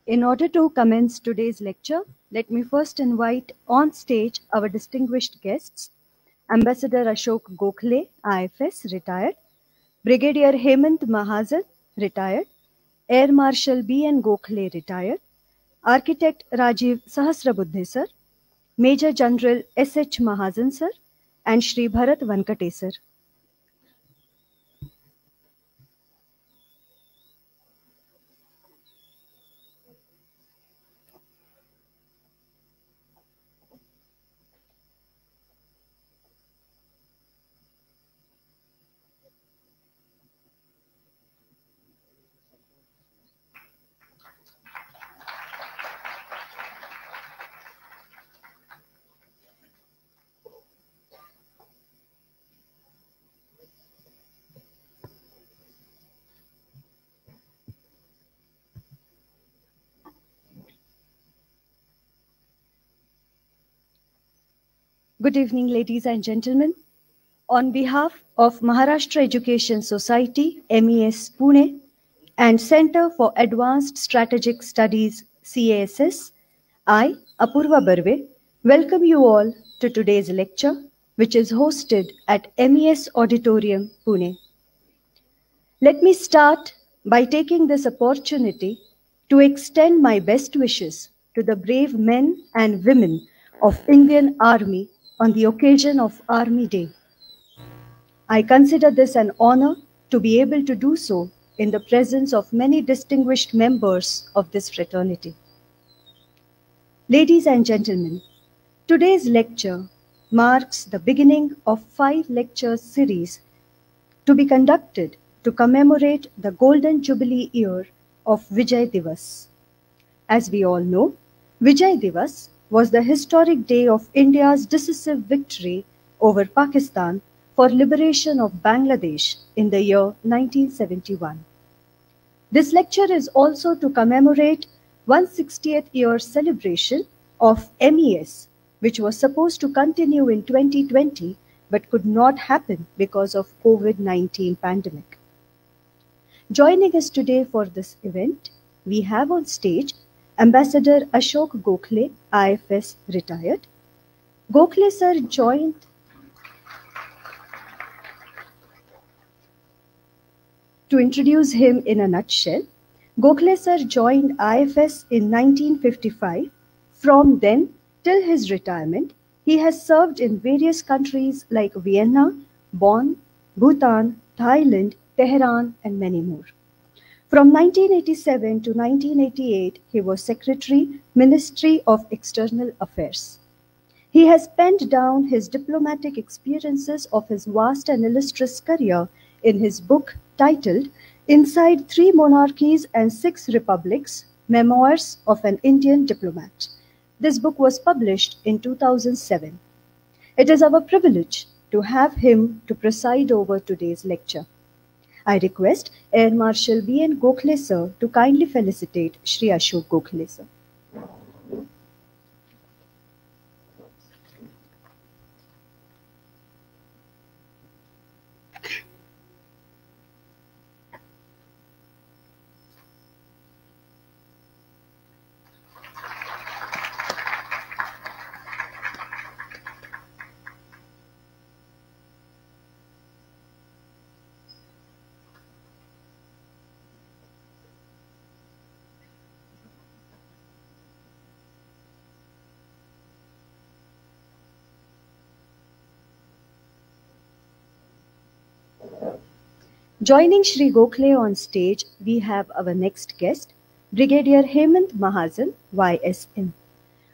In order to commence today's lecture, let me first invite on stage our distinguished guests, Ambassador Ashok Gokhale, IFS, retired, Brigadier Hemant Mahajan, retired, Air Marshal B.N. Gokhale, retired, Architect Rajiv Sahasrabuddhe, sir, Major General S.H. Mahajan, sir, and Shri Bharat Vankate, sir. Good evening, ladies and gentlemen. On behalf of Maharashtra Education Society, MES Pune, and Center for Advanced Strategic Studies, CASS, I, Apurva Barve, welcome you all to today's lecture, which is hosted at MES Auditorium, Pune. Let me start by taking this opportunity to extend my best wishes to the brave men and women of Indian Army on the occasion of Army Day. I consider this an honor to be able to do so in the presence of many distinguished members of this fraternity. Ladies and gentlemen, today's lecture marks the beginning of 5 lecture series to be conducted to commemorate the Golden Jubilee year of Vijay Divas. As we all know, Vijay Divas was the historic day of India's decisive victory over Pakistan for liberation of Bangladesh in the year 1971. This lecture is also to commemorate 160th year celebration of MES, which was supposed to continue in 2020 but could not happen because of COVID-19 pandemic. Joining us today for this event, we have on stage Ambassador Ashok Gokhale, IFS, retired. Gokhale sir joined To introduce him in a nutshell, Gokhale sir joined IFS in 1955. From then till his retirement, he has served in various countries like Vienna, Bonn, Bhutan, Thailand, Tehran, and many more. From 1987 to 1988, he was Secretary, Ministry of External Affairs. He has penned down his diplomatic experiences of his vast and illustrious career in his book titled Inside 3 Monarchies and 6 Republics, Memoirs of an Indian Diplomat. This book was published in 2007. It is our privilege to have him to preside over today's lecture. I request Air Marshal B.N. Gokhale sir to kindly felicitate Shri Ashok Gokhale sir. Joining Shri Gokhale on stage, we have our next guest, Brigadier Hemant Mahajan Ysm.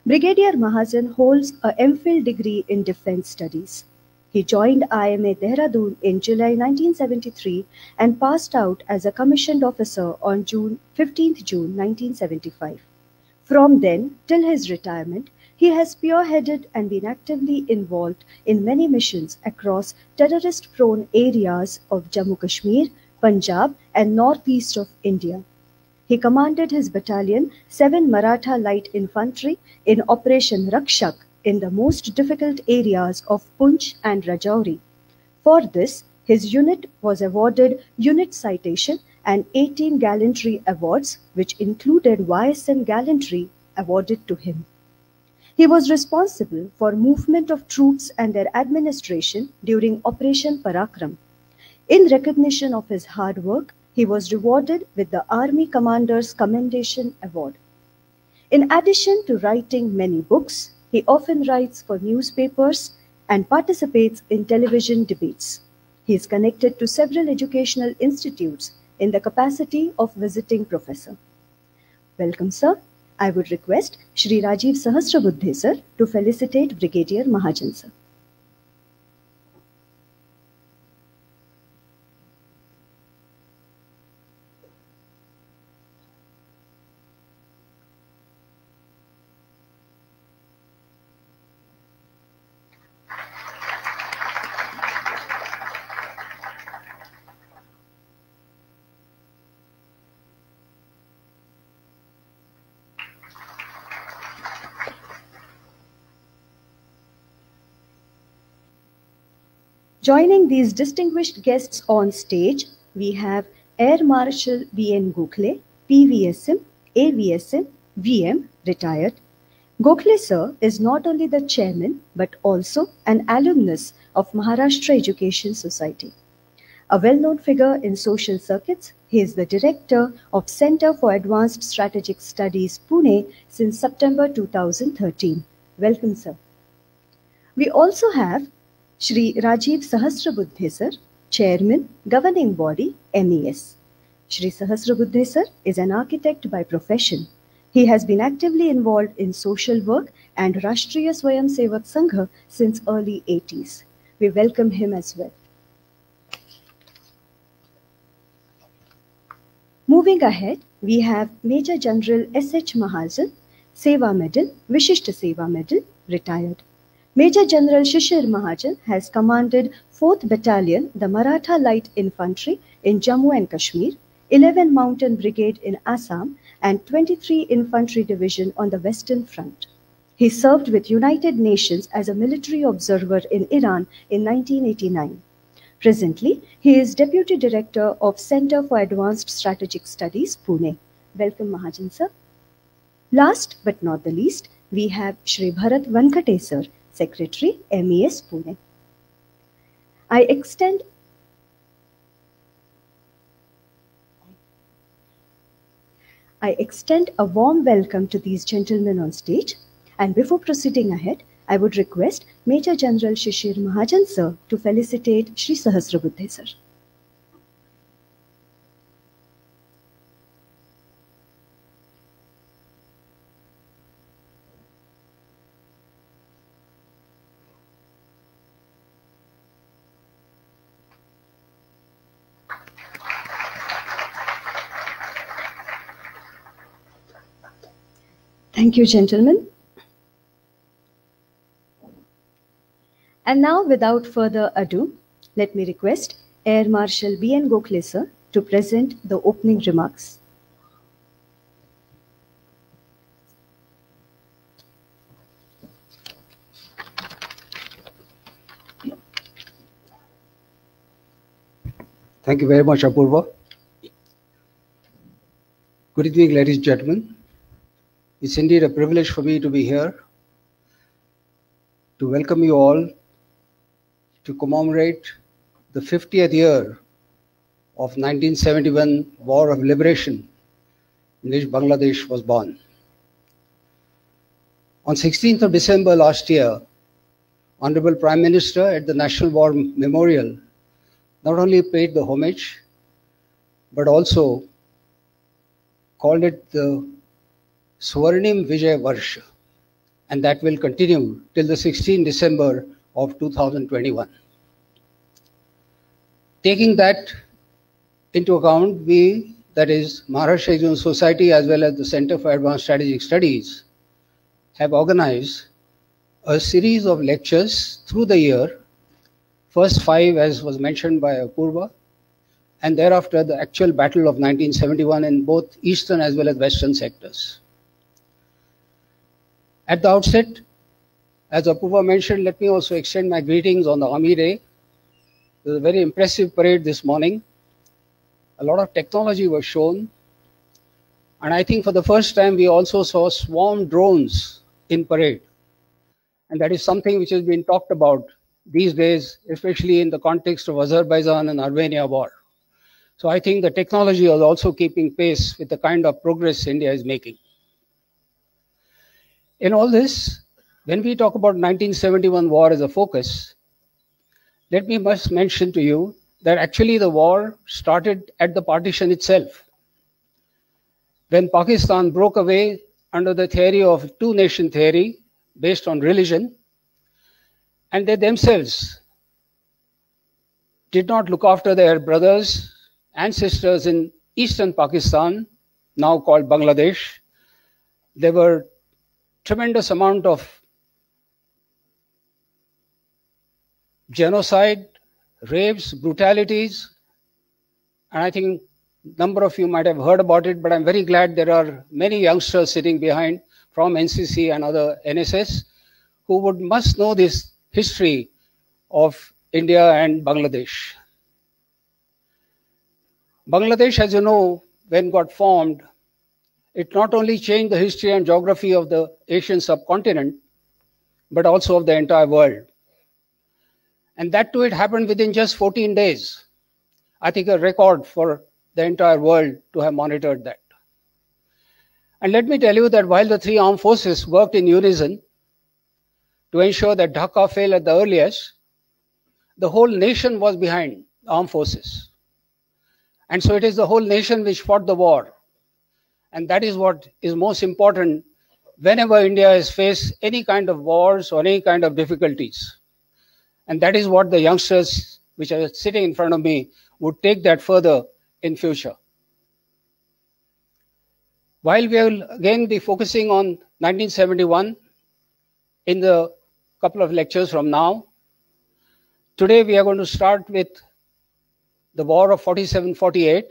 Brigadier Mahajan holds a MPhil degree in Defence Studies. He joined IMA Dehradun in July 1973 and passed out as a commissioned officer on 15th June 1975. From then till his retirement, he has spearheaded and been actively involved in many missions across terrorist-prone areas of Jammu Kashmir, Punjab, and northeast of India. He commanded his battalion, 7 Maratha Light Infantry, in Operation Rakshak in the most difficult areas of Poonch and Rajouri. For this, his unit was awarded Unit Citation and 18 gallantry awards, which included YSM Gallantry awarded to him. He was responsible for movement of troops and their administration during Operation Parakram. In recognition of his hard work, he was rewarded with the Army Commander's Commendation Award. In addition to writing many books, he often writes for newspapers and participates in television debates. He is connected to several educational institutes in the capacity of visiting professor. Welcome, sir. I would request Shri Rajiv Sahasrabuddhe, sir, to felicitate Brigadier Mahajan, sir. Joining these distinguished guests on stage, we have Air Marshal B.N. Gokhale, PVSM, AVSM, VM, retired. Gokhale sir is not only the chairman but also an alumnus of Maharashtra Education Society. A well-known figure in social circuits, he is the director of Center for Advanced Strategic Studies, Pune, since September 2013. Welcome, sir. We also have Shri Rajiv Sahasrabuddhe sir, Chairman, Governing Body, MES. Shri Sahasrabuddhe sir is an architect by profession. He has been actively involved in social work and Rashtriya Swayam Sevak Sangha since early 80s. We welcome him as well. Moving ahead, we have Major General S.H. Mahajan, Seva Medal, Vishishta Seva Medal, retired. Major General Shishir Mahajan has commanded 4th Battalion, the Maratha Light Infantry in Jammu and Kashmir, 11 Mountain Brigade in Assam, and 23 Infantry Division on the Western Front. He served with United Nations as a military observer in Iran in 1989. Presently, he is Deputy Director of Center for Advanced Strategic Studies, Pune. Welcome, Mahajan sir. Last but not the least, we have Shri Bharat Vankate sir, Secretary, MES, Pune. I extend a warm welcome to these gentlemen on stage, and before proceeding ahead, I would request Major General Shishir Mahajan sir to felicitate Shri Sahasrabuddhe sir. Thank you, gentlemen. And now, without further ado, let me request Air Marshal B.N. Gokhale sir to present the opening remarks. Thank you very much, Apurva. Good evening, ladies and gentlemen. It's indeed a privilege for me to be here to welcome you all to commemorate the 50th year of 1971 War of Liberation in which Bangladesh was born. On 16th of December last year, Honorable Prime Minister at the National War Memorial not only paid the homage, but also called it the Swarnim Vijay Varsha, and that will continue till the 16th December of 2021. Taking that into account, we, that is Maharashtra Education Society as well as the Center for Advanced Strategic Studies, have organized a series of lectures through the year, first 5 as was mentioned by Apurva, and thereafter the actual battle of 1971 in both eastern as well as western sectors. At the outset, as Apurva mentioned, let me also extend my greetings on the Army Day. It was a very impressive parade this morning. a lot of technology was shown. And I think for the first time, we also saw swarm drones in parade. And that is something which has been talked about these days, especially in the context of Azerbaijan and Armenia war. So I think the technology is also keeping pace with the kind of progress India is making. In all this, when we talk about 1971 war as a focus, let me must mention to you that actually the war started at the partition itself. When Pakistan broke away under the theory of two-nation theory based on religion, and they themselves did not look after their brothers and sisters in eastern Pakistan, now called Bangladesh, there were tremendous amount of genocide, rapes, brutalities, and I think a number of you might have heard about it, but I'm very glad there are many youngsters sitting behind from NCC and other NSS who must know this history of India and Bangladesh. Bangladesh, as you know, when got formed, it not only changed the history and geography of the Asian subcontinent, but also of the entire world. And that too, it happened within just 14 days. I think a record for the entire world to have monitored that. And let me tell you that while the three armed forces worked in unison to ensure that Dhaka fell at the earliest, the whole nation was behind the armed forces. And so it is the whole nation which fought the war. And that is what is most important whenever India has faced any kind of wars or any kind of difficulties. And that is what the youngsters which are sitting in front of me would take that further in future. While we will again be focusing on 1971 in the couple of lectures from now, today we are going to start with the war of 47-48,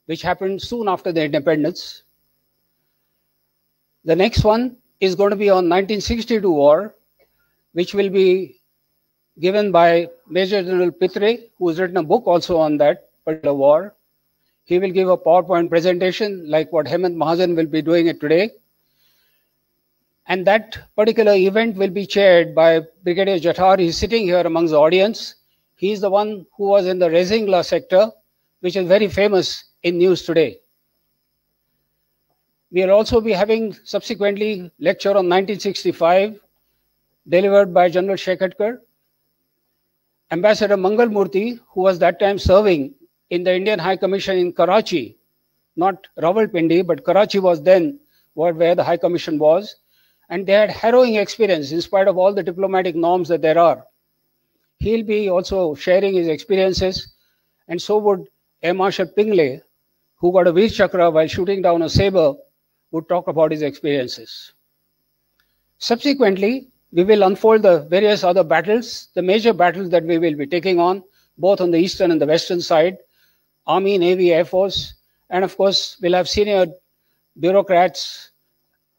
which happened soon after the independence. The next one is going to be on 1962 war, which will be given by Major General Pitre, who has written a book also on that particular war. He will give a PowerPoint presentation like what Hemant Mahajan will be doing it today. And that particular event will be chaired by Brigadier Jathar. He is sitting here amongst the audience. He is the one who was in the Rezingla sector, which is very famous in news today. We will also be having subsequently lecture on 1965, delivered by General Shekhatkar. Ambassador Mangal Murthy, who was that time serving in the Indian High Commission in Karachi, not Rawalpindi, but Karachi was then where the High Commission was. And they had harrowing experience in spite of all the diplomatic norms that there are. He'll be also sharing his experiences, and so would Air Marshal Pingley, who got a Veer Chakra while shooting down a saber, would talk about his experiences. Subsequently, we will unfold the various other battles, the major battles that we will be taking on, both on the eastern and the western side, Army, Navy, Air Force, and of course, we'll have senior bureaucrats,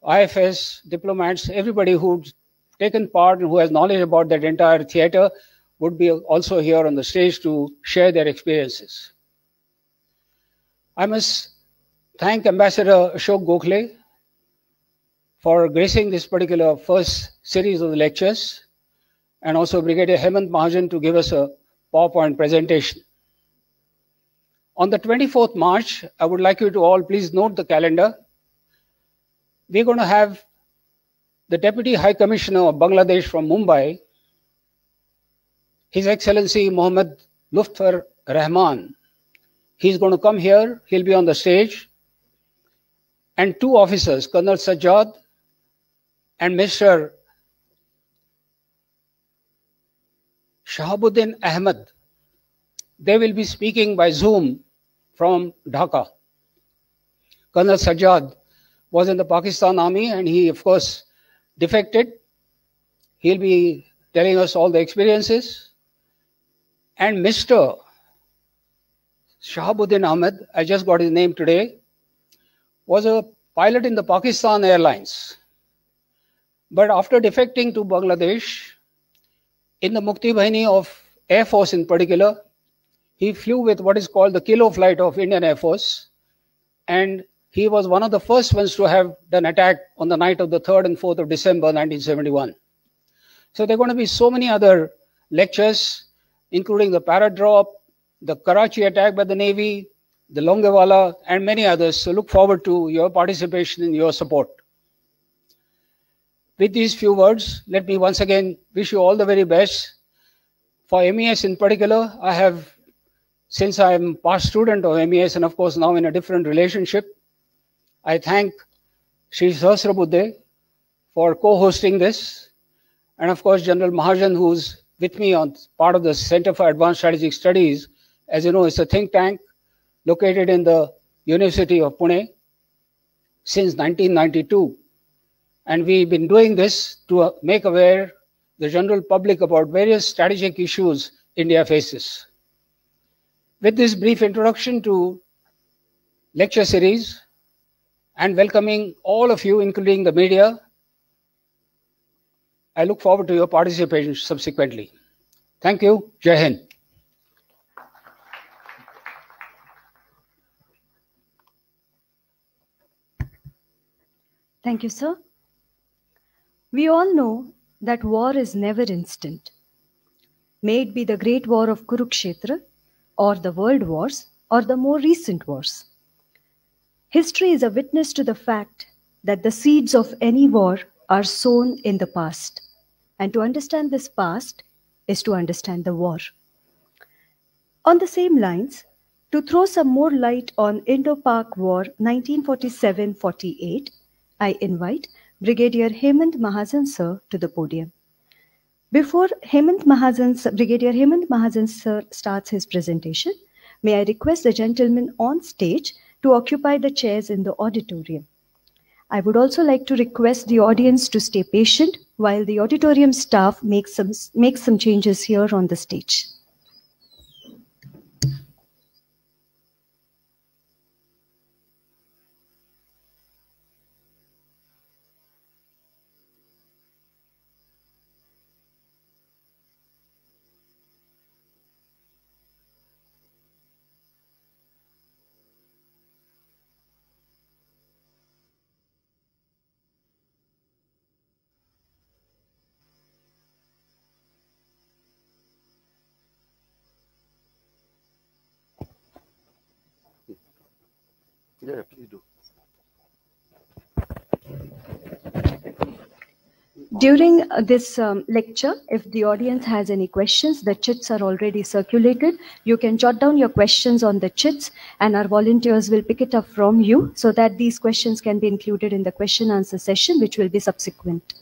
IFS, diplomats, everybody who's taken part and who has knowledge about that entire theater would be also here on the stage to share their experiences. I must thank Ambassador Ashok Gokhale for gracing this particular first series of the lectures, and also Brigadier Hemant Mahajan to give us a PowerPoint presentation. On the 24th March, I would like you to all please note the calendar. We're going to have the Deputy High Commissioner of Bangladesh from Mumbai, His Excellency Mohammad Lutfur Rahman. He's going to come here, he'll be on the stage, and two officers, Colonel Sajjad and Mr. Shahabuddin Ahmed. They will be speaking by Zoom from Dhaka. Colonel Sajjad was in the Pakistan Army and he, of course, defected. He'll be telling us all the experiences. And Mr. Shahabuddin Ahmed, I just got his name today, was a pilot in the Pakistan Airlines. But after defecting to Bangladesh, in the Mukti Bahini of Air Force in particular, he flew with what is called the Kilo flight of Indian Air Force, and he was one of the first ones to have done attack on the night of the 3rd and 4th of December 1971. So there are going to be so many other lectures, including the Paradrop, the Karachi attack by the Navy, the Longewala, and many others. So look forward to your participation and your support. With these few words, let me once again wish you all the very best. For MES in particular, I have, since I am past student of MES and of course now in a different relationship, I thank Shri Sahasrabuddhe for co-hosting this, and of course General Mahajan, who's with me on part of the Center for Advanced Strategic Studies. As you know, it's a think tank located in the University of Pune since 1992. And we've been doing this to make aware the general public about various strategic issues India faces. With this brief introduction to lecture series and welcoming all of you, including the media, I look forward to your participation subsequently. Thank you. Jai Hind. Thank you, sir. We all know that war is never instant. May it be the great war of Kurukshetra, or the world wars, or the more recent wars. History is a witness to the fact that the seeds of any war are sown in the past. And to understand this past is to understand the war. On the same lines, to throw some more light on Indo-Pak War 1947-48, I invite Brigadier Hemant Mahajan sir to the podium. Before Brigadier Hemant Mahajan sir starts his presentation, may I request the gentlemen on stage to occupy the chairs in the auditorium. I would also like to request the audience to stay patient while the auditorium staff makes some changes here on the stage. Yeah, please do. During this lecture, if the audience has any questions, the chits are already circulated. You can jot down your questions on the chits and our volunteers will pick it up from you so that these questions can be included in the question answer session, which will be subsequent.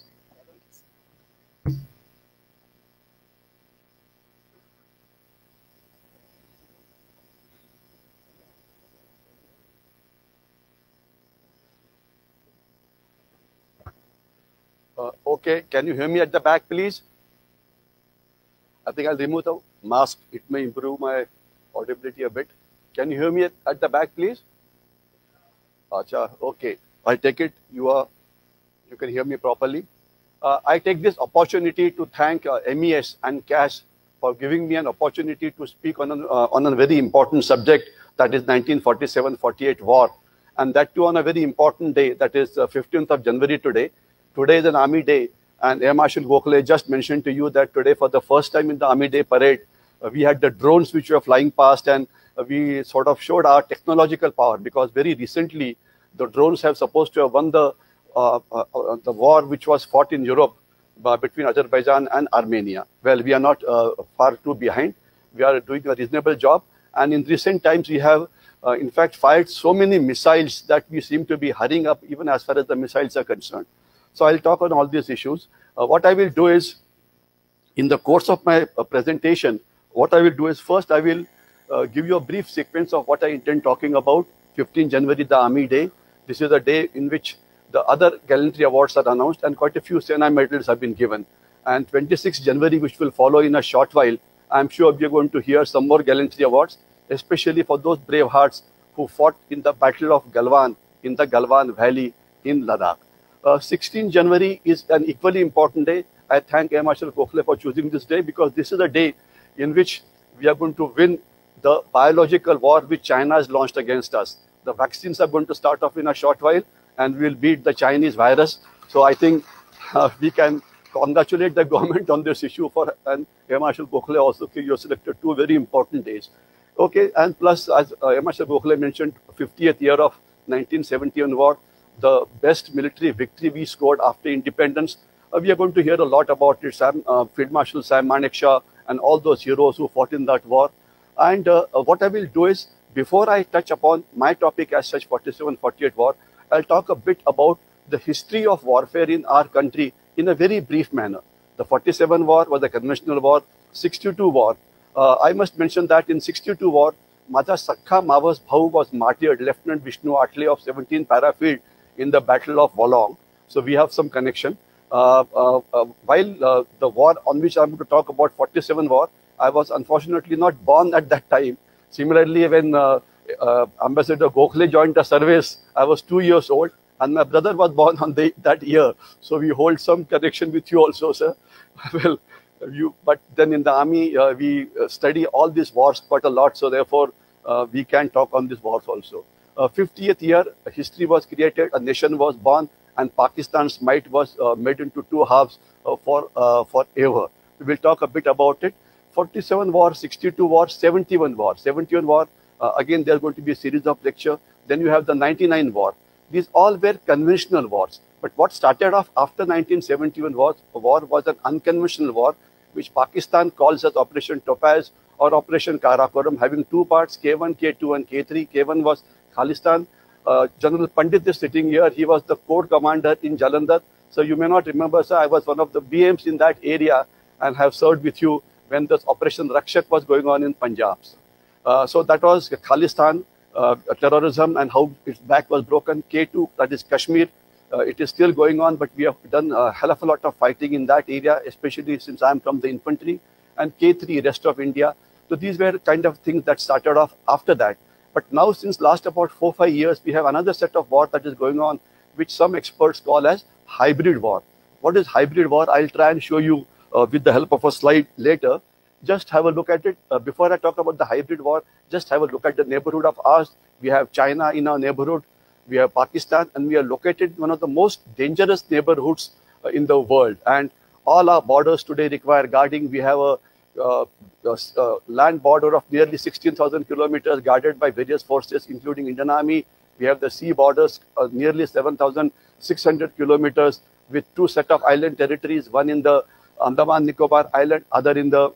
Okay, can you hear me at the back, please? I think I'll remove the mask. It may improve my audibility a bit. Can you hear me at the back, please? Acha, okay. I take it you can hear me properly. I take this opportunity to thank MES and CAS for giving me an opportunity to speak on a very important subject, that is 1947-48 war, and that too on a very important day, that is 15th of January today. Today is an Army Day, and Air Marshal Gokhale just mentioned to you that today, for the first time in the Army Day parade, we had the drones which were flying past, and we sort of showed our technological power, because very recently the drones have supposed to have won the war which was fought in Europe between Azerbaijan and Armenia. Well, we are not far too behind. We are doing a reasonable job, and in recent times we have in fact fired so many missiles that we seem to be hurrying up even as far as the missiles are concerned. So I'll talk on all these issues. What I will do is, in the course of my presentation, what I will do is, first I will give you a brief sequence of what I intend talking about. 15 January, the Army Day. This is the day in which the other gallantry awards are announced, and quite a few Sena medals have been given. And 26 January, which will follow in a short while, I'm sure we are going to hear some more gallantry awards, especially for those brave hearts who fought in the Battle of Galwan, in the Galwan Valley in Ladakh. 16 January is an equally important day. I thank Air Marshal Gokhale for choosing this day, because this is a day in which we are going to win the biological war which China has launched against us. The vaccines are going to start off in a short while, and we'll beat the Chinese virus. So I think we can congratulate the government on this issue for, and Marshal Gokhale also, you selected two very important days. Okay, and plus, as Marshal Gokhale mentioned, 50th year of 1971 war, the best military victory we scored after independence. We are going to hear a lot about it. Field Marshal Sam Manekshaw and all those heroes who fought in that war. And what I will do is, before I touch upon my topic as such, 47-48 war, I'll talk a bit about the history of warfare in our country in a very brief manner. The 47 war was a conventional war. 62 war, I must mention that in 62 war, Maja Sakha Mavas Bhau was martyred, Lieutenant Vishnu Atle of 17 Parafield in the Battle of Wolong. So we have some connection. While the war on which I'm going to talk about, 47 war, I was unfortunately not born at that time. Similarly, when Ambassador Gokhale joined the service, I was 2 years old, and my brother was born on that year. So we hold some connection with you also, sir. Well, but then in the army, we study all these wars quite a lot, so therefore we can talk on these wars also. 50th year, history was created, a nation was born, and Pakistan's might was made into two halves forever. We will talk a bit about it. 47 war, 62 war, 71 war. 71 war, again, there are going to be a series of lecture. Then you have the 99 war. These all were conventional wars. But what started off after 1971 war was an unconventional war, which Pakistan calls as Operation Topaz or Operation Karakoram, having two parts, K1, K2 and K3. K1 was Khalistan. General Pandit is sitting here. He was the corps commander in Jalandhar. So you may not remember, sir, I was one of the BMs in that area and have served with you when this Operation Rakshak was going on in Punjab. So that was Khalistan, terrorism and how its back was broken. K2, that is Kashmir. It is still going on, but we have done a hell of a lot of fighting in that area, especially since I am from the infantry. And K3, rest of India. So these were kind of things that started off after that. But now, since last about 4-5 years, we have another set of war that is going on, which some experts call as hybrid war. What is hybrid war? I'll try and show you with the help of a slide later. Just have a look at it. Before I talk about the hybrid war, just have a look at the neighborhood of ours. We have China in our neighborhood. We have Pakistan, and we are located in one of the most dangerous neighborhoods in the world. And all our borders today require guarding. We have a land border of nearly 16,000 kilometers guarded by various forces, including Indian Army. We have the sea borders, nearly 7,600 kilometers, with two set of island territories, one in the Andaman Nicobar Island, other in the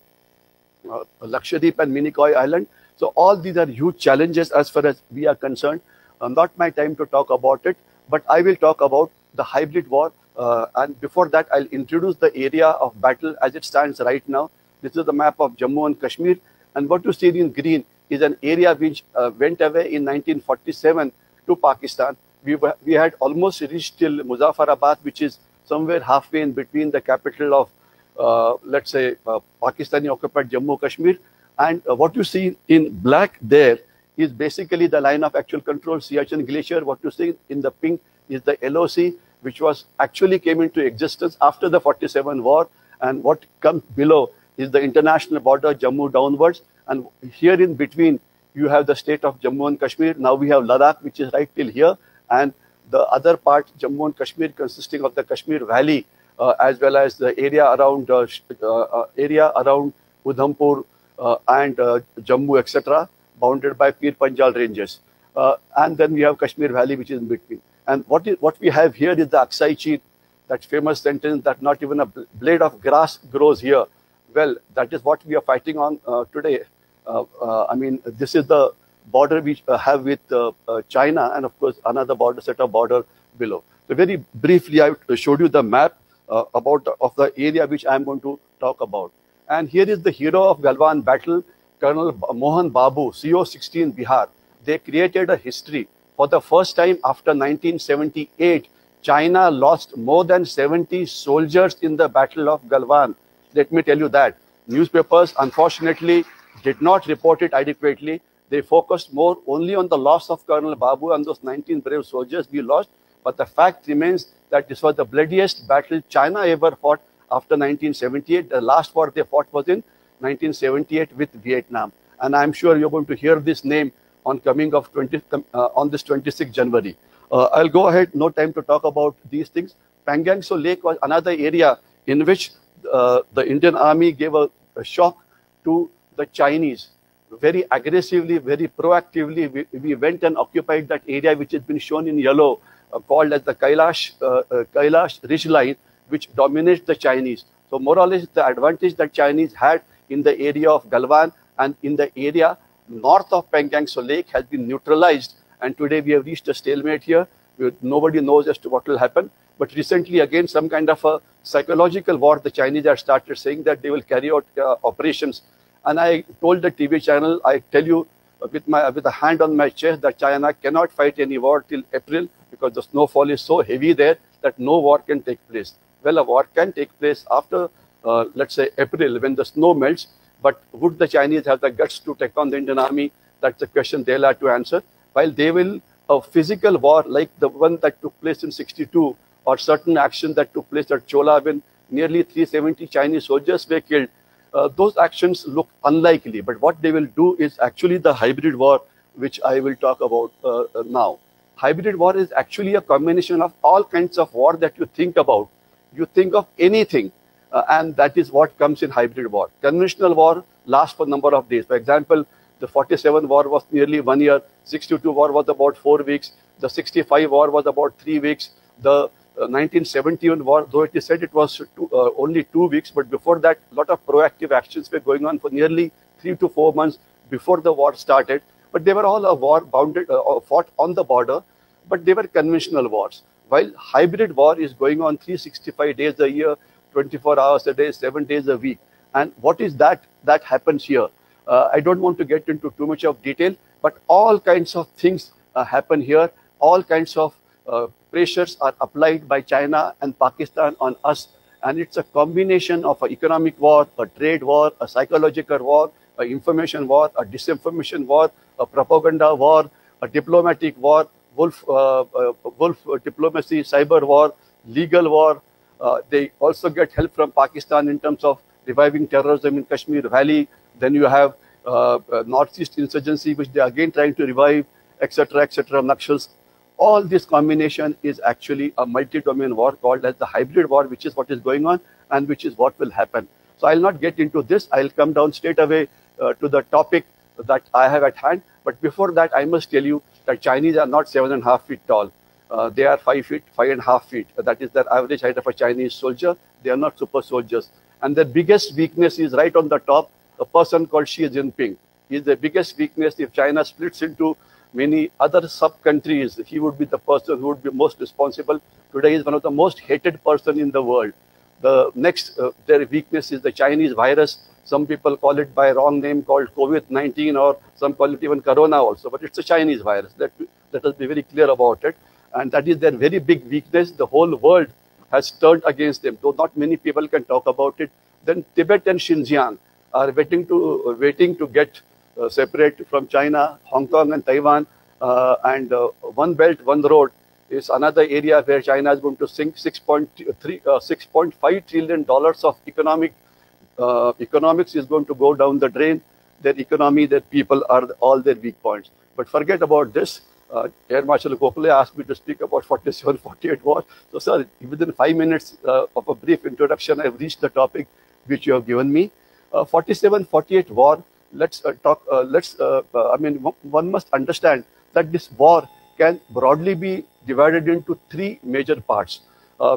Lakshadweep and Minicoy Island. So all these are huge challenges as far as we are concerned. Not my time to talk about it, but I will talk about the hybrid war. And before that, I'll introduce the area of battle as it stands right now. This is the map of Jammu and Kashmir. And what you see in green is an area which went away in 1947 to Pakistan. We had almost reached till Muzaffarabad, which is somewhere halfway in between the capital of, let's say, Pakistani occupied Jammu Kashmir. And what you see in black there is basically the line of actual control, Siachen Glacier. What you see in the pink is the LOC, which was actually came into existence after the 47 war. And what comes below is the international border, Jammu downwards. And here in between, you have the state of Jammu and Kashmir. Now we have Ladakh, which is right till here. And the other part, Jammu and Kashmir, consisting of the Kashmir Valley, as well as the area around Udhampur and Jammu, etc., bounded by Pir Panjal ranges. And then we have Kashmir Valley, which is in between. And what we have here is the Aksai Cheat, that famous sentence that not even a blade of grass grows here. Well, that is what we are fighting on today. I mean, this is the border we have with China, and of course, another set of border below. So very briefly, I showed you the map of the area which I am going to talk about. And here is the hero of Galwan battle, Colonel Mohan Babu, CO16 Bihar. They created a history. For the first time after 1978, China lost more than 70 soldiers in the Battle of Galwan. Let me tell you that. Newspapers, unfortunately, did not report it adequately. They focused more only on the loss of Colonel Babu and those 19 brave soldiers we lost. But the fact remains that this was the bloodiest battle China ever fought after 1978. The last war they fought was in 1978 with Vietnam. and I'm sure you're going to hear this name on coming of on this 26th January. I'll go ahead, no time to talk about these things. Panggang Tso Lake was another area in which the Indian Army gave a shock to the Chinese. Very aggressively, very proactively, we went and occupied that area which has been shown in yellow, called as the Kailash Ridge Line, which dominates the Chinese. So more or less the advantage that Chinese had in the area of Galwan and in the area north of Panggang Tso Lake has been neutralized, and today we have reached a stalemate here. Nobody knows as to what will happen. But recently, again, some kind of a psychological war, the Chinese have started saying that they will carry out operations. And I told the TV channel, I tell you with a hand on my chest that China cannot fight any war till April because the snowfall is so heavy there that no war can take place. Well, a war can take place after, let's say, April when the snow melts. But would the Chinese have the guts to take on the Indian Army? That's the question they'll have to answer. While they will, a physical war like the one that took place in '62 or certain action that took place at Chola when nearly 370 Chinese soldiers were killed, those actions look unlikely. But what they will do is actually the hybrid war, which I will talk about now. Hybrid war is actually a combination of all kinds of war that you think about. You think of anything, and that is what comes in hybrid war. Conventional war lasts for a number of days. For example, the 47 war was nearly 1 year. 62 war was about 4 weeks. The 65 war was about 3 weeks. The 1971 war, though it is said it was only 2 weeks, but before that, a lot of proactive actions were going on for nearly 3 to 4 months before the war started. But they were all a war bounded, fought on the border, but they were conventional wars. While hybrid war is going on 365 days a year, 24 hours a day, 7 days a week. And what is that happens here? I don't want to get into too much of detail, but all kinds of things happen here. All kinds of pressures are applied by China and Pakistan on us. And it's a combination of an economic war, a trade war, a psychological war, an information war, a disinformation war, a propaganda war, a diplomatic war, wolf diplomacy, cyber war, legal war. They also get help from Pakistan in terms of reviving terrorism in Kashmir Valley. Then you have Northeast insurgency, which they are again trying to revive, etc., etc., Nakshals. All this combination is actually a multi-domain war called as the hybrid war, which is what is going on and which is what will happen. So I'll not get into this. I'll come down straight away to the topic that I have at hand. But before that, I must tell you that Chinese are not 7.5 feet tall. They are 5 feet, 5.5 feet. That is the average height of a Chinese soldier. They are not super soldiers. And their biggest weakness is right on the top, a person called Xi Jinping. He is the biggest weakness. If China splits into many other sub-countries, he would be the person who would be most responsible. Today he is one of the most hated person in the world. The next, their weakness is the Chinese virus. Some people call it by a wrong name called COVID-19, or some call it even Corona also, but it's a Chinese virus. Let us be very clear about it. And that is their very big weakness. The whole world has turned against them, though not many people can talk about it. Then Tibet and Xinjiang are waiting to get separate from China. Hong Kong and Taiwan, and One Belt, One Road is another area where China is going to sink $6.5 trillion of economics is going to go down the drain. Their economy, their people are all their weak points. But forget about this. Air Marshal Gokhale asked me to speak about 47-48 war. So, sir, within 5 minutes of a brief introduction, I've reached the topic which you have given me. 47-48 war. Let's talk. I mean, one must understand that this war can broadly be divided into 3 major parts.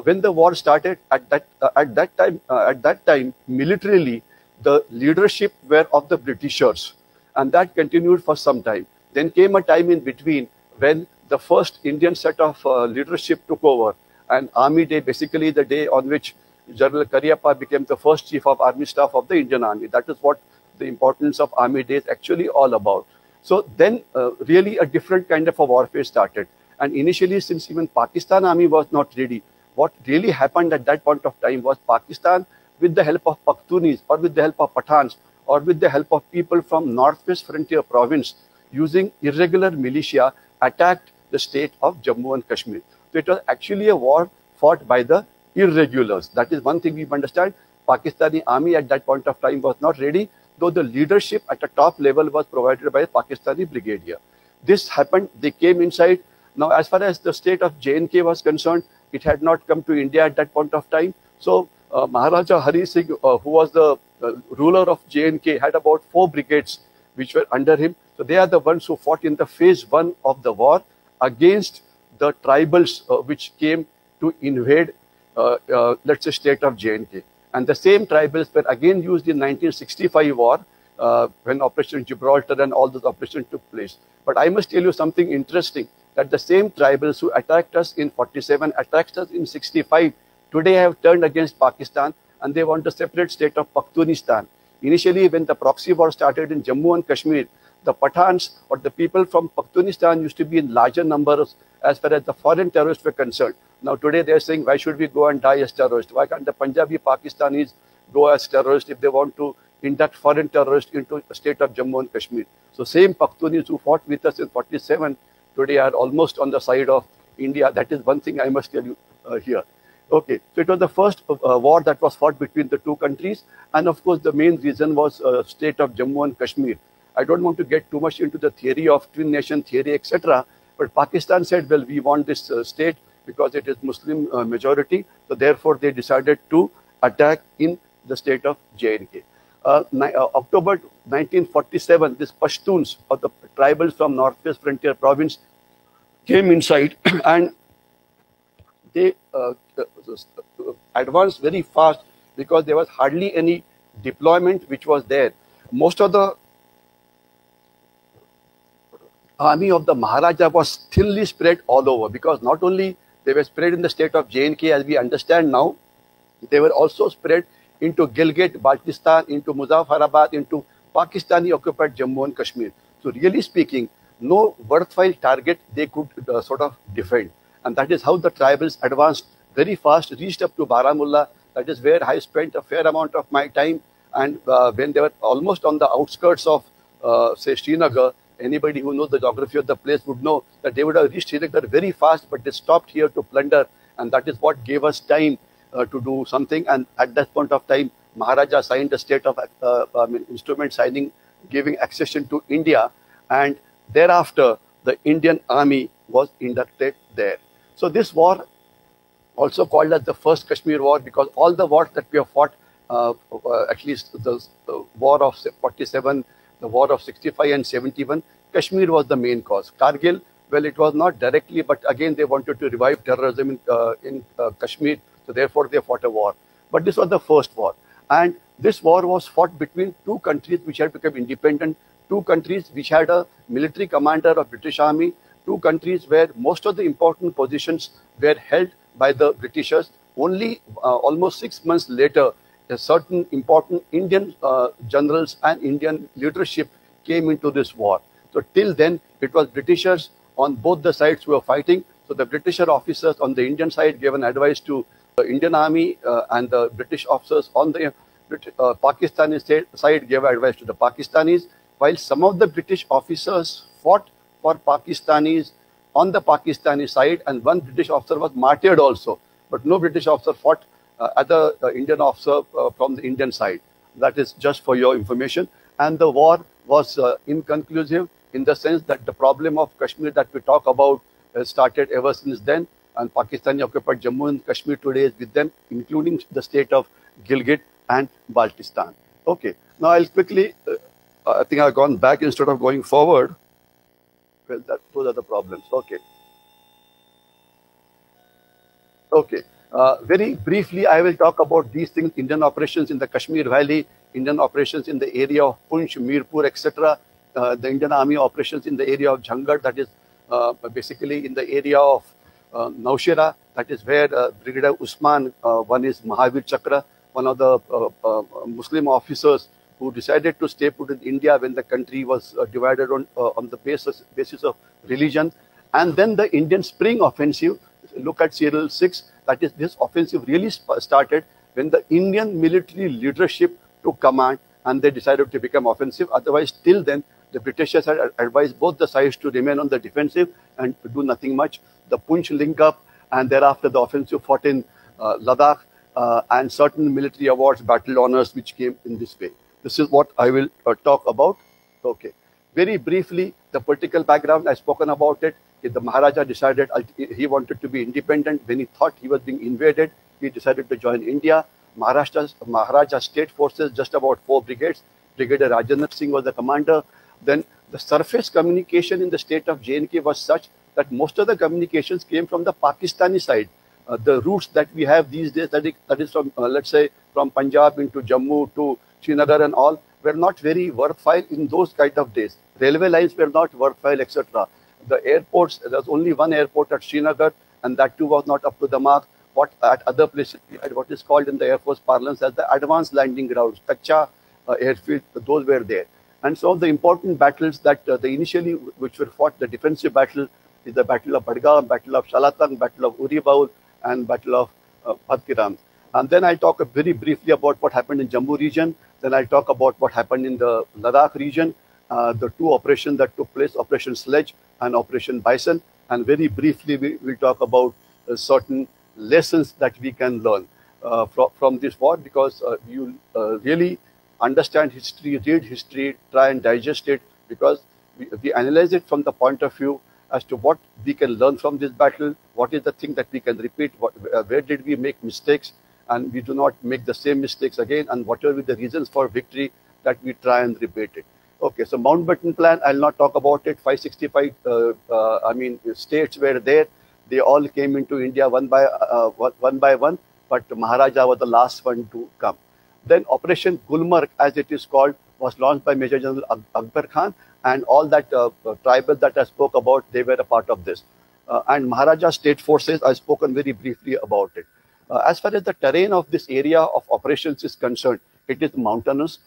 When the war started, at that time, militarily, the leadership were of the Britishers, and that continued for some time. Then came a time in between when the first Indian set of leadership took over, and Army Day, basically the day on which General Cariappa became the first Chief of Army Staff of the Indian Army. That is what the importance of Army Day is actually all about. So then really a different kind of a warfare started. And initially, since even Pakistan Army was not ready, what really happened at that point of time was Pakistan, with the help of Pakhtunis or with the help of Pathans or with the help of people from Northwest Frontier Province, using irregular militia, attacked the state of Jammu and Kashmir. So it was actually a war fought by the irregulars. That is one thing we understand. Pakistani army at that point of time was not ready. though the leadership at the top level was provided by a Pakistani brigadier. This happened, they came inside. Now, as far as the state of J&K was concerned, it had not come to India at that point of time. So, Maharaja Hari Singh, who was the ruler of J&K, had about 4 brigades which were under him. So, they are the ones who fought in the phase 1 of the war against the tribals which came to invade, let's say, state of J&K. And the same tribals were again used in 1965 war when Operation Gibraltar and all those operations took place. But I must tell you something interesting, that the same tribals who attacked us in 47, attacked us in 65, today have turned against Pakistan and they want a separate state of Pakhtunistan. Initially, when the proxy war started in Jammu and Kashmir, the Pathans or the people from Pakhtunistan used to be in larger numbers as far as the foreign terrorists were concerned. Now today they are saying, why should we go and die as terrorists? Why can't the Punjabi Pakistanis go as terrorists if they want to induct foreign terrorists into the state of Jammu and Kashmir? So same Pakhtunis who fought with us in 47 today are almost on the side of India. That is one thing I must tell you here. Okay, so it was the first war that was fought between the two countries, and of course the main reason was state of Jammu and Kashmir. I don't want to get too much into the theory of twin nation theory, etc. But Pakistan said, well, we want this state because it is Muslim majority. So therefore, they decided to attack in the state of J&K. October 1947, these Pashtuns, or the tribals from Northwest Frontier Province, came inside and they advanced very fast because there was hardly any deployment which was there. Most of the army of the Maharaja was thinly spread all over, because not only they were spread in the state of J&K as we understand now, they were also spread into Gilgit, Baltistan, into Muzaffarabad, into Pakistani occupied Jammu and Kashmir. So really speaking, no worthwhile target they could sort of defend. And that is how the tribals advanced very fast, reached up to Baramulla. That is where I spent a fair amount of my time. And when they were almost on the outskirts of, say, Srinagar, anybody who knows the geography of the place would know that they would have reached Srinagar very fast, but they stopped here to plunder. And that is what gave us time to do something. And at that point of time, Maharaja signed a state of instrument signing, giving accession to India. And thereafter, the Indian army was inducted there. So this war, also called as the first Kashmir War, because all the wars that we have fought, at least the war of 47, the war of 65 and 71, Kashmir was the main cause. Kargil, well, it was not directly, but again, they wanted to revive terrorism in Kashmir. So therefore, they fought a war. But this was the first war. And this war was fought between two countries which had become independent, two countries which had a military commander of British Army, two countries where most of the important positions were held by the Britishers. Only almost 6 months later, a certain important Indian generals and Indian leadership came into this war. So till then, it was Britishers on both the sides who were fighting. So the Britisher officers on the Indian side gave an advice to the Indian army, and the British officers on the Pakistani side gave advice to the Pakistanis, while some of the British officers fought for Pakistanis on the Pakistani side, and one British officer was martyred also. But no British officer fought as the Indian officer from the Indian side. That is just for your information. And the war was inconclusive in the sense that the problem of Kashmir that we talk about started ever since then. And Pakistani occupied Jammu and Kashmir today is with them, including the state of Gilgit and Baltistan. Okay, now I'll quickly, I think I've gone back instead of going forward. Well, those are the problems. Okay. Okay. Very briefly, I will talk about these things: Indian operations in the Kashmir Valley, Indian operations in the area of Punch, Mirpur, etc. The Indian Army operations in the area of Jhangar, that is basically in the area of Naushera, that is where Brigadier Usman won his Mahavir Chakra, one of the Muslim officers who decided to stay put in India when the country was divided on the basis of religion. And then the Indian Spring Offensive, look at serial 6, that is, this offensive really started when the Indian military leadership took command and they decided to become offensive. Otherwise, till then, the Britishers had advised both the sides to remain on the defensive and to do nothing much. The Punch link up, and thereafter the offensive fought in Ladakh, and certain military awards, battle honors, which came in this way. This is what I will talk about. Okay. Very briefly, the political background, I've spoken about it. The Maharaja decided he wanted to be independent. When he thought he was being invaded, he decided to join India. Maharaja state forces, just about 4 brigades. Brigadier Rajendra Singh was the commander. Then the surface communication in the state of J&K was such that most of the communications came from the Pakistani side. The routes that we have these days, that is from, let's say, from Punjab into Jammu to Srinagar and all, were not very worthwhile in those kind of days. Railway lines were not worthwhile, etc. The airports, there was only one airport at Srinagar, and that too was not up to the mark. What at other places, we had what is called in the Air Force parlance as the advanced landing grounds, Kacha airfield, those were there. And so the important battles that initially which were fought, the defensive battle is the Battle of Badgaon, Battle of Shalatang, Battle of Uri Baul, and Battle of Bhatkiram. And then I'll talk very briefly about what happened in Jammu region. Then I'll talk about what happened in the Ladakh region, the 2 operations that took place, Operation Sledge and Operation Bison. And very briefly, we'll talk about certain lessons that we can learn from this war, because you really understand history, read history, try and digest it, because we analyze it from the point of view as to what we can learn from this battle, what is the thing that we can repeat, where did we make mistakes, and we do not make the same mistakes again, and what are the reasons for victory that we try and repeat it. Okay, so Mountbatten Plan, I'll not talk about it. 565, states were there. They all came into India one by one, but Maharaja was the last one to come. Then Operation Gulmarg, as it is called, was launched by Major General Akbar Khan, and all that tribal that I spoke about, they were a part of this. And Maharaja state forces, I've spoken very briefly about it. As far as the terrain of this area of operations is concerned, it is mountainous.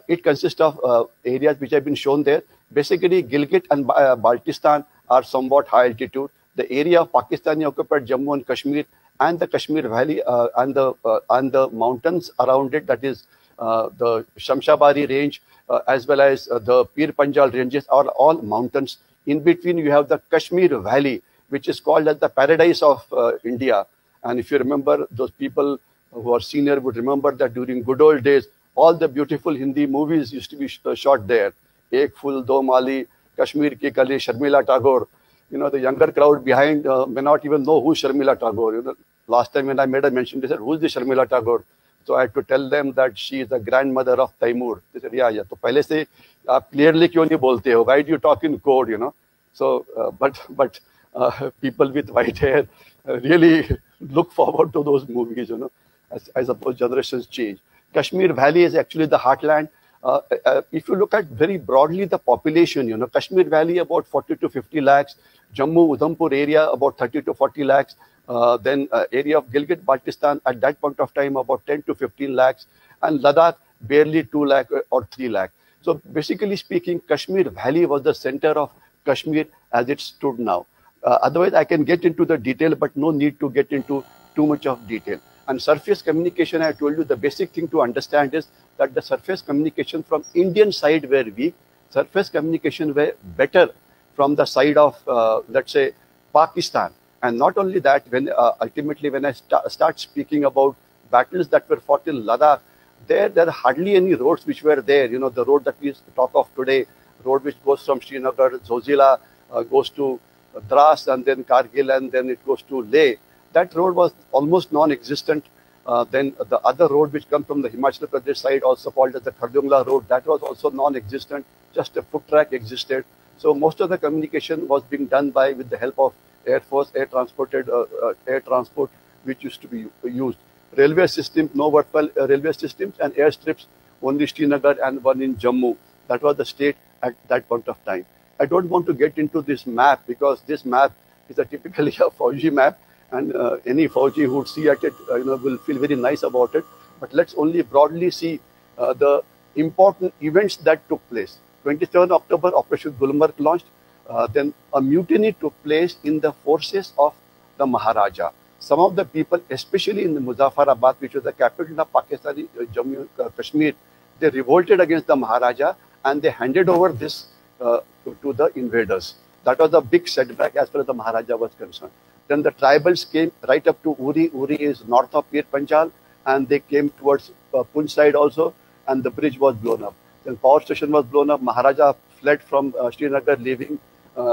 It consists of areas which have been shown there. Basically, Gilgit and Baltistan are somewhat high altitude. The area of Pakistani occupied Jammu and Kashmir and the Kashmir Valley and the mountains around it, that is the Shamshabari range as well as the Pir Panjal ranges, are all mountains. In between, you have the Kashmir Valley, which is called as the paradise of India. And if you remember, those people who are senior would remember that during good old days, all the beautiful Hindi movies used to be shot there. Ek Phul Do Mali, Kashmir Ki Kali, Sharmila Tagore. You know, the younger crowd behind may not even know who Sharmila Tagore. You know, last time when I made a mention, they said, who's the Sharmila Tagore? So I had to tell them that she is the grandmother of Taimur. They said, yeah. So pehle se aap clearly kyun nahi bolte ho? Why do you talk in code, you know? So, but people with white hair really look forward to those movies, you know. I suppose generations change. Kashmir Valley is actually the heartland. If you look at very broadly the population, you know, Kashmir Valley about 40 to 50 lakhs, Jammu Udhampur area about 30 to 40 lakhs, then area of Gilgit Baltistan at that point of time about 10 to 15 lakhs, and Ladakh barely 2 lakh or 3 lakh. So basically speaking, Kashmir Valley was the center of Kashmir as it stood now. Otherwise, I can get into the detail, but no need to get into too much of detail. And surface communication, I told you, the basic thing to understand is that the surface communication from Indian side were weak. Surface communication were better from the side of, let's say, Pakistan. And not only that, when ultimately when I start speaking about battles that were fought in Ladakh, there are hardly any roads which were there. You know, the road that we talk of today, road which goes from Srinagar, Zojila, goes to Dras, and then Kargil, and then it goes to Leh. That road was almost non-existent. Then the other road which comes from the Himachal Pradesh side, also called as the Khardungla road, that was also non-existent. Just a foot track existed. So most of the communication was being done with the help of Air Force, air transport, which used to be used. Railway systems, no worthwhile railway systems, and airstrips, only Srinagar and one in Jammu. That was the state at that point of time. I don't want to get into this map because this map is typically a Fauji map, and any Fauji who would see at it, will feel very nice about it. But let's only broadly see the important events that took place. 27 October, Operation Gulmarg launched. Then a mutiny took place in the forces of the Maharaja. Some of the people, especially in the Muzaffarabad, which was the capital of Pakistani Jammu Kashmir, they revolted against the Maharaja and they handed over this to the invaders. That was a big setback as far as the Maharaja was concerned. Then the tribals came right up to Uri. Uri is north of Pir Panjal, and they came towards Poonch side also. and the bridge was blown up. Then power station was blown up. Maharaja fled from Srinagar, leaving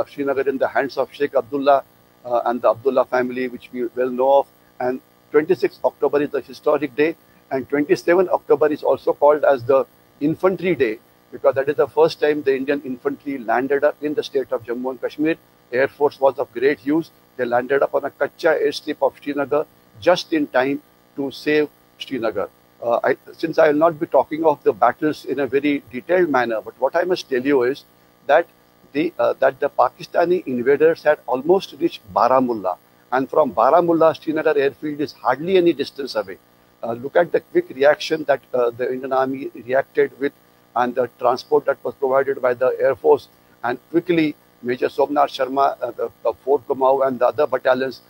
Srinagar in the hands of Sheikh Abdullah and the Abdullah family, which we well know of. And 26 October is the historic day, and 27 October is also called as the Infantry Day, because that is the first time the Indian infantry landed up in the state of Jammu and Kashmir. Air Force was of great use. They landed up on a Kacha airstrip of Srinagar just in time to save Srinagar. Since I will not be talking of the battles in a very detailed manner, but what I must tell you is that the Pakistani invaders had almost reached Baramulla, and from Baramulla, Srinagar airfield is hardly any distance away. Look at the quick reaction that the Indian Army reacted with, and the transport that was provided by the Air Force, and quickly Major Somnath Sharma, the Fort Kumaon and the other battalions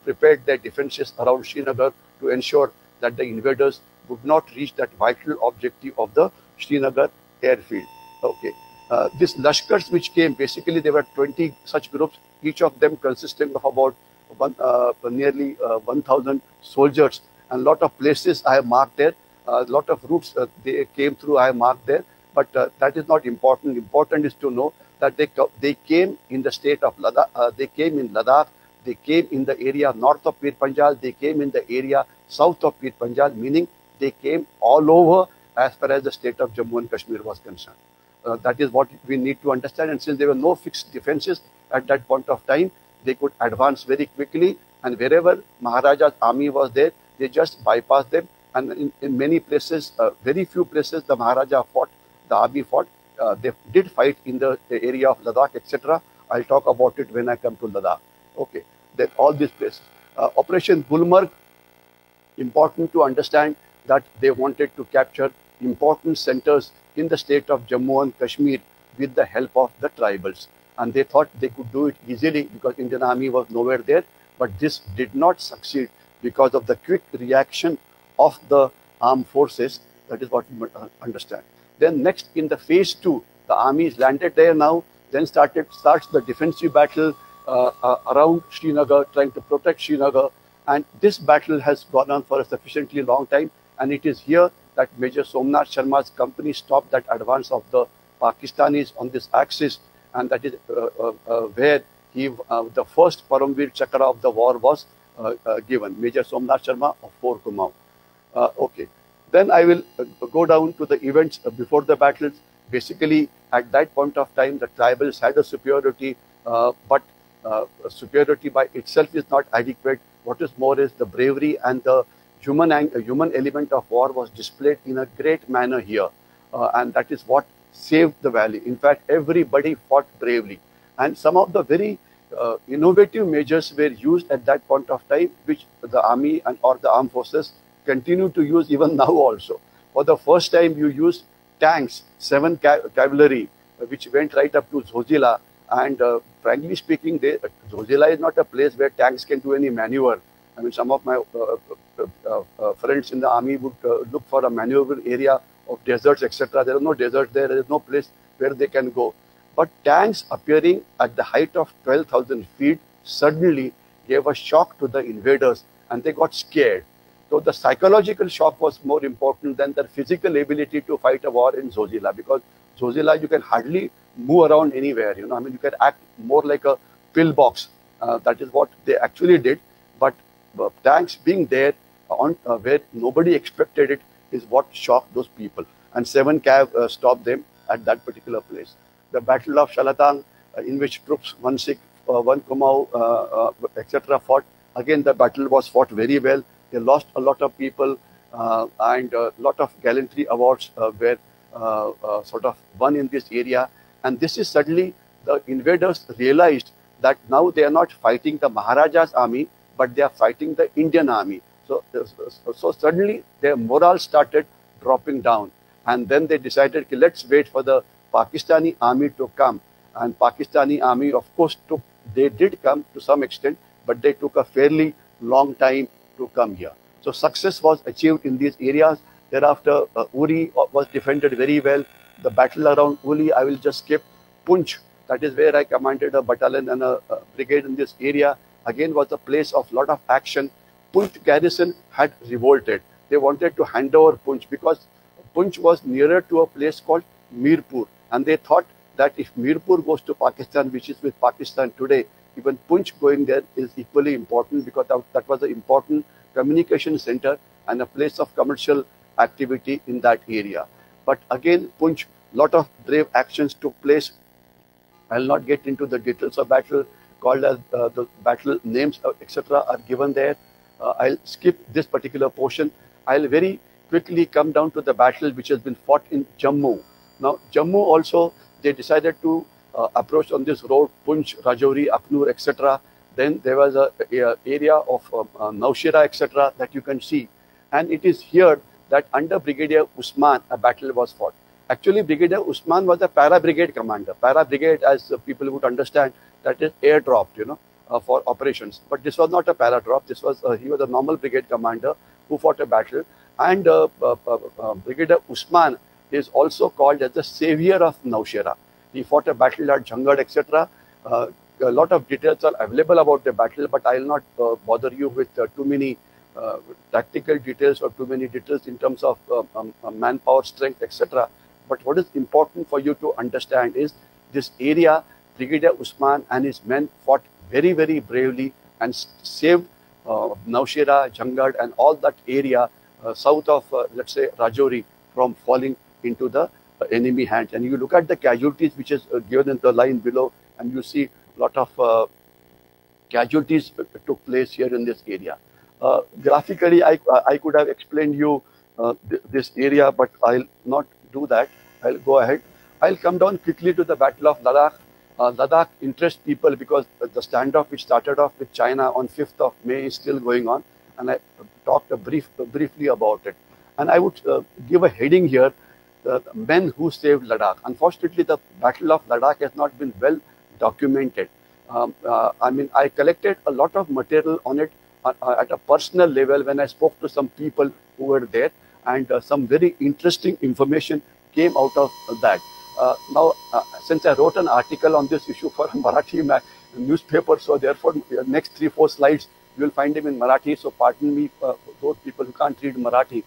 prepared their defenses around Srinagar to ensure that the invaders would not reach that vital objective of the Srinagar airfield. Okay. These Lashkars which came, basically there were 20 such groups, each of them consisting of about nearly 1,000 soldiers, and a lot of places I have marked there, a lot of routes they came through I have marked there, but that is not important. Important is to know that they came in the state of Ladakh, they came in Ladakh, they came in the area north of Pir Panjal, they came in the area south of Pir Panjal, meaning they came all over as far as the state of Jammu and Kashmir was concerned. That is what we need to understand, and since there were no fixed defenses at that point of time, they could advance very quickly, and wherever Maharaja's army was there, they just bypassed them, and in many places, very few places, the Maharaja fought, the army fought. They did fight in the area of Ladakh, etc. I'll talk about it when I come to Ladakh. Okay, then all these places. Operation Gulmarg, important to understand that they wanted to capture important centers in the state of Jammu and Kashmir with the help of the tribals. And they thought they could do it easily because Indian Army was nowhere there. But this did not succeed because of the quick reaction of the armed forces. That is what we must understand. Then next, in the phase 2, the army is landed there now. Then starts the defensive battle around Srinagar, trying to protect Srinagar. And this battle has gone on for a sufficiently long time. And it is here that Major Somnath Sharma's company stopped that advance of the Pakistanis on this axis. And that is where the first Paramveer Chakra of the war was given. Major Somnath Sharma of Fort Kumaon. Okay. Then I will go down to the events before the battles. Basically, at that point of time, the tribals had a superiority, but superiority by itself is not adequate. What is more is the bravery and the human element of war was displayed in a great manner here. And that is what saved the valley. In fact, everybody fought bravely. And some of the very innovative measures were used at that point of time, which the army or the armed forces continue to use even now also. For the first time, you used tanks, 7 cavalry, which went right up to Zojila. And frankly speaking, Zojila is not a place where tanks can do any maneuver. I mean, some of my friends in the army would look for a maneuver area of deserts, etc. There is no desert there. There is no place where they can go. But tanks appearing at the height of 12,000 feet suddenly gave a shock to the invaders, and they got scared. So the psychological shock was more important than the physical ability to fight a war in Zojila, because Zojila you can hardly move around anywhere. I mean, you can act more like a pillbox. That is what they actually did. But tanks being there on where nobody expected it is what shocked those people. And 7 cav stopped them at that particular place. The Battle of Shalatang, in which troops 1 Sikh, 1 Kumaon, etc. fought. Again, the battle was fought very well. They lost a lot of people, and a lot of gallantry awards were sort of won in this area. And this is suddenly the invaders realized that now they are not fighting the Maharaja's army, but they are fighting the Indian army. So suddenly their morale started dropping down. And then they decided, let's wait for the Pakistani army to come. And Pakistani army, of course, they did come to some extent, but they took a fairly long time to come here. So success was achieved in these areas. Thereafter, Uri was defended very well. The battle around Uri, I will just skip. Punch, that is where I commanded a battalion and a brigade in this area, again was a place of lot of action. Punch garrison had revolted. They wanted to hand over Punch because Poonch was nearer to a place called Mirpur, and they thought that if Mirpur goes to Pakistan, which is with Pakistan today, even Poonch going there is equally important, because that was an important communication center and a place of commercial activity in that area. But again, Poonch, lot of brave actions took place. I'll not get into the details of battle, called as the battle names, etc. are given there. I'll skip this particular portion. I'll very quickly come down to the battle which has been fought in Jammu. Now, Jammu also, they decided to approach on this road, Poonch, Rajouri, Aknur, etc. Then there was a area of Naushera, etc. that you can see. And it is here that under Brigadier Usman, a battle was fought. Actually, Brigadier Usman was a para-brigade commander. Para-brigade, as people would understand, that is airdropped, for operations. But this was not a para-drop. This was he was a normal brigade commander who fought a battle. And Brigadier Usman is also called as the savior of Naushera. He fought a battle at Jhangad, etc. A lot of details are available about the battle, but I will not bother you with too many tactical details or too many details in terms of manpower strength, etc. But what is important for you to understand is this area, Brigadier Usman and his men fought very, very bravely and saved Naushera, Jhangad and all that area south of, let's say, Rajouri from falling into the enemy hands. And you look at the casualties which is given in the line below, and you see a lot of casualties took place here in this area. Graphically, I could have explained you this area, but I'll not do that. I'll go ahead. I'll come down quickly to the Battle of Ladakh. Ladakh interests people because the standoff which started off with China on 5th of May is still going on, and I talked briefly about it. And I would give a heading here, the men who saved Ladakh. Unfortunately, the Battle of Ladakh has not been well documented. I collected a lot of material on it at a personal level when I spoke to some people who were there, and some very interesting information came out of that. Now, since I wrote an article on this issue for a Marathi newspaper, so therefore, next 3-4 slides, you will find them in Marathi. So pardon me for those people who can't read Marathi.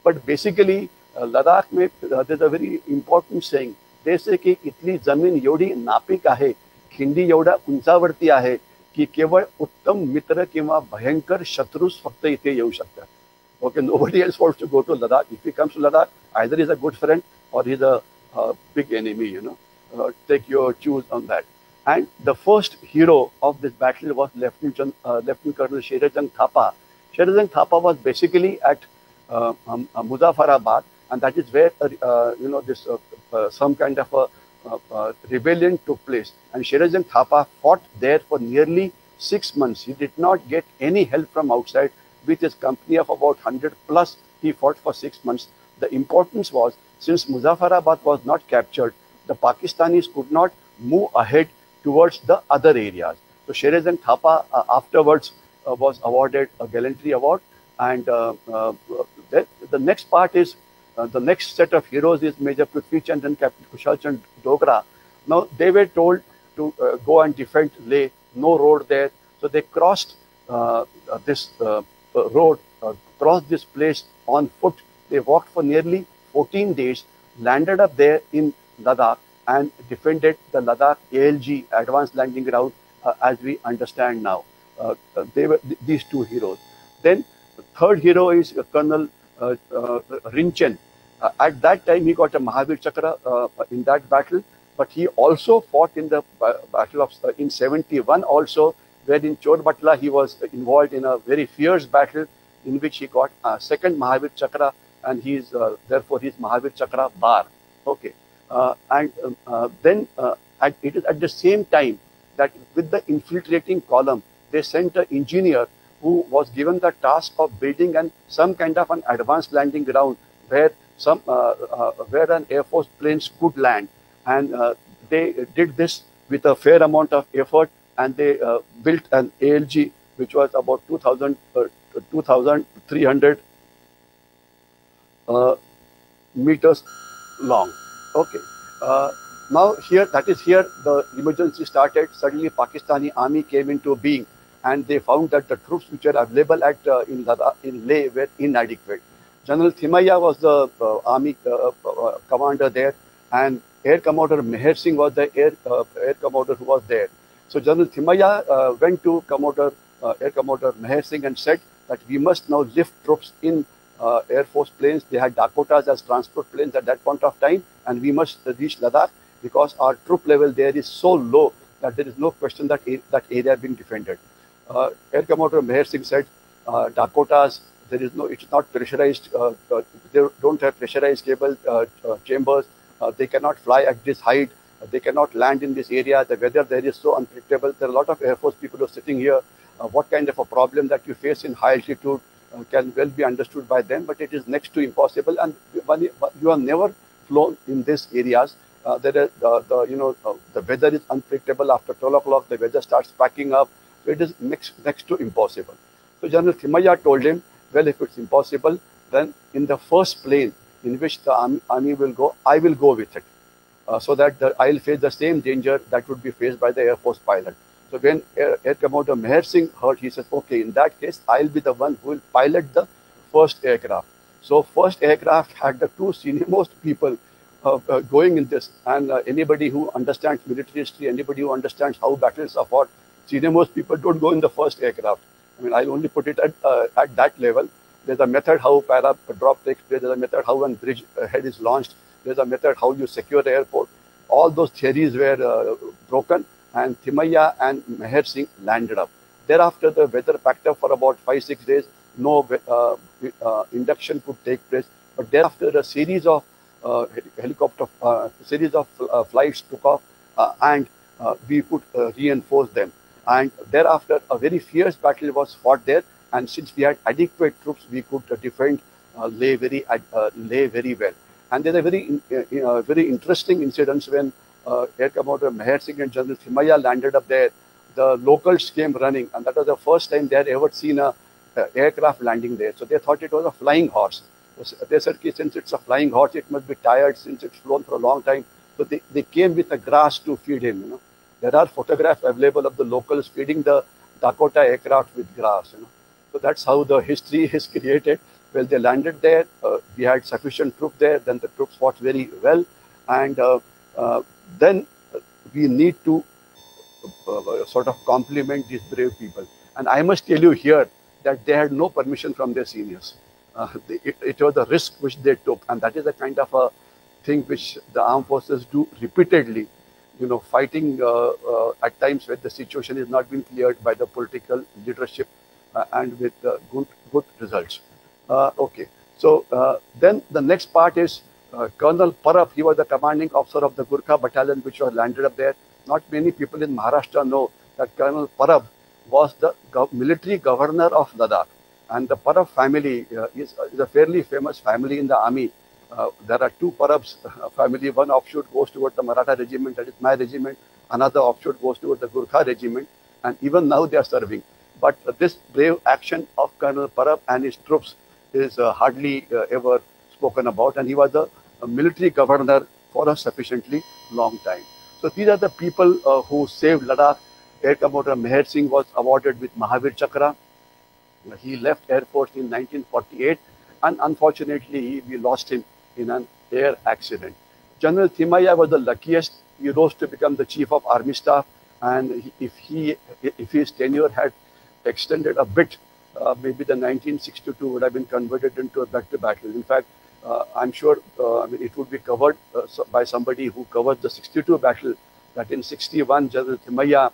But basically, Ladakh में there's a very important saying. They say कि इतनी जमीन एवढी नापीक आहे, खिंडी एवढा उंचावरती आहे की केवळ उत्तम मित्र किंवा भयंकर शत्रूस फक्त इथे येऊ शकतात. Okay, nobody else wants to go to Ladakh. If he comes to Ladakh, either he's a good friend or he's a big enemy, take your choose on that. And the first hero of this battle was Lieutenant Colonel Sherajang Thapa. Sherajang Thapa was basically at Muzaffarabad, and that is where this some kind of a rebellion took place. And Sherajang Thapa fought there for nearly 6 months. He did not get any help from outside. With his company of about 100 plus, he fought for 6 months. The importance was, since Muzaffarabad was not captured, the Pakistanis could not move ahead towards the other areas. So Sherajang Thapa afterwards was awarded a gallantry award. And the next part is, the next set of heroes is Major Prithvi Chand and Captain Kushal Chand Dogra. Now, they were told to go and defend Leh, no road there. So they crossed this road, crossed this place on foot. They walked for nearly 14 days, landed up there in Ladakh and defended the Ladakh ALG, Advanced Landing Ground, as we understand now. They were these two heroes. Then the third hero is Colonel Rinchen. At that time, he got a Mahavir Chakra in that battle, but he also fought in the battle of in 71 also, where in Chorbatla he was involved in a very fierce battle in which he got a second Mahavir Chakra, and he is therefore his Mahavir Chakra bar. Okay, then it is at the same time that with the infiltrating column, they sent an engineer who was given the task of building some kind of an advanced landing ground where where an Air Force planes could land, and they did this with a fair amount of effort, and they built an ALG which was about 2,300 meters long. Okay. Now here, that is here the emergency started. Suddenly Pakistani army came into being, and they found that the troops which were available at in Leh were inadequate. General Thimaiya was the army commander there, and Air Commodore Meher Singh was the air commander who was there. So General Thimaiya went to Air Commodore Meher Singh and said that we must now lift troops in Air Force planes. They had Dakotas as transport planes at that point of time, and we must reach Ladakh because our troop level there is so low that there is no question that that area being defended. Air Commodore Meher Singh said, Dakotas, there is no, it's not pressurized, they don't have pressurized cable chambers, they cannot fly at this height, they cannot land in this area, the weather there is so unpredictable. There are a lot of Air Force people who are sitting here. What kind of a problem that you face in high altitude can well be understood by them, but it is next to impossible. And you are never flown in these areas. The weather is unpredictable. After 12 o'clock, the weather starts packing up. So it is next to impossible. So General Thimaiya told him, well, if it's impossible, then in the first plane in which the army will go, I will go with it, so that I'll face the same danger that would be faced by the Air Force pilot. So when Air Commodore Meher Singh heard, he said, okay, in that case, I'll be the one who will pilot the first aircraft. So first aircraft had the two senior-most people going in this. And anybody who understands military history, anybody who understands how battles are fought, senior-most people don't go in the first aircraft. I mean, I'll only put it at that level. There's a method how para drop takes place. There's a method how one bridge head is launched. There's a method how you secure the airport. All those theories were broken, and Thimaiya and Meher Singh landed up. Thereafter, the weather packed up for about 5-6 days. No induction could take place. But thereafter, a series of flights took off, and we could reinforce them. And thereafter, a very fierce battle was fought there. And since we had adequate troops, we could defend Leh very well. And there's a very interesting incident when Air Commodore Meher Singh and General Thimaiya landed up there. The locals came running, and that was the first time they had ever seen a aircraft landing there. So they thought it was a flying horse. So they said, since it's a flying horse, it must be tired since it's flown for a long time. So they came with the grass to feed him. You know, there are photographs available of the locals feeding the Dakota aircraft with grass. You know, so that's how the history is created. Well, they landed there. We had sufficient troops there. Then the troops fought very well, and then we need to sort of compliment these brave people. And I must tell you here that they had no permission from their seniors. It was a risk which they took, and that is the kind of a thing which the armed forces do repeatedly. You know, fighting at times when the situation is not being cleared by the political leadership, and with good results. Okay, so then the next part is Colonel Parab. He was the commanding officer of the Gurkha battalion which was landed up there. Not many people in Maharashtra know that Colonel Parab was the military governor of Ladakh. And the Parab family is a fairly famous family in the army. There are two Parabs family. One offshoot goes towards the Maratha regiment, that is my regiment. Another offshoot goes towards the Gurkha regiment. And even now they are serving. But this brave action of Colonel Parab and his troops is hardly ever spoken about. And he was a military governor for a sufficiently long time. So these are the people who saved Ladakh. Air Commodore Meher Singh was awarded with Mahavir Chakra. He left Air Force in 1948, and unfortunately we lost him in an air accident. General Thimaiya was the luckiest. He rose to become the Chief of Army Staff, and if his tenure had extended a bit, maybe the 1962 would have been converted into a better battle. In fact, I'm sure it would be covered by somebody who covered the 62 battle, that in 61 General Thimaiya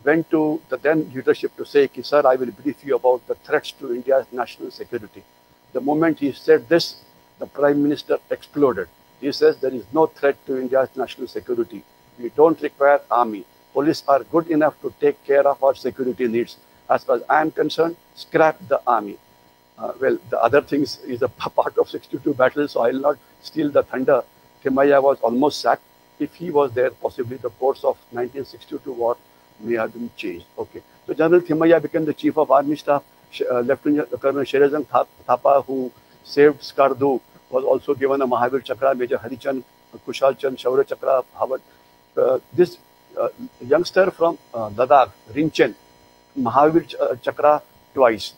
went to the then leadership to say, sir, I will brief you about the threats to India's national security. The moment he said this, the Prime Minister exploded. He says there is no threat to India's national security. We don't require army. Police are good enough to take care of our security needs. As far as I am concerned, scrap the army. Well, the other things is a part of 62 battles, so I will not steal the thunder. Thimaiya was almost sacked. If he was there, possibly the course of 1962 war may have been changed. Okay. So General Thimaiya became the Chief of Army Staff. Lieutenant Colonel Sherezang Thapa, who saved Skardu, was also given a Mahavir Chakra. Major Harichand, Kushal Chand, Shaurya Chakra, Howard. This youngster from Ladakh, Rinchen, Mahavir Chakra twice.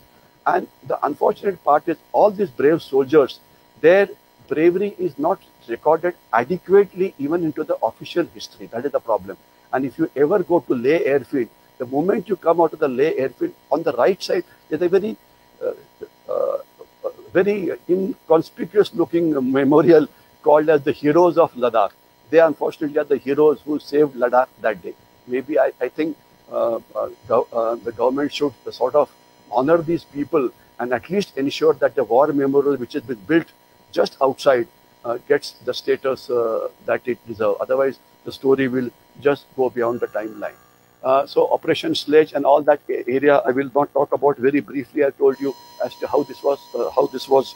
And the unfortunate part is all these brave soldiers, their bravery is not recorded adequately even into the official history. That is the problem. And if you ever go to Leh airfield, the moment you come out of the Leh airfield, on the right side, there's a very inconspicuous looking memorial called as the Heroes of Ladakh. They unfortunately are the heroes who saved Ladakh that day. Maybe I think the government should sort of honor these people and at least ensure that the war memorial which has been built just outside gets the status that it deserves. Otherwise, the story will just go beyond the timeline. So Operation Sledge and all that area, I will not talk about. Very briefly, I told you as to how this was,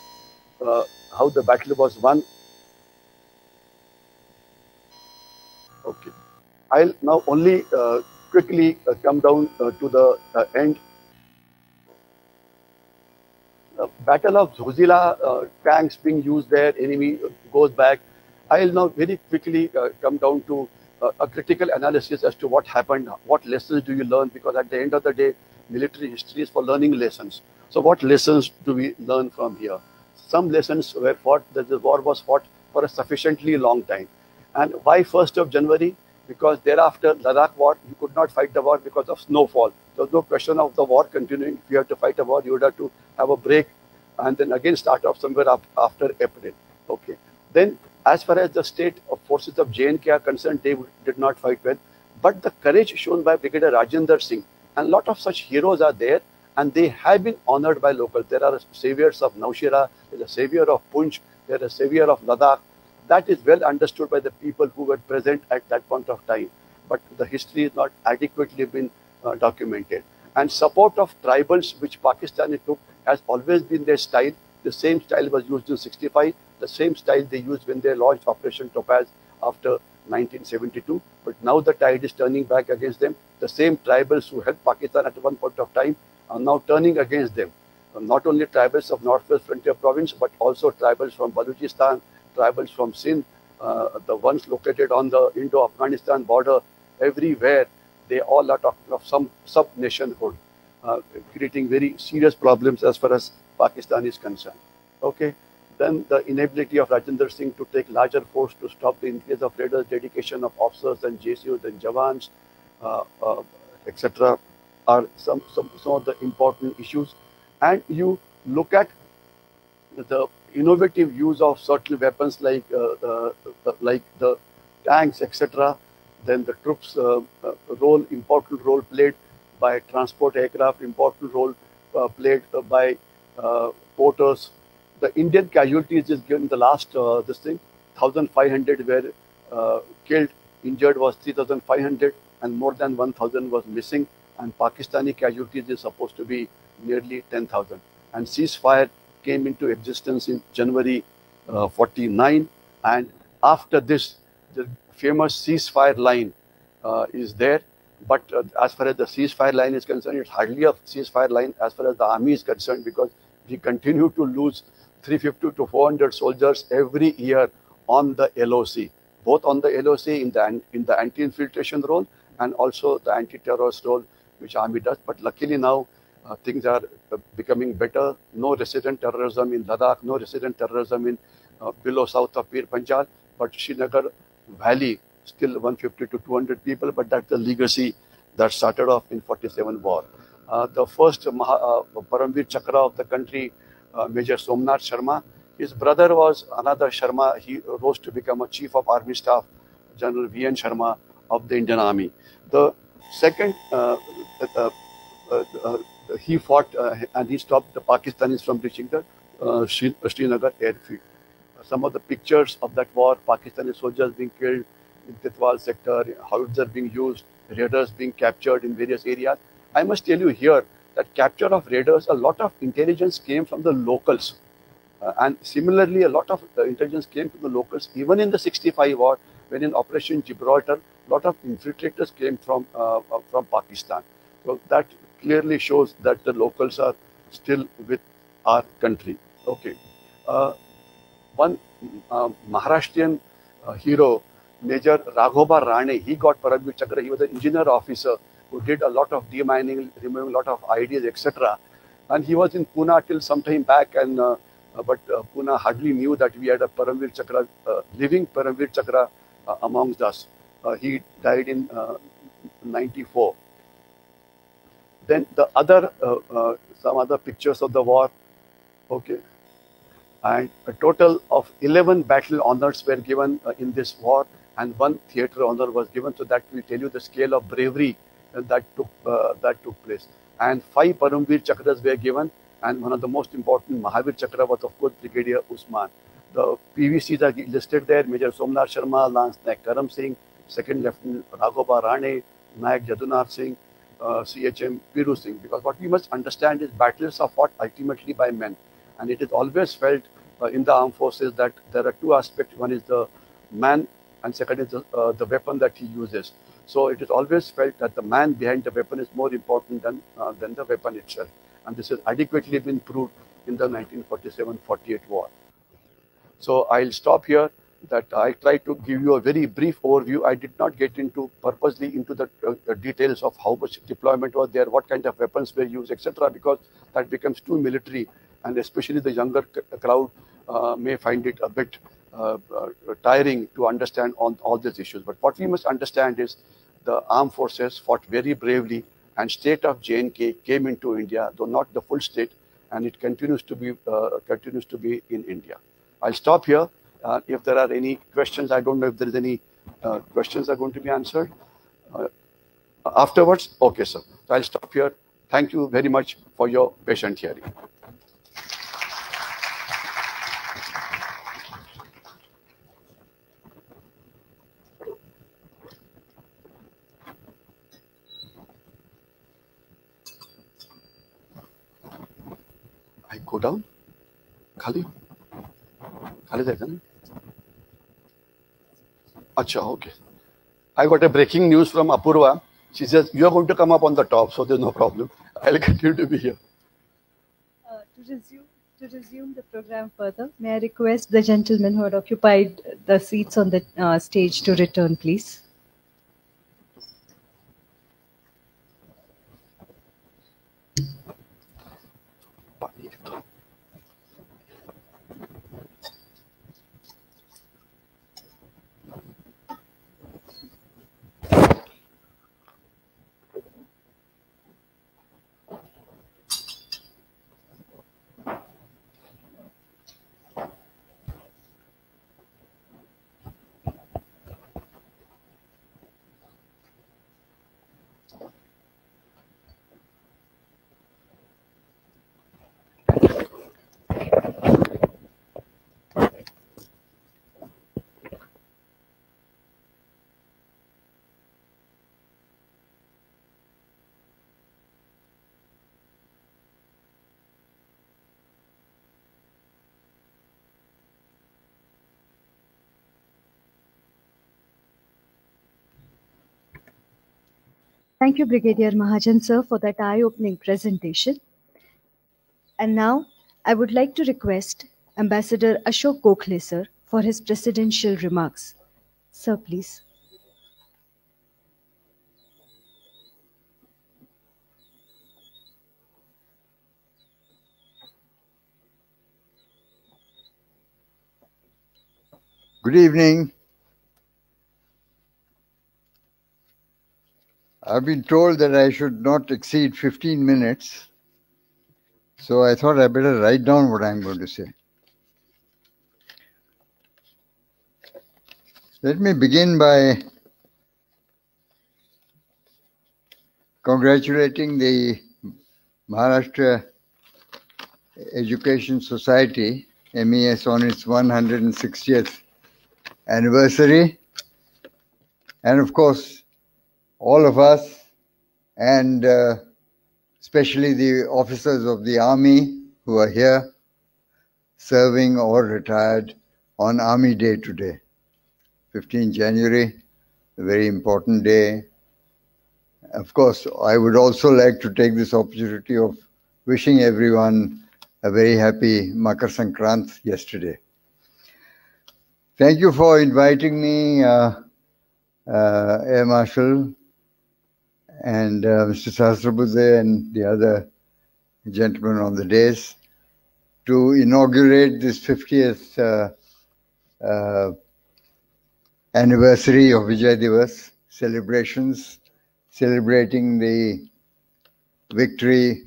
how the battle was won. Okay, I'll now only quickly come down to the end. Battle of Zhozila, tanks being used there, enemy goes back. I'll now very quickly come down to a critical analysis as to what happened, what lessons do you learn, because at the end of the day, military history is for learning lessons. So what lessons do we learn from here? Some lessons were fought, that the war was fought for a sufficiently long time. And why 1st of January? Because thereafter, Ladakh war, you could not fight the war because of snowfall. There was no question of the war continuing. If you have to fight a war, you would have to have a break and then again start off somewhere after April. Okay. Then, as far as the state of forces of J&K are concerned, they did not fight well. But the courage shown by Brigadier Rajendra Singh, and a lot of such heroes are there, and they have been honored by locals. There are saviors of Naushera, there is a savior of Punch, there is a savior of Ladakh. That is well understood by the people who were present at that point of time. But the history is not adequately been documented. And support of tribals, which Pakistani took, has always been their style. The same style was used in 65. The same style they used when they launched Operation Topaz after 1972. But now the tide is turning back against them. The same tribals who helped Pakistan at one point of time are now turning against them. Not only tribals of Northwest Frontier Province, but also tribals from Balochistan, tribals from Sindh, the ones located on the Indo-Afghanistan border. Everywhere, they all are talking of some sub-nationhood, creating very serious problems as far as Pakistan is concerned. Okay. Then the inability of Rajendra Singh to take larger force to stop the increase of raiders, dedication of officers and JCOs and Jawans, etc. are some of the important issues. And you look at the innovative use of certain weapons like the tanks, etc. Then the troops' important role played by transport aircraft, important role played by porters. The Indian casualties is given the last 1,500 were killed, injured was 3,500, and more than 1,000 was missing. And Pakistani casualties is supposed to be nearly 10,000. And ceasefire came into existence in January 49. And after this, the famous ceasefire line is there. But as far as the ceasefire line is concerned, it's hardly a ceasefire line as far as the army is concerned, because we continue to lose 350 to 400 soldiers every year on the LOC, both on the LOC in the anti-infiltration role and also the anti-terrorist role which army does. But luckily now things are becoming better. No resident terrorism in Ladakh, no resident terrorism in below south of Pir Panjal, but Srinagar Valley still 150 to 200 people. But that's the legacy that started off in 47 war. The first Paramveer Chakra of the country, Major Somnath Sharma. His brother was another Sharma. He rose to become a Chief of Army Staff, General V.N. Sharma of the Indian Army. The second, he fought and he stopped the Pakistanis from reaching the Srinagar airfield. Some of the pictures of that war, Pakistani soldiers being killed in Titwal sector, howitzers being used, raiders being captured in various areas. I must tell you here that capture of raiders, a lot of intelligence came from the locals. And similarly, a lot of intelligence came from the locals. Even in the 65 war, when in Operation Gibraltar, a lot of infiltrators came from Pakistan. So that clearly shows that the locals are still with our country. Okay. One Maharashtrian hero, Major Raghoba Rane, he got Paramveer Chakra. He was an engineer officer who did a lot of demining, removing a lot of IDs, etc. And he was in Pune till some time back, and but Pune hardly knew that we had a Paramveer Chakra, living Paramveer Chakra amongst us. He died in 94. Then the other, some other pictures of the war. Okay. And a total of 11 battle honors were given in this war, and 1 theatre honor was given. So that will tell you the scale of bravery that took place. And 5 Paramveer Chakras were given, and one of the most important Mahavir Chakra was, of course, Brigadier Usman. The PVCs are listed there: Major Somnath Sharma, Lance Naik Karam Singh, Second Lieutenant Raghoba Rane, Naik Jadunar Singh, CHM Piru Singh. Because what we must understand is battles are fought ultimately by men, and it is always felt in the armed forces that there are 2 aspects. One is the man, and second is the weapon that he uses. So it is always felt that the man behind the weapon is more important than the weapon itself. And this has adequately been proved in the 1947-48 war. So I'll stop here. That I tried to give you a very brief overview. I did not get purposely into the details of how much deployment was there, what kind of weapons were used, etc., because that becomes too military, and especially the younger crowd may find it a bit tiring to understand on all these issues. But what we must understand is the armed forces fought very bravely, and state of J&K came into India, though not the full state, and it continues to be in India. I'll stop here. If there are any questions, I don't know if there is any questions are going to be answered afterwards. Okay, sir. So I'll stop here. Thank you very much for your patient hearing. I go down. Khali Acha, okay. I got a breaking news from Apurva. She says, you are going to come up on the top, so there's no problem. I'll continue to be here. To resume the program further, may I request the gentlemen who had occupied the seats on the stage to return, please. Thank you, Brigadier Mahajan, sir, for that eye-opening presentation. And now, I would like to request Ambassador Ashok Gokhale, sir, for his presidential remarks. Sir, please. Good evening. I've been told that I should not exceed 15 minutes, so I thought I better write down what I'm going to say. Let me begin by congratulating the Maharashtra Education Society, MES, on its 160th anniversary, and of course, all of us, and especially the officers of the Army who are here serving or retired on Army Day today, 15 January, a very important day. Of course, I would also like to take this opportunity of wishing everyone a very happy Makar Sankrant yesterday. Thank you for inviting me, Air Marshal and Mr. Sahasrabudhe and the other gentlemen on the dais, to inaugurate this 50th anniversary of Vijay Diwas celebrations, celebrating the victory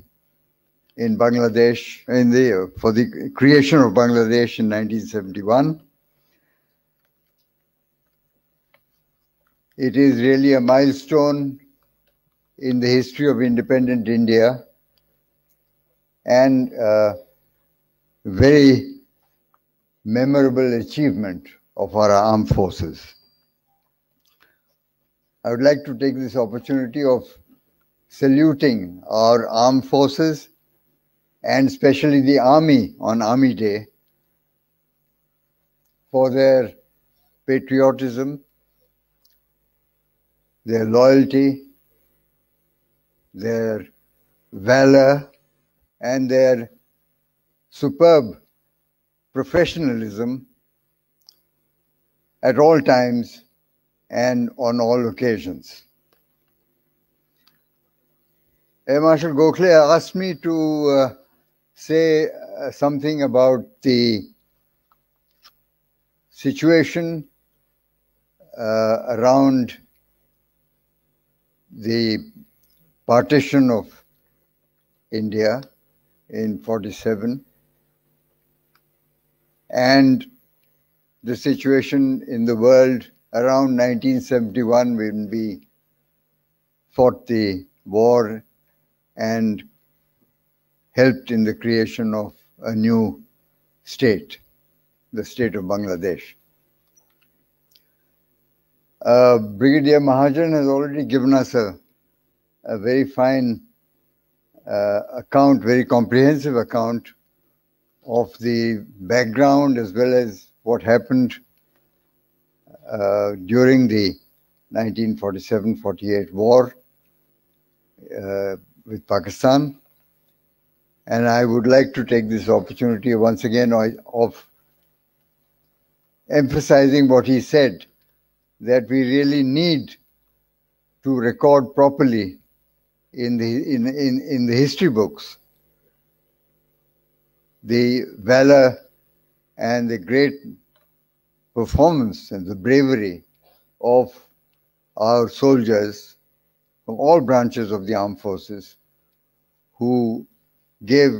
in Bangladesh, for the creation of Bangladesh in 1971. It is really a milestone in the history of independent India and a very memorable achievement of our armed forces. I would like to take this opportunity of saluting our armed forces and especially the Army on Army Day for their patriotism, their loyalty, their valor, and their superb professionalism at all times and on all occasions. Air Marshal Gokhale asked me to say something about the situation around the partition of India in 47 and the situation in the world around 1971 when we fought the war and helped in the creation of a new state, the state of Bangladesh. Brigadier Mahajan has already given us a very fine account, very comprehensive account of the background as well as what happened during the 1947-48 war with Pakistan. And I would like to take this opportunity once again of emphasizing what he said, that we really need to record properly in the history books the valor and the great performance and the bravery of our soldiers from all branches of the armed forces who gave,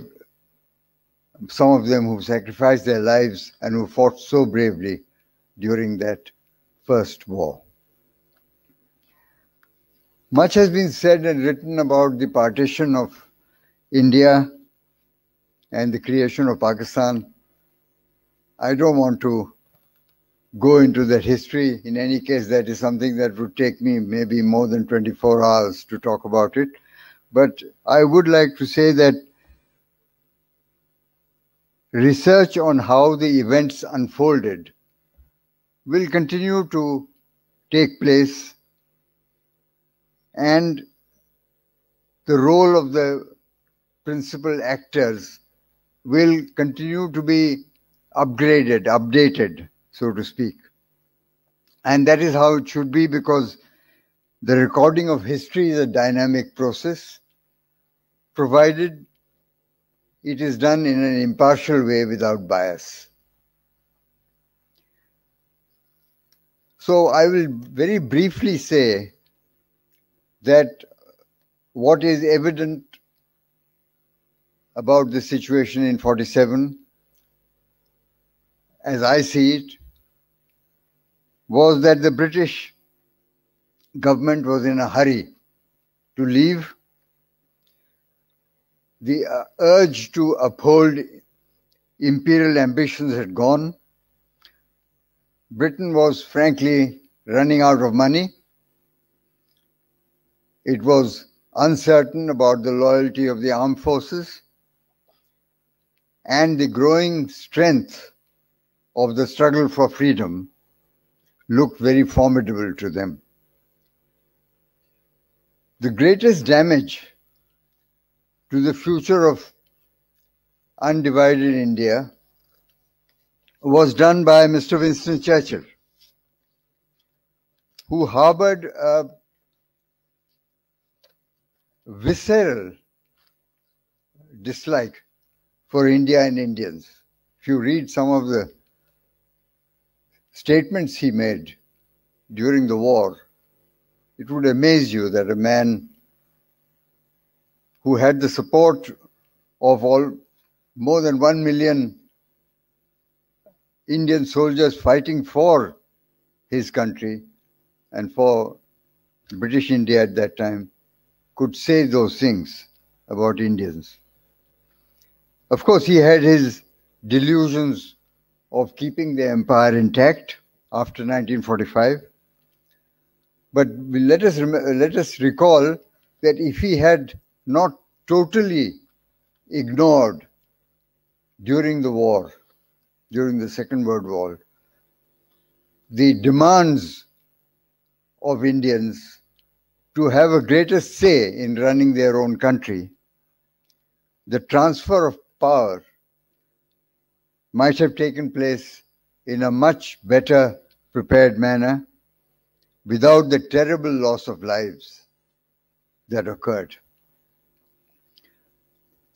some of them who sacrificed their lives and who fought so bravely during that first war. Much has been said and written about the partition of India and the creation of Pakistan. I don't want to go into that history. In any case, that is something that would take me maybe more than 24 hours to talk about it. But I would like to say that research on how the events unfolded will continue to take place, and the role of the principal actors will continue to be upgraded, updated, so to speak. And that is how it should be, because the recording of history is a dynamic process, provided it is done in an impartial way without bias. So I will very briefly say that what is evident about the situation in 47, as I see it, was that the British government was in a hurry to leave. The urge to uphold imperial ambitions had gone. Britain was frankly running out of money. It was uncertain about the loyalty of the armed forces, and the growing strength of the struggle for freedom looked very formidable to them. The greatest damage to the future of undivided India was done by Mr. Winston Churchill, who harbored a visceral dislike for India and Indians. If you read some of the statements he made during the war, it would amaze you that a man who had the support of more than 1 million Indian soldiers fighting for his country and for British India at that time could say those things about Indians. Of course, he had his delusions of keeping the empire intact after 1945. But let us recall that if he had not totally ignored during the war, during the Second World War, the demands of Indians to have a greater say in running their own country, the transfer of power might have taken place in a much better prepared manner without the terrible loss of lives that occurred.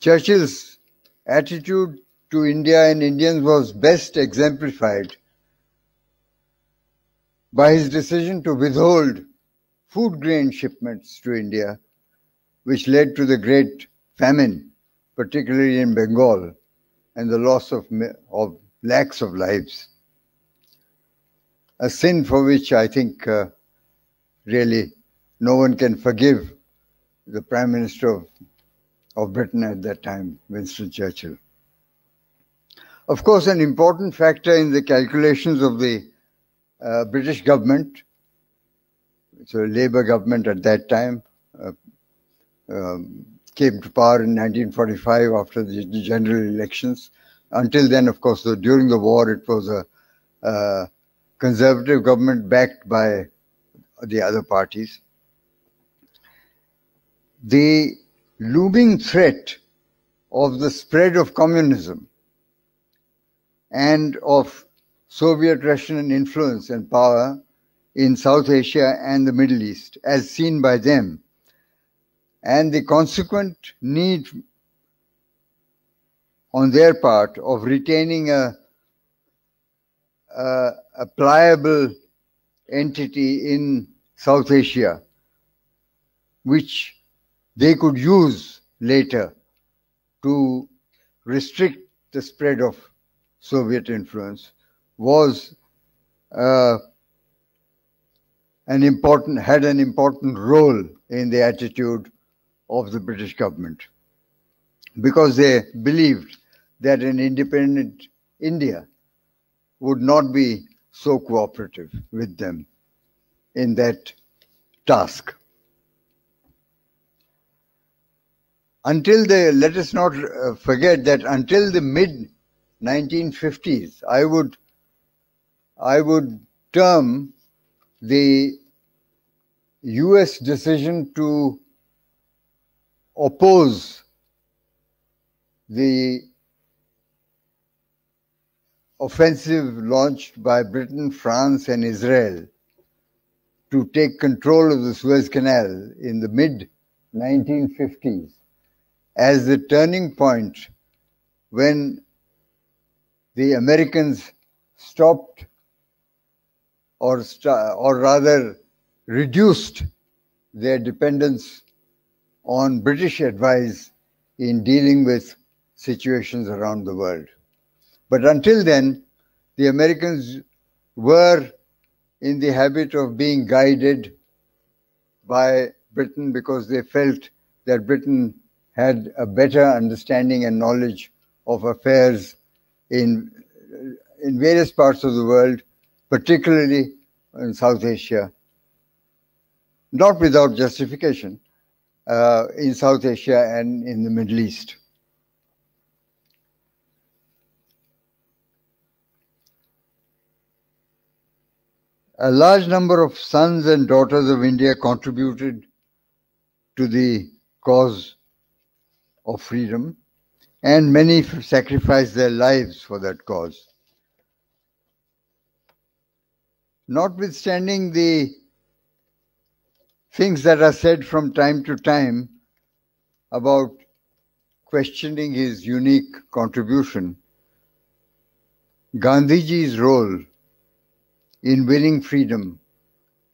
Churchill's attitude to India and Indians was best exemplified by his decision to withhold food grain shipments to India, which led to the great famine, particularly in Bengal, and the loss of lakhs of lives. A sin for which I think really no one can forgive the Prime Minister of Britain at that time, Winston Churchill. Of course, an important factor in the calculations of the British government, so Labour government at that time, came to power in 1945 after the general elections. Until then, of course, during the war, it was a conservative government backed by the other parties. The looming threat of the spread of communism and of Soviet-Russian influence and power in South Asia and the Middle East, as seen by them, and the consequent need on their part of retaining a pliable entity in South Asia, which they could use later to restrict the spread of Soviet influence, was had an important role in the attitude of the British government, because they believed that an independent India would not be so cooperative with them in that task. Let us not forget that until the mid-1950s, I would term the US decision to oppose the offensive launched by Britain, France, and Israel to take control of the Suez Canal in the mid-1950s as the turning point when the Americans stopped or rather reduced their dependence on British advice in dealing with situations around the world. But until then, the Americans were in the habit of being guided by Britain because they felt that Britain had a better understanding and knowledge of affairs in various parts of the world, particularly in South Asia, not without justification, in South Asia and in the Middle East. A large number of sons and daughters of India contributed to the cause of freedom, and many sacrificed their lives for that cause. Notwithstanding the things that are said from time to time about questioning his unique contribution, Gandhiji's role in winning freedom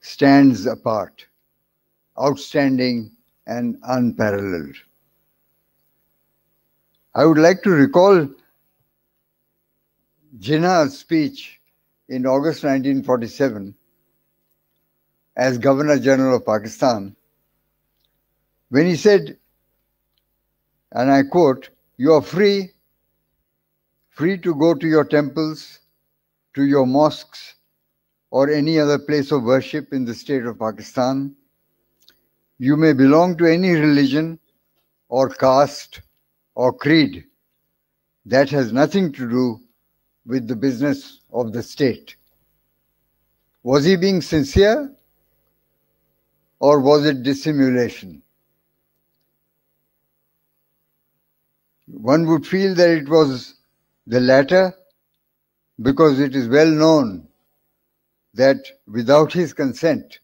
stands apart, outstanding and unparalleled. I would like to recall Jinnah's speech in August 1947 as Governor General of Pakistan, when he said, and I quote, "You are free to go to your temples, to your mosques, or any other place of worship in the state of Pakistan. You may belong to any religion or caste or creed. That has nothing to do with the business of the state." Was he being sincere or was it dissimulation? One would feel that it was the latter, because it is well known that without his consent,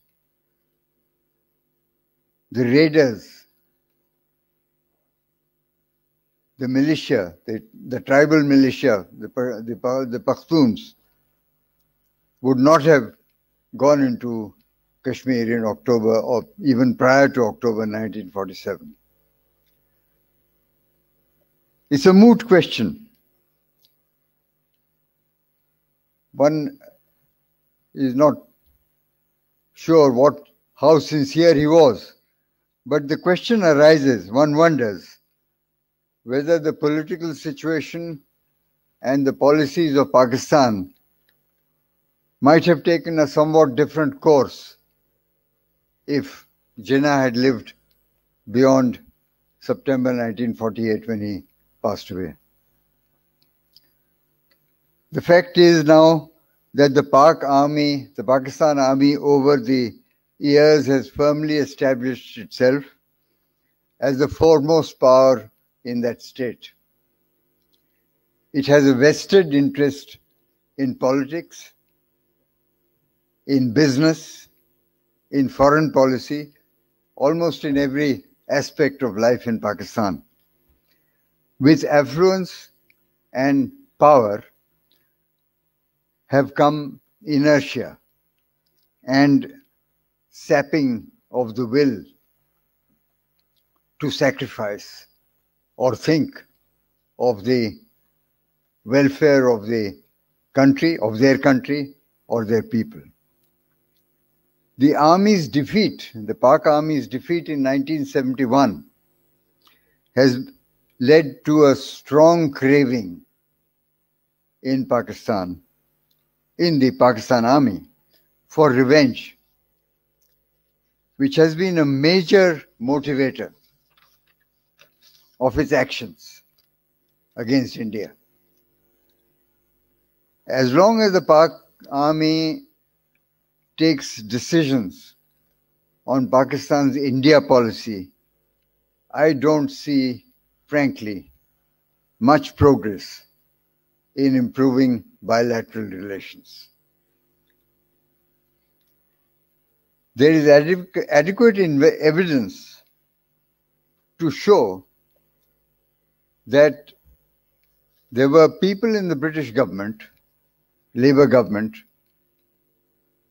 the raiders, the militia, the tribal militia, the Pakhtuns, would not have gone into Kashmir in October or even prior to October 1947. It's a moot question. One is not sure how sincere he was, but the question arises, one wonders, whether the political situation and the policies of Pakistan might have taken a somewhat different course if Jinnah had lived beyond September 1948 when he passed away. The fact is now that the Pakistan Army over the years has firmly established itself as the foremost power in that state. It has a vested interest in politics, in business, in foreign policy, almost in every aspect of life in Pakistan. With affluence and power have come inertia and sapping of the will to sacrifice or think of the welfare of the country, of their country or their people. The army's defeat, the Pak Army's defeat in 1971 has led to a strong craving in Pakistan, in the Pakistan Army, for revenge, which has been a major motivator of its actions against India. As long as the Pak Army takes decisions on Pakistan's India policy, I don't see, frankly, much progress in improving bilateral relations. There is adequate evidence to show that there were people in the British government, Labour government,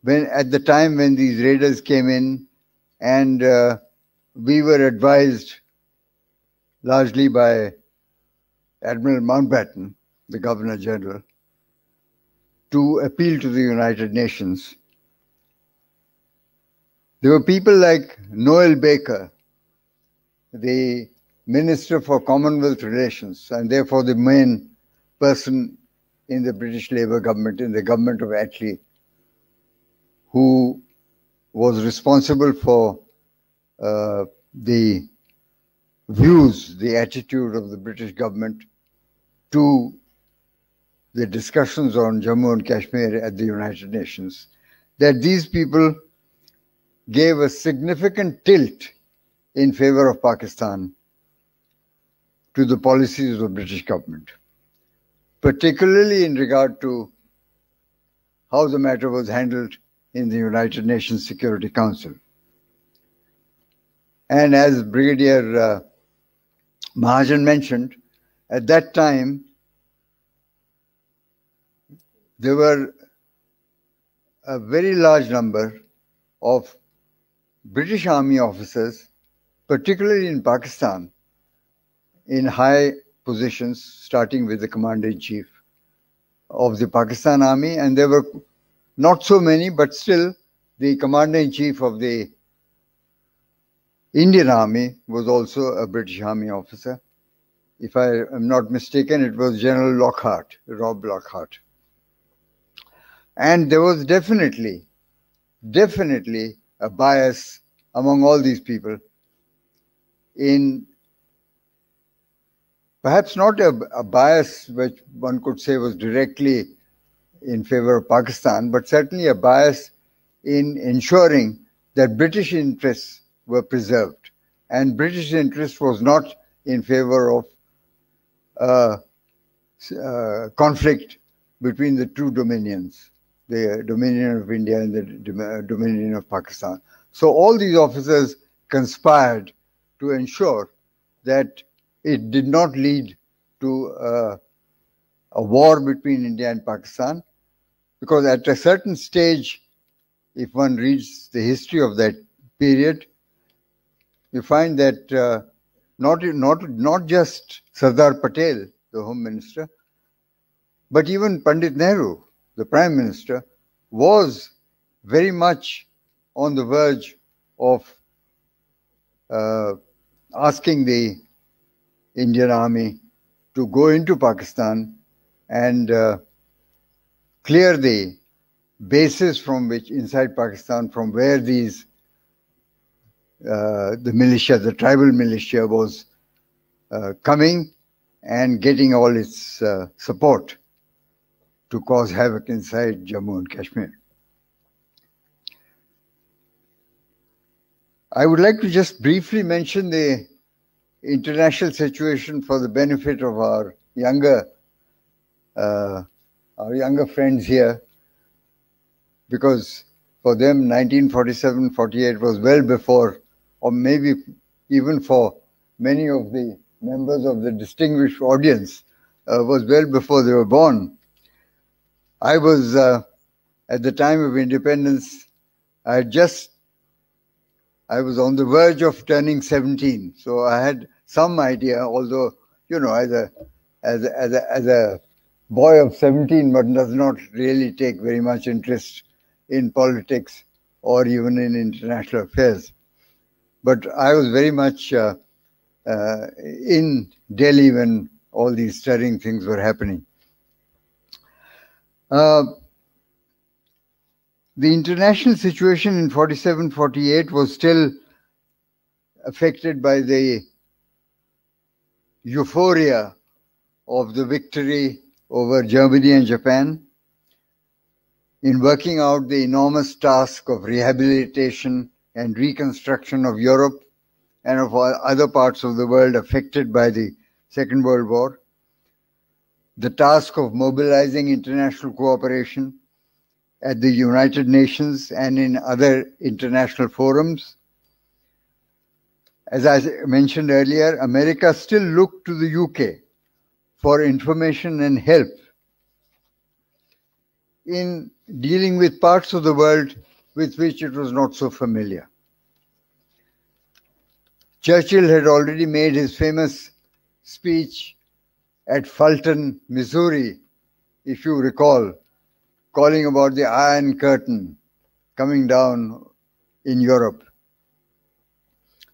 at the time when these raiders came in, and we were advised largely by Admiral Mountbatten, the Governor General, to appeal to the United Nations. There were people like Noel Baker, the Minister for Commonwealth Relations, and therefore the main person in the British Labour government, in the government of Attlee, who was responsible for the views, the attitude of the British government to the discussions on Jammu and Kashmir at the United Nations, that these people gave a significant tilt in favor of Pakistan to the policies of the British government, particularly in regard to how the matter was handled in the United Nations Security Council. And as Brigadier Mahajan mentioned, at that time, there were a very large number of British Army officers, particularly in Pakistan, in high positions, starting with the Commander-in-Chief of the Pakistan Army, and there were not so many, but still the Commander-in-Chief of the Indian Army was also a British Army officer. If I am not mistaken, it was General Lockhart, Rob Lockhart. And there was definitely a bias among all these people in, perhaps not a bias which one could say was directly in favor of Pakistan, but certainly a bias in ensuring that British interests were preserved. And British interest was not in favor of conflict between the two dominions, the Dominion of India and the Dominion of Pakistan. So all these officers conspired to ensure that it did not lead to a war between India and Pakistan, because at a certain stage, if one reads the history of that period, you find that not just Sardar Patel, the Home Minister, but even Pandit Nehru, the Prime Minister, was very much on the verge of asking the Indian Army to go into Pakistan and clear the bases from which, inside Pakistan, from where these the militia, the tribal militia, was coming and getting all its support to cause havoc inside Jammu and Kashmir. I would like to just briefly mention the international situation for the benefit of our younger friends here, because for them 1947-48 was well before, or maybe even for many of the members of the distinguished audience, was well before they were born. I was, at the time of independence, I was on the verge of turning 17, so I had some idea, although, you know, as a boy of 17, one does not really take very much interest in politics or even in international affairs. But I was very much in Delhi when all these stirring things were happening. The international situation in 47-48 was still affected by the euphoria of the victory over Germany and Japan in working out the enormous task of rehabilitation and reconstruction of Europe and of other parts of the world affected by the Second World War, the task of mobilizing international cooperation at the United Nations and in other international forums. As I mentioned earlier, America still looked to the UK for information and help in dealing with parts of the world with which it was not so familiar. Churchill had already made his famous speech at Fulton, Missouri, if you recall, calling about the Iron Curtain coming down in Europe.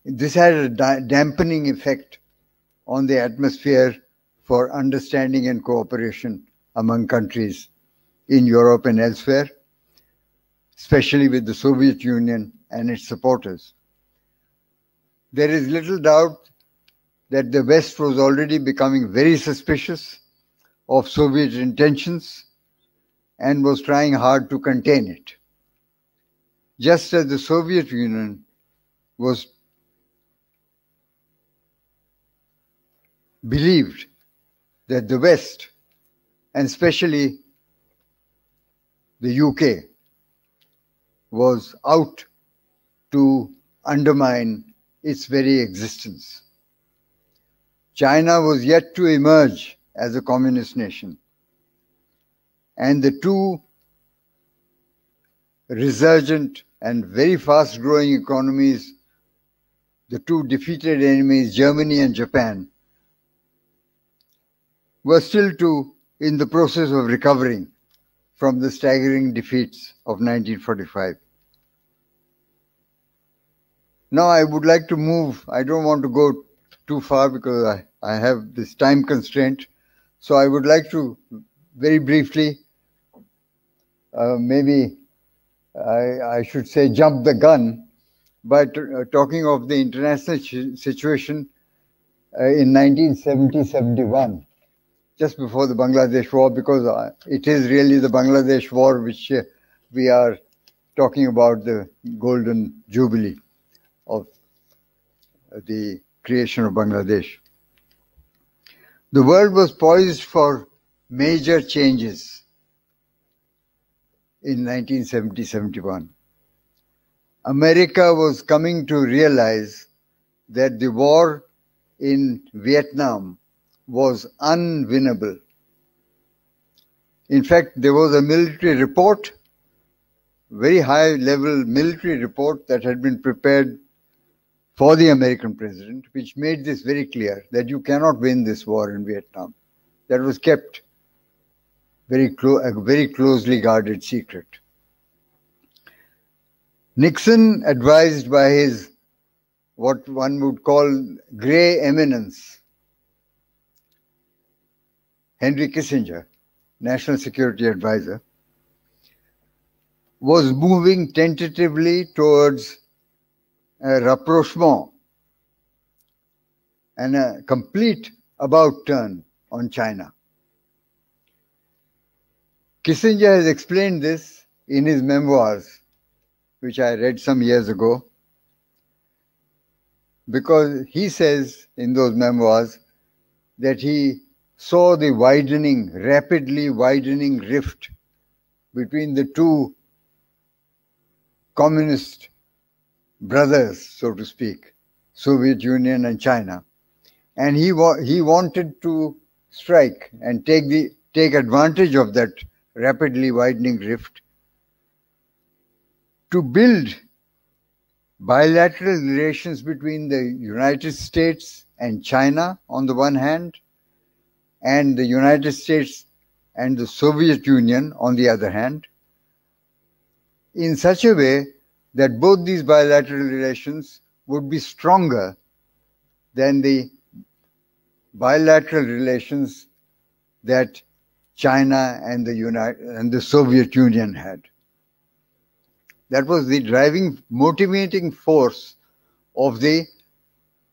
This had a dampening effect on the atmosphere for understanding and cooperation among countries in Europe and elsewhere, especially with the Soviet Union and its supporters. There is little doubt that the West was already becoming very suspicious of Soviet intentions and was trying hard to contain it. Just as the Soviet Union was believed that the West, and especially the UK, was out to undermine its very existence. China was yet to emerge as a communist nation. And the two resurgent and very fast-growing economies, the two defeated enemies, Germany and Japan, were still in the process of recovering from the staggering defeats of 1945. Now I would like to move, I don't want to go too far because I have this time constraint, so I would like to very briefly, maybe I should say jump the gun, but talking of the international situation in 1970-71, just before the Bangladesh War, because it is really the Bangladesh War which we are talking about, the golden jubilee of the creation of Bangladesh. The world was poised for major changes in 1970-71. America was coming to realize that the war in Vietnam was unwinnable. In fact, there was a military report, very high-level military report that had been prepared for the American president, which made this very clear, that you cannot win this war in Vietnam. That was kept a very closely guarded secret. Nixon, advised by his, what one would call grey eminence, Henry Kissinger, National Security Advisor, was moving tentatively towards a rapprochement and a complete about-turn on China. Kissinger has explained this in his memoirs, which I read some years ago, because he says in those memoirs that he saw the rapidly widening rift between the two communist brothers, so to speak, Soviet Union and China. And he wanted to strike and take advantage of that rapidly widening rift to build bilateral relations between the United States and China on the one hand, and the United States and the Soviet Union on the other hand, in such a way that both these bilateral relations would be stronger than the bilateral relations that China and the Soviet Union had. That was the driving, motivating force of the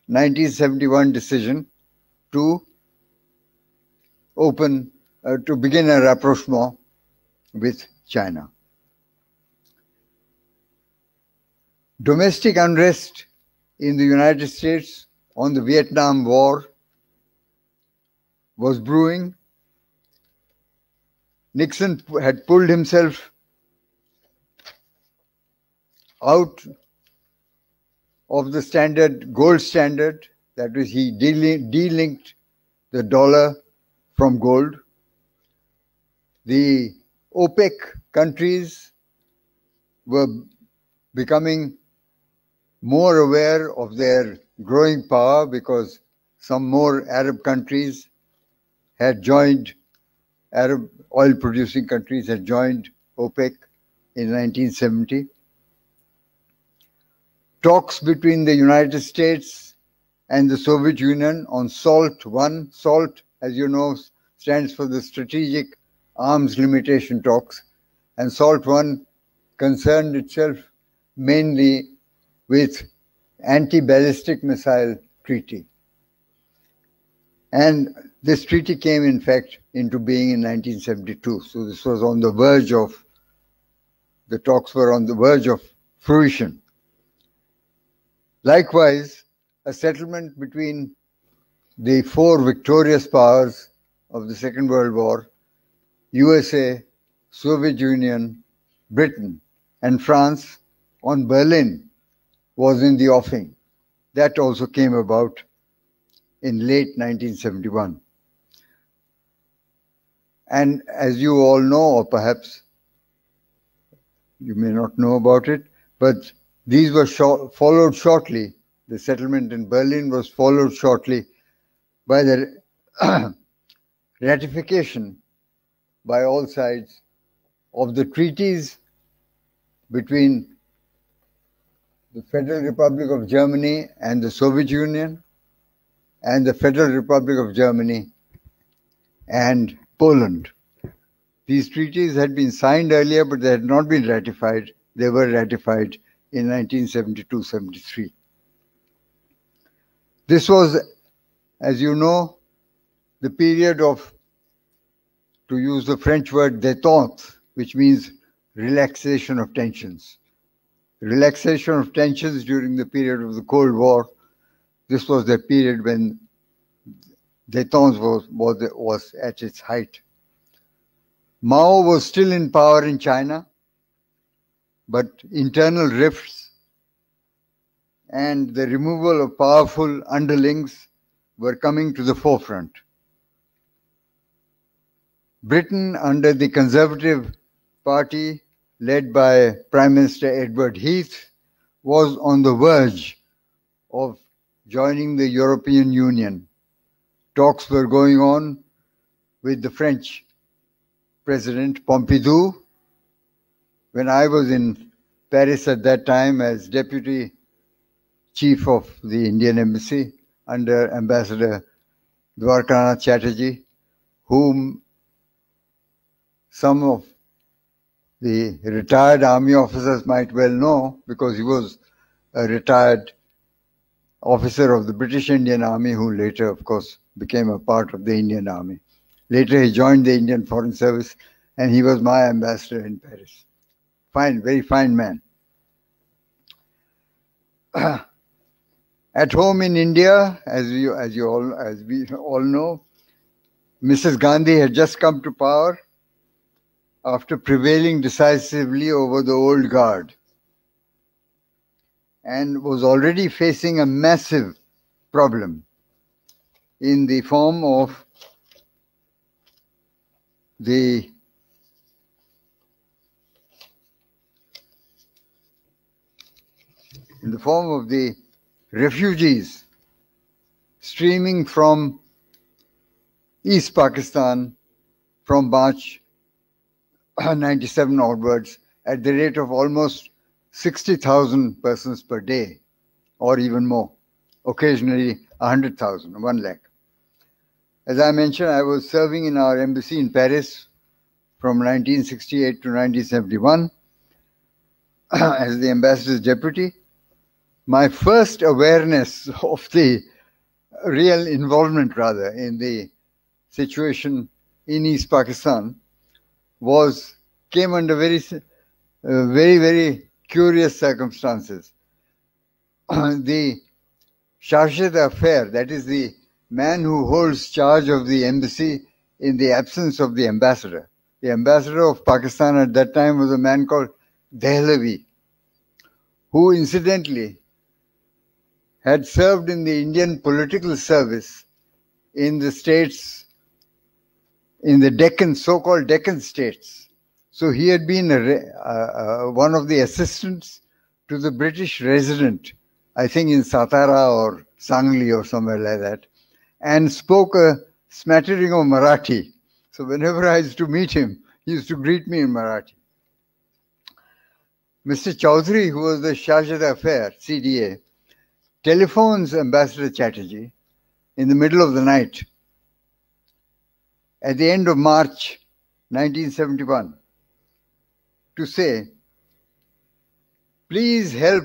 1971 decision to begin a rapprochement with China. Domestic unrest in the United States on the Vietnam War was brewing. Nixon had pulled himself out of the gold standard, that is, he delinked the dollar from gold. The OPEC countries were becoming more aware of their growing power because some more Arab countries had joined, Arab oil-producing countries had joined OPEC in 1970. Talks between the United States and the Soviet Union on SALT I. SALT, as you know, stands for the Strategic Arms Limitation Talks. And SALT I concerned itself mainly with anti-ballistic missile treaty. And this treaty came, in fact, into being in 1972. So this was on the verge of, the talks were on the verge of fruition. Likewise, a settlement between the four victorious powers of the Second World War, USA, Soviet Union, Britain, and France, on Berlin was in the offing. That also came about in late 1971. And as you all know, or perhaps you may not know about it, but these were followed shortly. The settlement in Berlin was followed shortly by the ratification by all sides of the treaties between the Federal Republic of Germany and the Soviet Union, and the Federal Republic of Germany and Poland. These treaties had been signed earlier, but they had not been ratified. They were ratified in 1972-73. This was, as you know, the period of, to use the French word détente, which means relaxation of tensions. Relaxation of tensions during the period of the Cold War. This was the period when détente was at its height. Mao was still in power in China, but internal rifts and the removal of powerful underlings were coming to the forefront. Britain, under the Conservative Party led by Prime Minister Edward Heath, was on the verge of joining the European Union. Talks were going on with the French President Pompidou. When I was in Paris at that time as Deputy Chief of the Indian Embassy under Ambassador Dwarkanath Chatterjee, whom some of the retired army officers might well know, because he was a retired officer of the British Indian Army who later, of course, became a part of the Indian Army. Later he joined the Indian Foreign Service and he was my ambassador in Paris. Fine, very fine man. At home in India, as we all know, Mrs. Gandhi had just come to power after prevailing decisively over the old guard, and was already facing a massive problem in the form of the refugees streaming from East Pakistan from March 97 onwards at the rate of almost 60,000 persons per day, or even more, occasionally 100,000, 1 lakh. As I mentioned, I was serving in our embassy in Paris from 1968 to 1971 as the ambassador's deputy. My first awareness of the real involvement, rather, in the situation in East Pakistan came under very, very curious circumstances. The chargé d'affaires, that is the man who holds charge of the embassy in the absence of the ambassador. The ambassador of Pakistan at that time was a man called Dehlavi, who incidentally had served in the Indian political service in the states, in the Deccan, so-called Deccan states. So he had been one of the assistants to the British resident, I think in Satara or Sangli or somewhere like that, and spoke a smattering of Marathi. So whenever I used to meet him, he used to greet me in Marathi. Mr. Chaudhary, who was the chargé d'affaires, CDA, telephones Ambassador Chatterjee in the middle of the night at the end of March 1971 to say, please help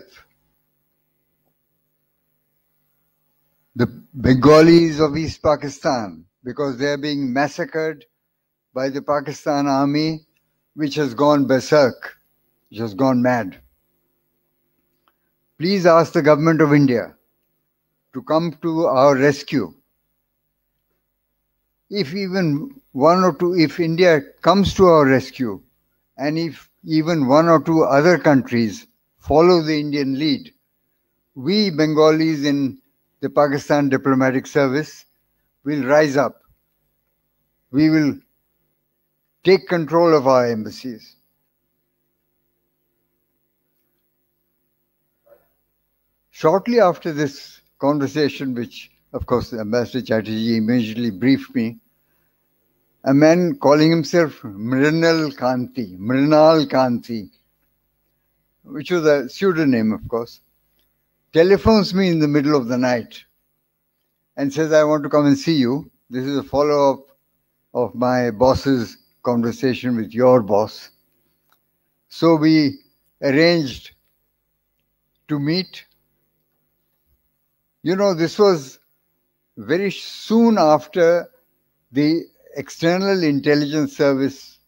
the Bengalis of East Pakistan because they are being massacred by the Pakistan army, which has gone berserk, which has gone mad. Please ask the government of India to come to our rescue. If even one or two, if India comes to our rescue, and if even one or two other countries follow the Indian lead, we Bengalis in the Pakistan Diplomatic Service will rise up. We will take control of our embassies. Shortly after this conversation, which of course Ambassador Chatterjee immediately briefed me, a man calling himself Mrinal Kanti, which was a pseudonym, of course, telephones me in the middle of the night and says, I want to come and see you. This is a follow-up of my boss's conversation with your boss. So we arranged to meet. You know, this was very soon after the External Intelligence Service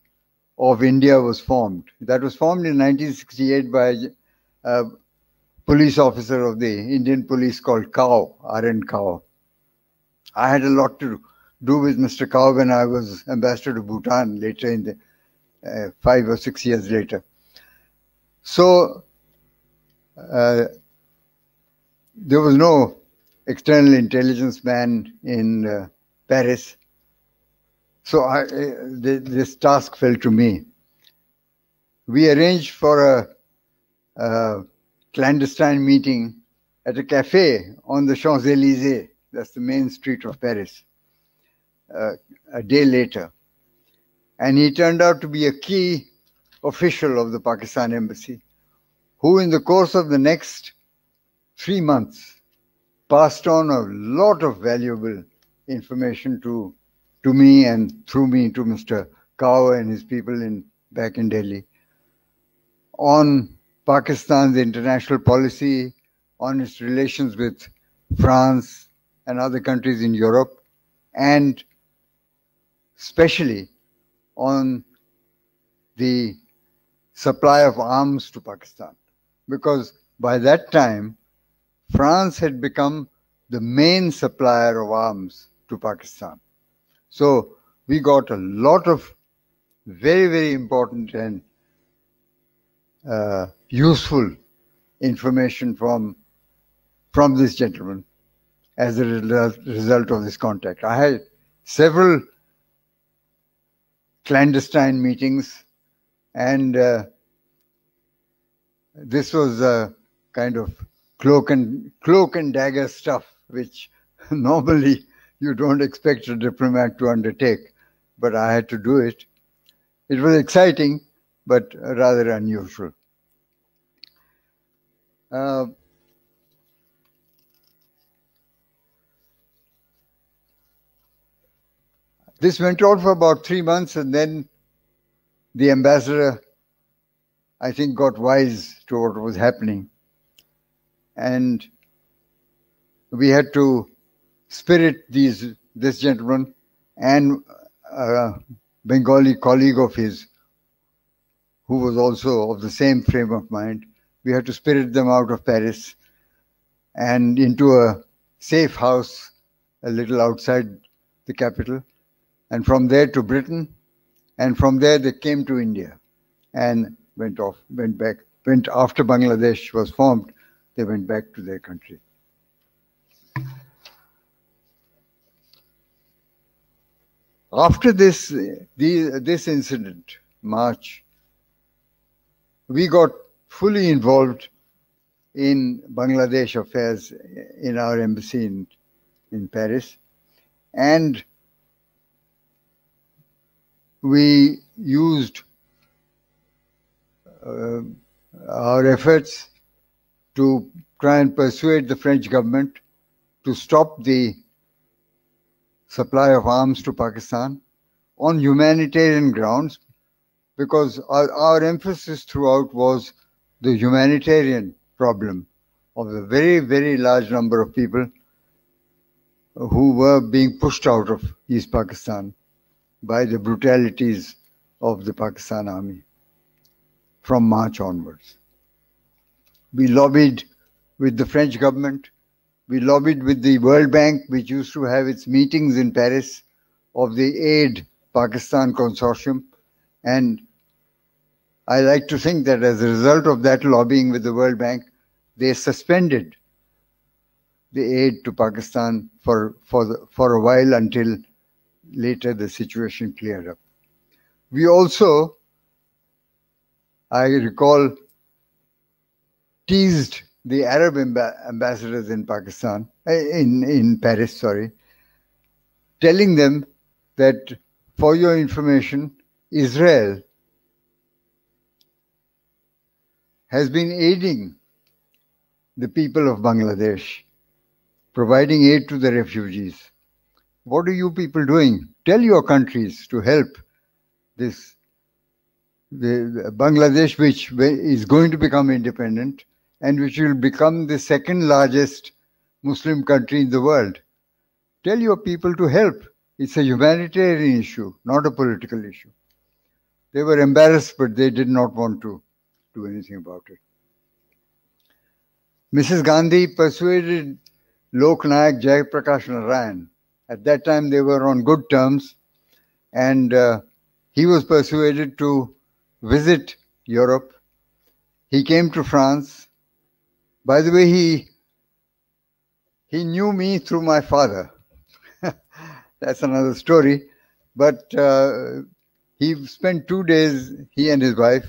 of India was formed. That was formed in 1968 by a police officer of the Indian police called Kao, R.N. Kao. I had a lot to do with Mr. Kao when I was ambassador to Bhutan later in the 5 or 6 years later. So there was no external intelligence man in Paris. So this task fell to me. We arranged for a clandestine meeting at a cafe on the Champs-Élysées. That's the main street of Paris. A day later. And he turned out to be a key official of the Pakistan embassy, who in the course of the next 3 months passed on a lot of valuable information to me and through me to Mr. Kao and his people back in Delhi on Pakistan's international policy, on its relations with France and other countries in Europe, and especially on the supply of arms to Pakistan. Because by that time, France had become the main supplier of arms to Pakistan. So we got a lot of very, very important and useful information from this gentleman as a result of this contact. I had several clandestine meetings, and this was a kind of cloak and dagger stuff, which normally you don't expect a diplomat to undertake, but I had to do it. It was exciting, but rather unusual. This went on for about 3 months, and then the ambassador, I think, got wise to what was happening. And we had to spirit this gentleman and a Bengali colleague of his, who was also of the same frame of mind. We had to spirit them out of Paris and into a safe house a little outside the capital, and from there to Britain, and from there they came to India and went after Bangladesh was formed, they went back to their country. After this incident, March, we got fully involved in Bangladesh affairs in our embassy in Paris, and we used our efforts to try and persuade the French government to stop the supply of arms to Pakistan on humanitarian grounds, because our emphasis throughout was the humanitarian problem of a very, very large number of people who were being pushed out of East Pakistan by the brutalities of the Pakistan army from March onwards. We lobbied with the French government. We lobbied with the World Bank, which used to have its meetings in Paris, of the Aid Pakistan Consortium. And I like to think that as a result of that lobbying with the World Bank, they suspended the aid to Pakistan for a while until later the situation cleared up. We also, I recall, teased the Arab ambassadors in Pakistan, in Paris, sorry, telling them that, for your information, Israel has been aiding the people of Bangladesh, providing aid to the refugees. What are you people doing? Tell your countries to help this, the Bangladesh, which is going to become independent and which will become the second largest Muslim country in the world. Tell your people to help. It's a humanitarian issue, not a political issue. They were embarrassed, but they did not want to do anything about it. Mrs. Gandhi persuaded Lok Nayak Jayaprakash Narayan. At that time, they were on good terms, and he was persuaded to visit Europe. He came to France. By the way, he knew me through my father. That's another story. But he spent 2 days, he and his wife,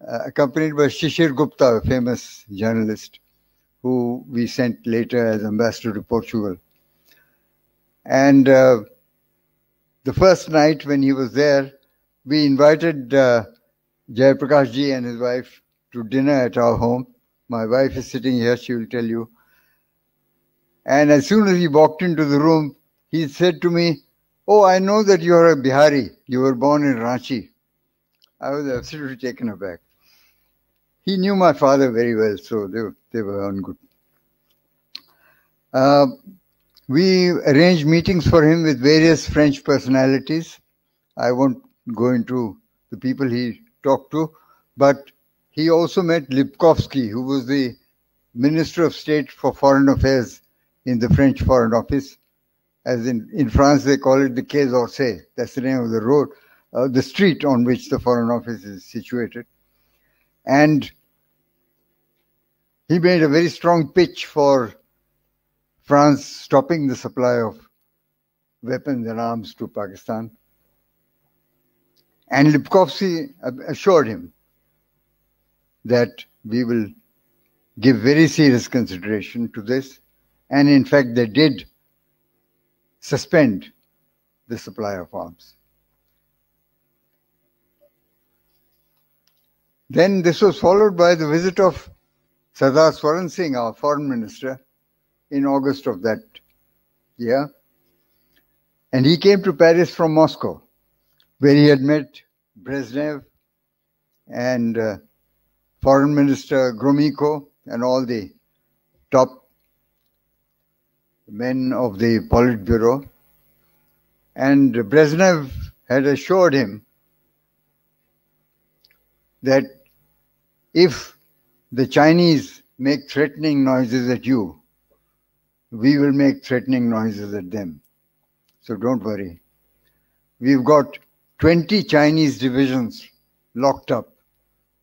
accompanied by Shishir Gupta, a famous journalist, who we sent later as ambassador to Portugal. And the first night when he was there, we invited Jayaprakash ji and his wife to dinner at our home. My wife is sitting here, she will tell you. And as soon as he walked into the room, he said to me, "Oh, I know that you are a Bihari. You were born in Ranchi." I was absolutely taken aback. He knew my father very well, so they were on good. We arranged meetings for him with various French personalities. I won't go into the people he talked to, but he also met Lipkovsky, who was the Minister of State for Foreign Affairs in the French Foreign Office. As in France, they call it the Quai d'Orsay. That's the name of the road, the street on which the Foreign Office is situated. And he made a very strong pitch for France stopping the supply of weapons and arms to Pakistan. And Lipkovsky assured him that we will give very serious consideration to this. And in fact, they did suspend the supply of arms. Then this was followed by the visit of Sardar Swaran Singh, our foreign minister, in August of that year. And he came to Paris from Moscow, where he had met Brezhnev and Foreign Minister Gromyko and all the top men of the Politburo. And Brezhnev had assured him that if the Chinese make threatening noises at you, we will make threatening noises at them. So don't worry. We've got 20 Chinese divisions locked up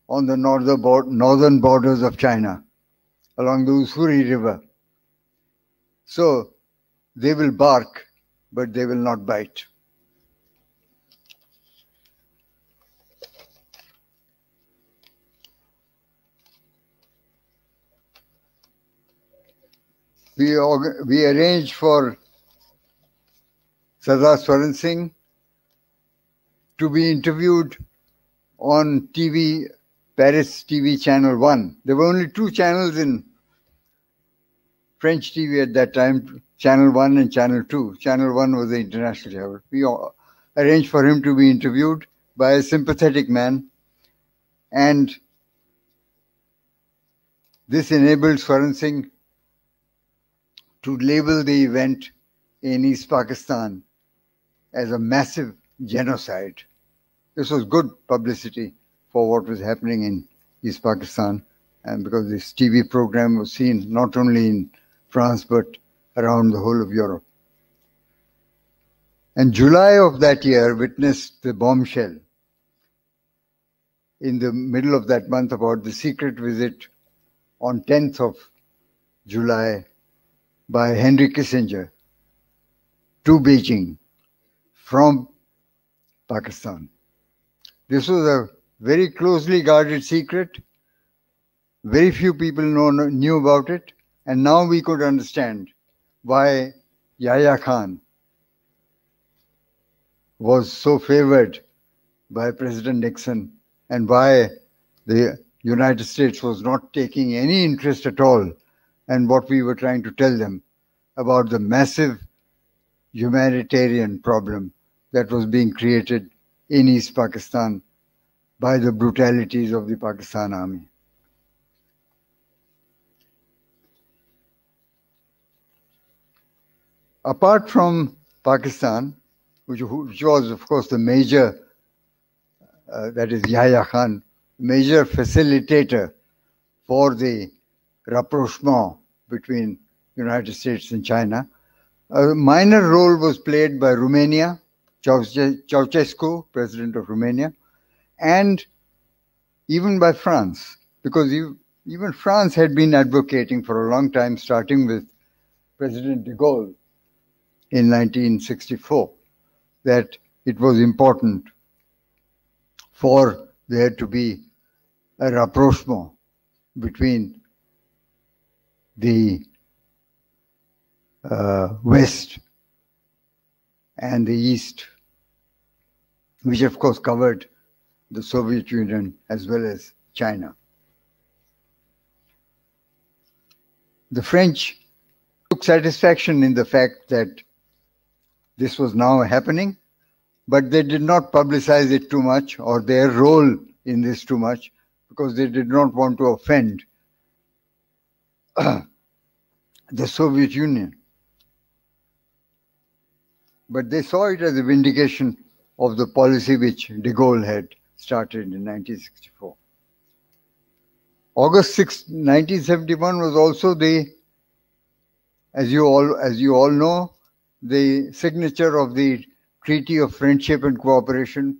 on the northern borders of China, along the Ussuri River. So they will bark, but they will not bite. We arranged for Sardar Swaran Singh to be interviewed on TV, Paris TV Channel 1. There were only 2 channels in French TV at that time, Channel 1 and Channel 2. Channel 1 was the international channel. We arranged for him to be interviewed by a sympathetic man, and this enabled Swaran Singh to label the event in East Pakistan as a massive genocide. This was good publicity for what was happening in East Pakistan, and because this TV program was seen not only in France but around the whole of Europe. And July of that year witnessed the bombshell in the middle of that month about the secret visit on 10th of July by Henry Kissinger to Beijing from Pakistan. This was a very closely guarded secret. Very few people knew about it, and now we could understand why Yahya Khan was so favored by President Nixon and why the United States was not taking any interest at all in what we were trying to tell them about the massive humanitarian problem that was being created in East Pakistan by the brutalities of the Pakistan army. Apart from Pakistan, which was, of course, the major, that is Yahya Khan, major facilitator for the rapprochement between United States and China, a minor role was played by Romania, Ceausescu, president of Romania, and even by France, because even France had been advocating for a long time, starting with President de Gaulle in 1964, that it was important for there to be a rapprochement between the West and the East, which of course covered the Soviet Union as well as China. The French took satisfaction in the fact that this was now happening, but they did not publicize it too much, or their role in this too much, because they did not want to offend the Soviet Union. But they saw it as a vindication of the policy which de Gaulle had started in 1964. August 6, 1971 was also the, as you all know, the signature of the Treaty of Friendship and Cooperation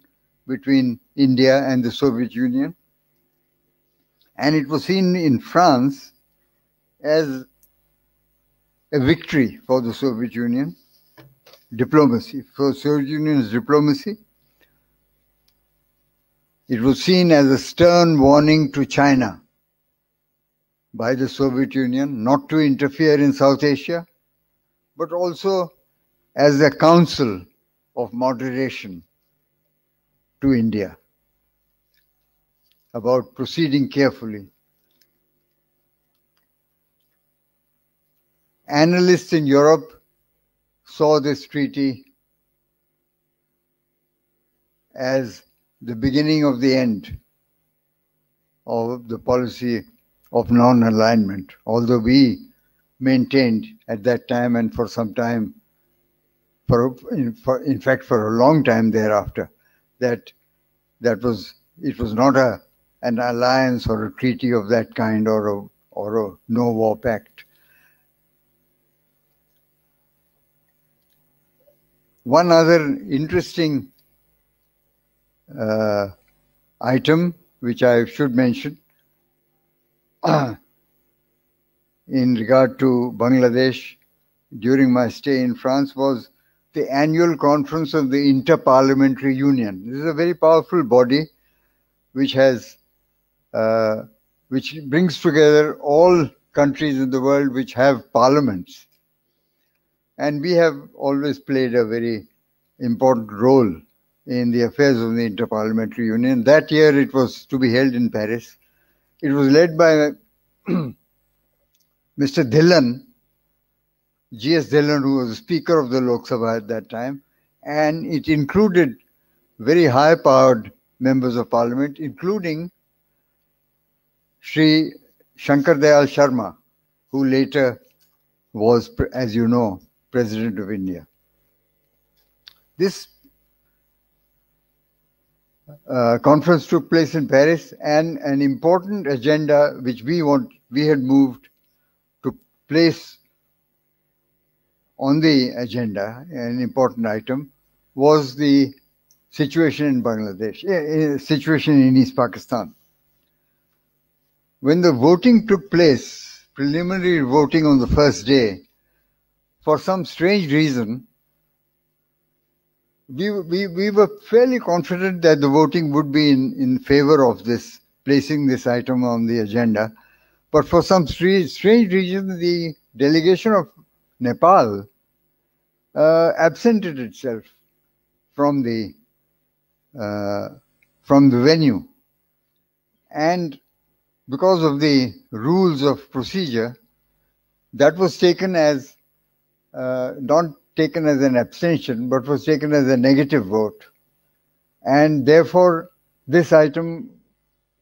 between India and the Soviet Union. And it was seen in France as a victory for the Soviet Union, diplomacy, for Soviet Union's diplomacy. It was seen as a stern warning to China by the Soviet Union not to interfere in South Asia, but also as a counsel of moderation to India about proceeding carefully. Analysts in Europe saw this treaty as the beginning of the end of the policy of non-alignment, although we maintained at that time and for some time, in fact for a long time thereafter, that it was not an alliance or a treaty of that kind or a no-war pact. One other interesting item which I should mention in regard to Bangladesh during my stay in France was the annual conference of the Inter-Parliamentary Union. This is a very powerful body which has which brings together all countries in the world which have parliaments. And we have always played a very important role in the affairs of the Inter-Parliamentary Union. That year it was to be held in Paris. It was led by Mr. Dhillon, G.S. Dhillon, who was the Speaker of the Lok Sabha at that time, and it included very high-powered members of Parliament, including Sri Shankar Dayal Sharma, who later was, as you know, President of India. This conference took place in Paris, and an important agenda which we had moved to place on the agenda, an important item, was the situation in Bangladesh, situation in East Pakistan. When the voting took place, preliminary voting on the first day, for some strange reason, we were fairly confident that the voting would be in favor of this, placing this item on the agenda. But for some strange reason, the delegation of Nepal absented itself from the venue. And because of the rules of procedure, that was taken as, not taken as an abstention, but was taken as a negative vote. And therefore, this item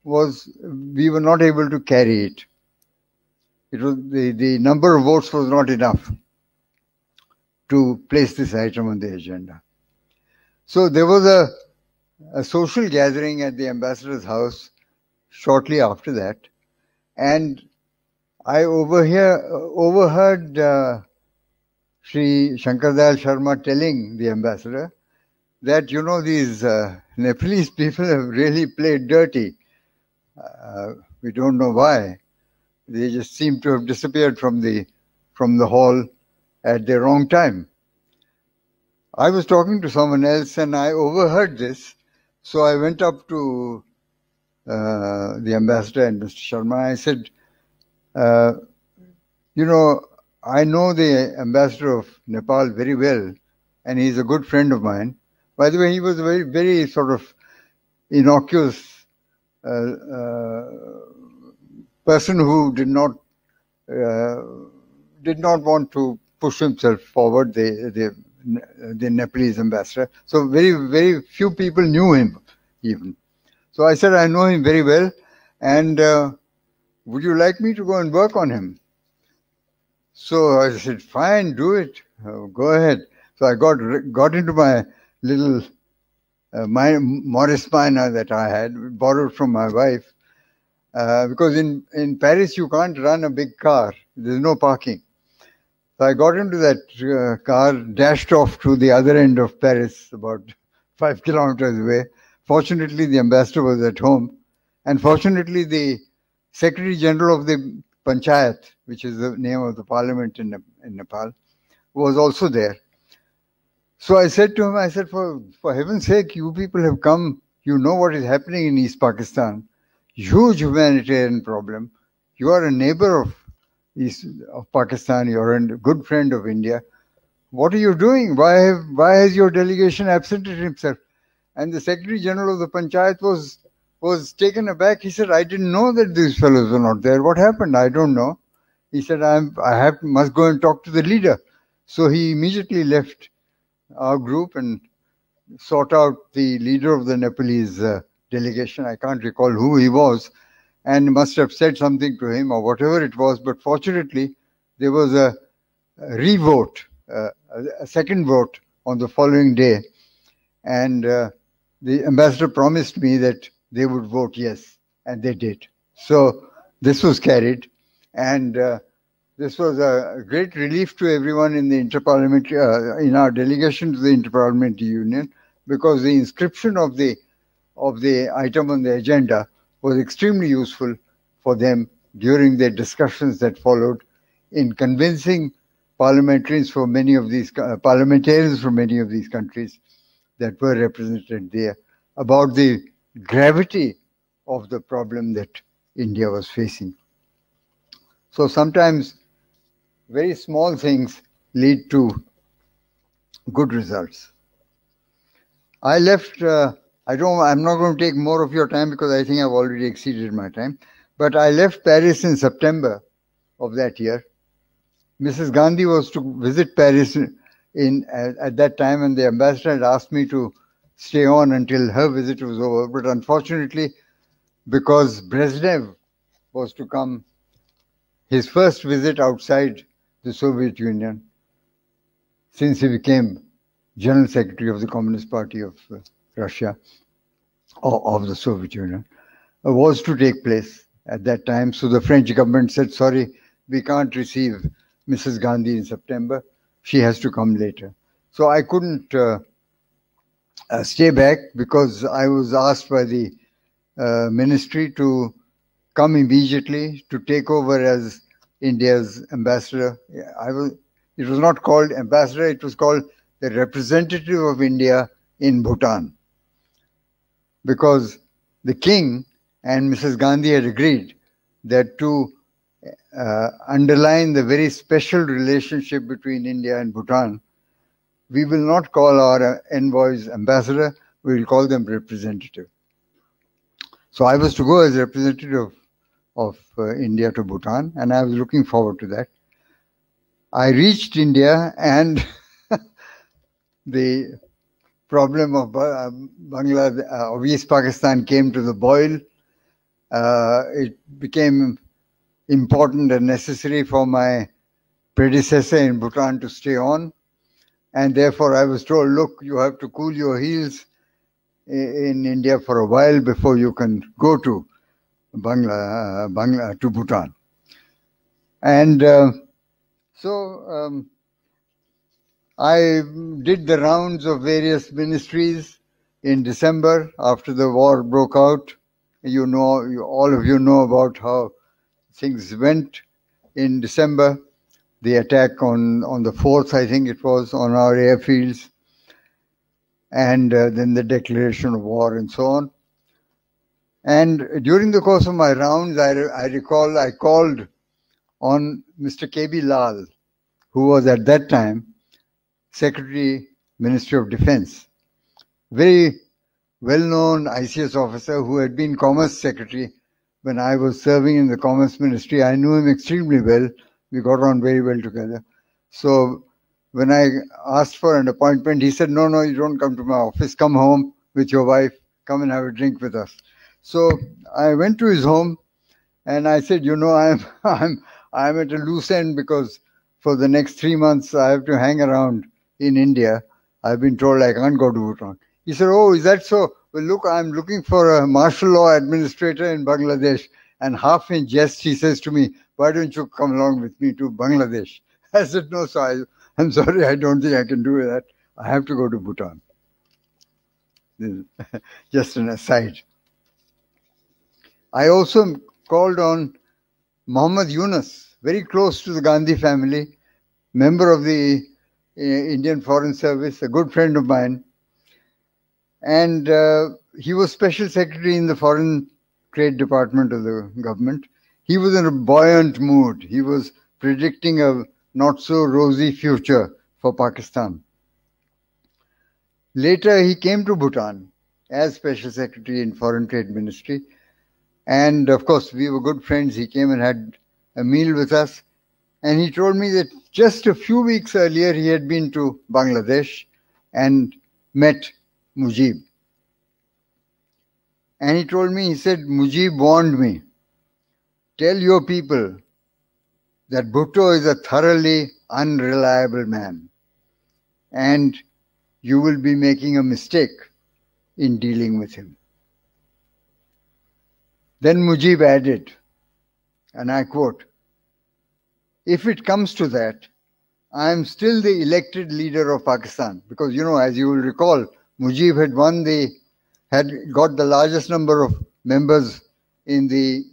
we were not able to carry it. It was the number of votes was not enough to place this item on the agenda. So there was a social gathering at the ambassador's house shortly after that, and I overheard Sri Shankardayal Sharma telling the ambassador that, you know, these Nepalese people have really played dirty. We don't know why. They just seem to have disappeared from the hall at the wrong time. I was talking to someone else and I overheard this, so I went up to the ambassador and Mr. Sharma. I said, you know, I know the ambassador of Nepal very well, and he's a good friend of mine. By the way, he was a very, very sort of innocuous person who did not want to push himself forward, the Nepalese ambassador. So very, very few people knew him even. So I said, I know him very well, and would you like me to go and work on him? So I said, fine, do it. Go ahead. So I got into my little Morris Minor that I had, borrowed from my wife, because in Paris you can't run a big car. There's no parking. So I got into that car, dashed off to the other end of Paris, about 5 kilometers away. Fortunately, the ambassador was at home. And fortunately, the Secretary General of the Panchayat, which is the name of the parliament in Nepal, was also there. So I said to him, I said, for heaven's sake, you people have come, you know what is happening in East Pakistan. Huge humanitarian problem. You are a neighbor of Pakistan, you're a good friend of India. What are you doing? Why has your delegation absented himself? And the Secretary General of the Panchayat was taken aback. He said, I didn't know that these fellows were not there. What happened? I don't know. He said, must go and talk to the leader. So he immediately left our group and sought out the leader of the Nepalese delegation. I can't recall who he was, and must have said something to him or whatever it was. But fortunately, there was a re-vote, a second vote on the following day. And the ambassador promised me that they would vote yes, and they did. So this was carried, and this was a great relief to everyone in the in our delegation to the Interparliamentary Union, because the inscription of the item on the agenda was extremely useful for them during their discussions that followed in convincing parliamentarians from many of these countries that were represented there about the gravity of the problem that India was facing. So sometimes very small things lead to good results. I left, I'm not going to take more of your time because I think I've already exceeded my time, but I left Paris in September of that year. Mrs. Gandhi was to visit Paris at that time, and the ambassador had asked me to stay on until her visit was over. But unfortunately, because Brezhnev was to come, his first visit outside the Soviet Union, since he became General Secretary of the Communist Party of Russia, or of the Soviet Union, was to take place at that time. So the French government said, sorry, we can't receive Mrs. Gandhi in September. She has to come later. So I couldn't stay back because I was asked by the ministry to come immediately to take over as India's ambassador. It was not called ambassador, it was called the representative of India in Bhutan. Because the king and Mrs. Gandhi had agreed that to underline the very special relationship between India and Bhutan, we will not call our envoys ambassador, we will call them representative. So I was to go as representative of India to Bhutan, and I was looking forward to that. I reached India, and the problem of Bangladesh, of East Pakistan came to the boil. It became important and necessary for my predecessor in Bhutan to stay on. And therefore I was told, look, you have to cool your heels in India for a while before you can go to to Bhutan. And so I did the rounds of various ministries in December after the war broke out. You know, all of you know about how things went in December. The attack on the 4th, I think it was, on our airfields, and then the declaration of war and so on. And during the course of my rounds, I recall I called on Mr. K.B. Lal, who was at that time Secretary, Ministry of Defense, very well-known ICS officer who had been Commerce Secretary when I was serving in the Commerce Ministry. I knew him extremely well. We got on very well together. So when I asked for an appointment, he said, no, you don't come to my office. Come home with your wife. Come and have a drink with us. So I went to his home and I said, you know, I'm at a loose end because for the next 3 months I have to hang around in India. I've been told I can't go to Bhutan. He said, oh, is that so? Well, look, I'm looking for a martial law administrator in Bangladesh. And half in jest, he says to me, why don't you come along with me to Bangladesh? I said, no, sir, I'm sorry, I don't think I can do that. I have to go to Bhutan. Just an aside. I also called on Muhammad Yunus, very close to the Gandhi family, member of the Indian Foreign Service, a good friend of mine. And he was Special Secretary in the Foreign Trade Department of the government. He was in a buoyant mood. He was predicting a not so rosy future for Pakistan. Later, he came to Bhutan as Special Secretary in Foreign Trade Ministry. And of course, we were good friends. He came and had a meal with us. And he told me that just a few weeks earlier, he had been to Bangladesh and met Mujib. And he told me, he said, Mujib warned me, tell your people that Bhutto is a thoroughly unreliable man and you will be making a mistake in dealing with him. Then Mujib added, and I quote, if it comes to that, I am still the elected leader of Pakistan. Because, you know, as you will recall, Mujib had got the largest number of members in the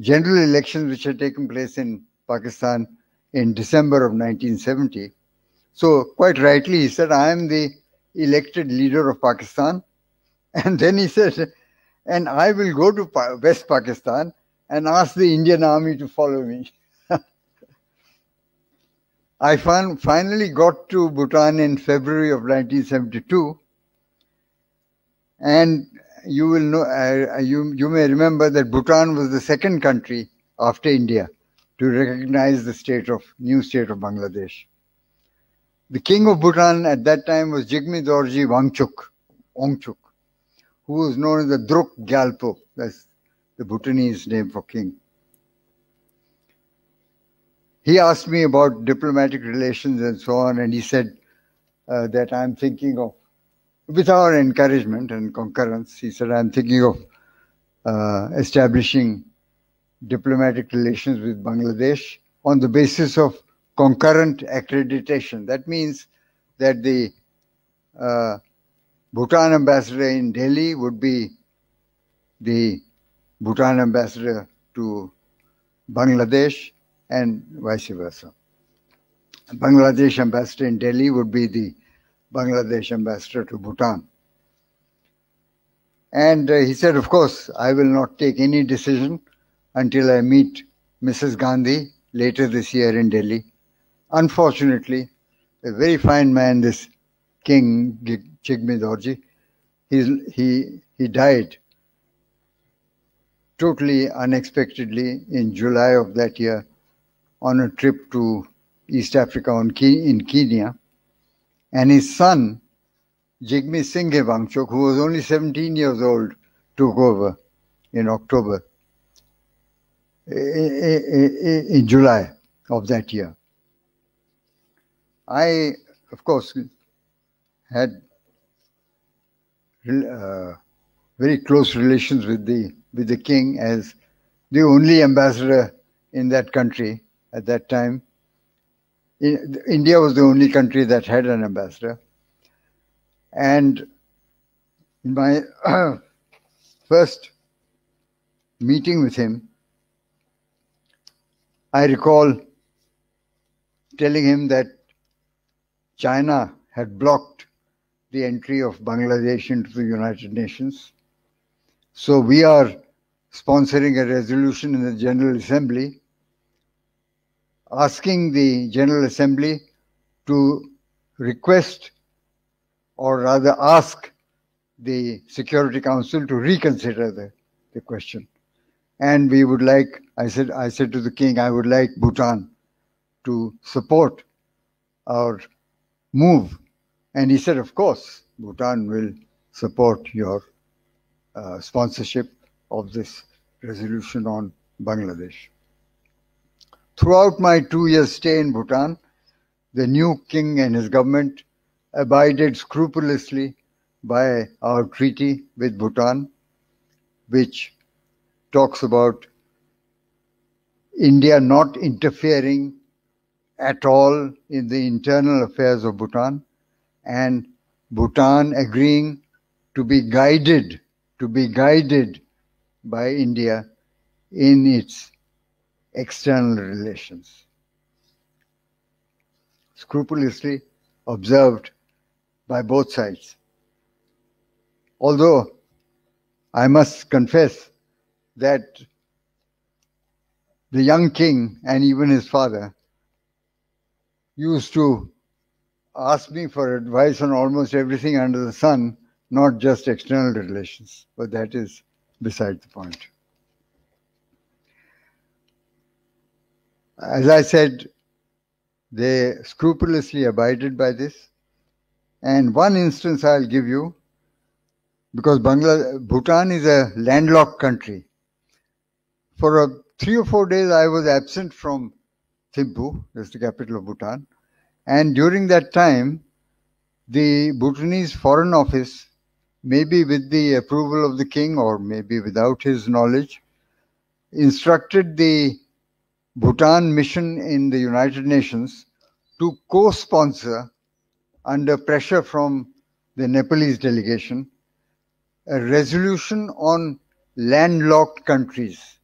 general elections which had taken place in Pakistan in December of 1970. So quite rightly he said, I am the elected leader of Pakistan. And then he said, and I will go to West Pakistan and ask the Indian army to follow me. I finally got to Bhutan in February of 1972. And you will know, you may remember that Bhutan was the second country after India to recognize the new state of Bangladesh. The king of Bhutan at that time was Jigme Dorji Wangchuk, who was known as the Druk Gyalpo. That's the Bhutanese name for king. He asked me about diplomatic relations and so on, and he said that I'm thinking of, with our encouragement and concurrence, he said, I'm thinking of establishing diplomatic relations with Bangladesh on the basis of concurrent accreditation. That means that the Bhutan ambassador in Delhi would be the Bhutan ambassador to Bangladesh and vice versa. Bangladesh ambassador in Delhi would be the Bangladesh ambassador to Bhutan. And he said, of course, I will not take any decision until I meet Mrs. Gandhi later this year in Delhi. Unfortunately, a very fine man, this King Jigme Dorji, he died totally unexpectedly in July of that year on a trip to East Africa in Kenya. And his son, Jigme Singh Wangchuk, who was only 17 years old, took over in October, in July of that year. I, of course, had very close relations with the king as the only ambassador in that country at that time. India was the only country that had an ambassador. And in my first meeting with him, I recall telling him that China had blocked the entry of Bangladesh into the United Nations. So we are sponsoring a resolution in the General Assembly asking the General Assembly to request, or rather ask, the Security Council to reconsider the question. And we would like, I said to the king, I would like Bhutan to support our move. And he said, of course, Bhutan will support your sponsorship of this resolution on Bangladesh. Throughout my 2-year stay in Bhutan, the new king and his government abided scrupulously by our treaty with Bhutan, which talks about India not interfering at all in the internal affairs of Bhutan, and Bhutan agreeing to be guided by India in its external relations. Scrupulously observed by both sides. Although I must confess that the young king and even his father used to ask me for advice on almost everything under the sun, not just external relations, but that is beside the point. As I said, they scrupulously abided by this. And one instance I'll give you, because Bhutan is a landlocked country. For 3 or 4 days I was absent from Thimphu, that's the capital of Bhutan. And during that time, the Bhutanese Foreign Office, maybe with the approval of the king or maybe without his knowledge, instructed the Bhutan mission in the United Nations to co-sponsor, under pressure from the Nepalese delegation, a resolution on landlocked countries.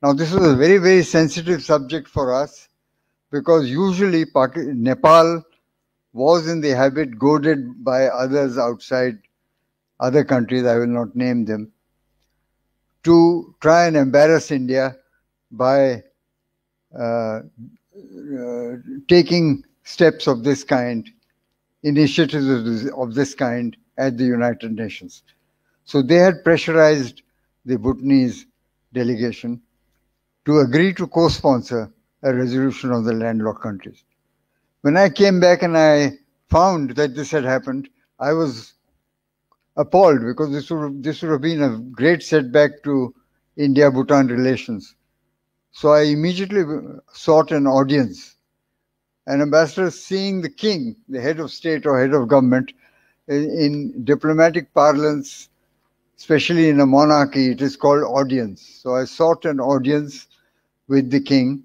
Now this was a very, very sensitive subject for us, because usually Nepal was in the habit, goaded by others outside, other countries, I will not name them, to try and embarrass India by taking steps of this kind, initiatives of this kind at the United Nations. So they had pressurized the Bhutanese delegation to agree to co-sponsor a resolution on the landlocked countries. When I came back and I found that this had happened, I was appalled, because this would have been a great setback to India-Bhutan relations. So I immediately sought an audience. An ambassador, seeing the king, the head of state or head of government, in diplomatic parlance, especially in a monarchy, it is called audience. So I sought an audience with the king.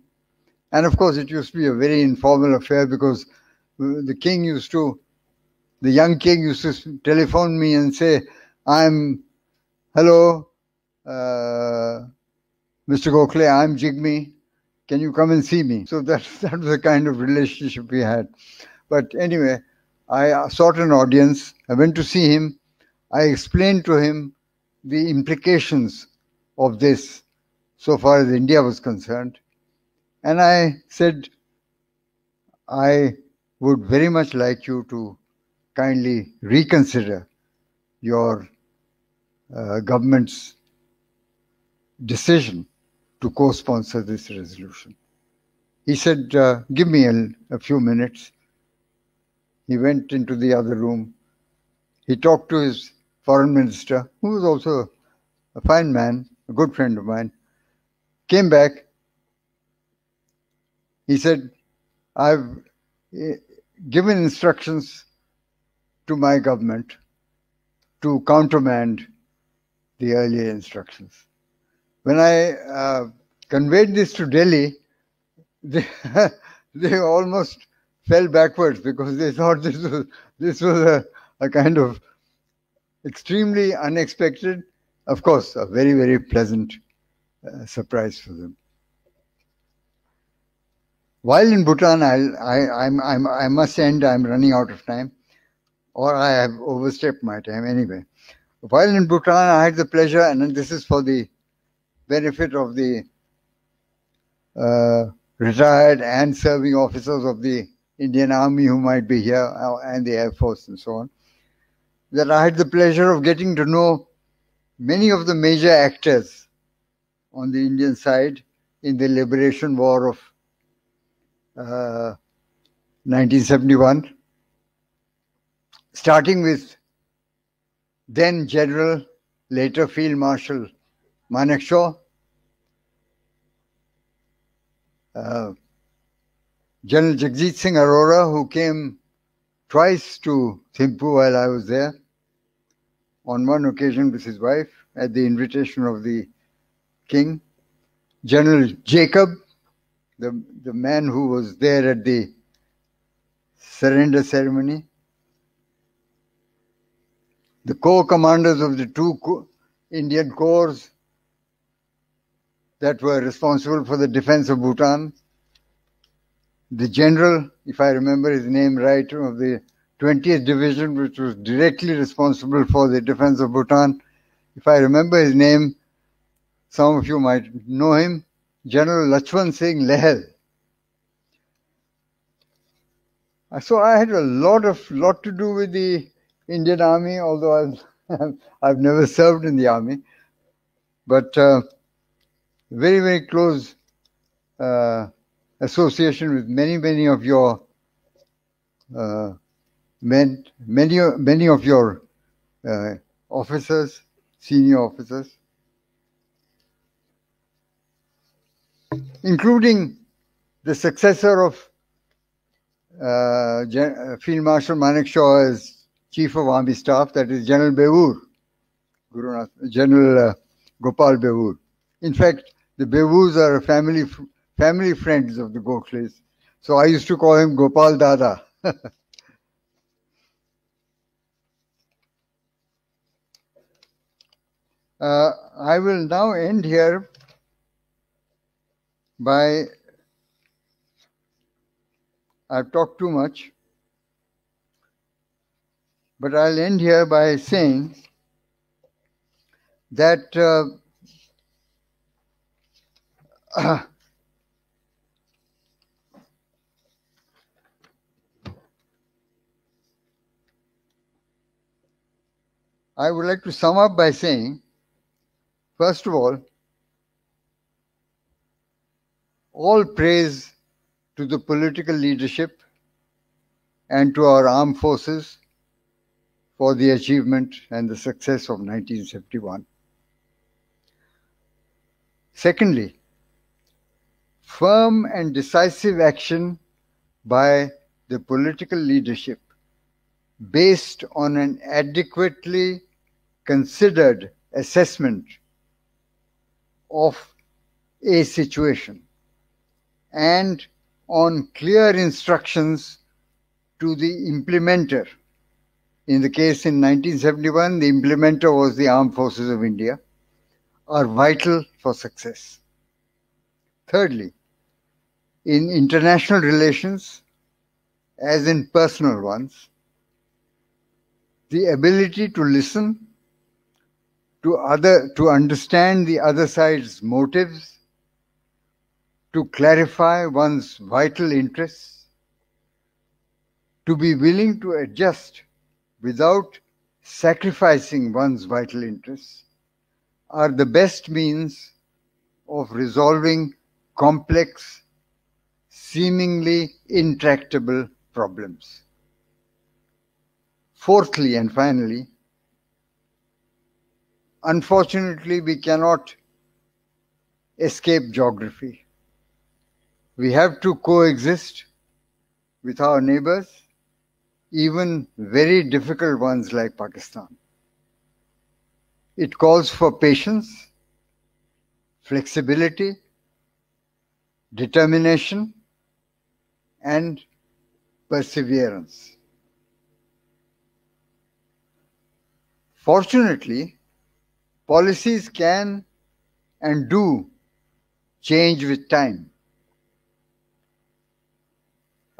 And of course, it used to be a very informal affair, because the young king used to telephone me and say, hello, Mr. Gokhale, I'm Jigme. can you come and see me? So that was the kind of relationship we had. But anyway, I sought an audience. I went to see him. I explained to him the implications of this so far as India was concerned. And I said, I would very much like you to kindly reconsider your government's decision to co-sponsor this resolution. He said, give me a few minutes. He went into the other room. He talked to his foreign minister, who was also a fine man, a good friend of mine, came back. He said, I've given instructions to my government to countermand the earlier instructions. When I conveyed this to Delhi, they almost fell backwards because they thought this was a kind of extremely unexpected, of course, a very, very pleasant surprise for them. While in Bhutan, I must end, I'm running out of time, or I have overstepped my time anyway. While in Bhutan, I had the pleasure, and this is for the benefit of the retired and serving officers of the Indian Army who might be here, and the Air Force and so on, that I had the pleasure of getting to know many of the major actors on the Indian side in the liberation war of 1971, starting with then General, later Field Marshal Manekshaw, General Jagjit Singh Arora, who came twice to Thimphu while I was there, on one occasion with his wife at the invitation of the king, General Jacob, the man who was there at the surrender ceremony, the corps commanders of the two Indian corps that were responsible for the defense of Bhutan, the general, if I remember his name right, of the 20th Division, which was directly responsible for the defense of Bhutan. If I remember his name, some of you might know him, General Lachwan Singh Lehel. So I had a lot to do with the Indian Army, although I've never served in the Army, but very, very close association with many of your many of your officers, senior officers, including the successor of Field Marshal Manekshaw as Chief of Army Staff, that is General Beur, General Gopal Beur. In fact, the Beurs are family friends of the Gokhles. So I used to call him Gopal Dada. I will now end here by, I've talked too much, but I'll end here by saying that I would like to sum up by saying, first of all praise to the political leadership and to our armed forces for the achievement and the success of 1971. Secondly, firm and decisive action by the political leadership based on an adequately considered assessment of a situation and on clear instructions to the implementer. In the case in 1971, the implementer was the Armed Forces of India, are vital for success. Thirdly, in international relations as in personal ones, the ability to listen, to understand the other side's motives, to clarify one's vital interests, to be willing to adjust without sacrificing one's vital interests, are the best means of resolving complex, seemingly intractable problems. Fourthly and finally, unfortunately, we cannot escape geography. We have to coexist with our neighbors, even very difficult ones like Pakistan. It calls for patience, flexibility, determination, and perseverance. Fortunately, policies can and do change with time.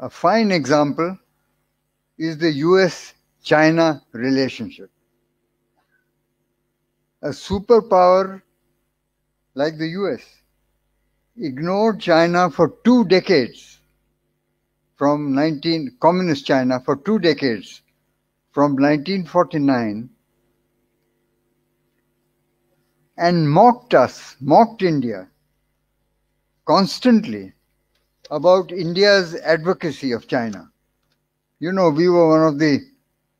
A fine example is the US-China relationship. A superpower like the US ignored China for 2 decades, Communist China for 2 decades, from 1949, and mocked India constantly about India's advocacy of China. You know, we were one of the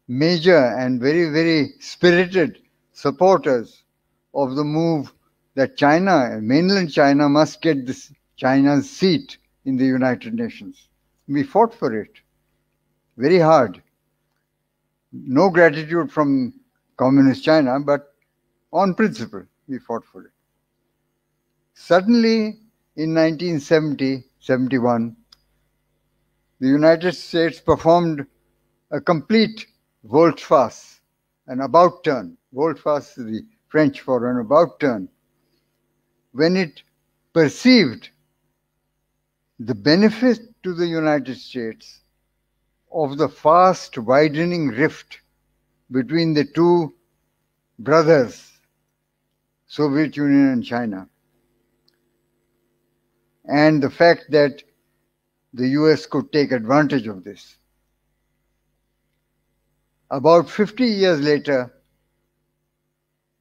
major and very, very spirited supporters of the move that China, mainland China, must get China's seat in the United Nations. We fought for it very hard. No gratitude from Communist China, but on principle, we fought for it. Suddenly, in 1970-71, the United States performed a complete volte-face, an about-turn. Volte-face is the French for an about-turn. When it perceived the benefit to the United States of the fast widening rift between the two brothers, Soviet Union and China, and the fact that the US could take advantage of this. About 50 years later,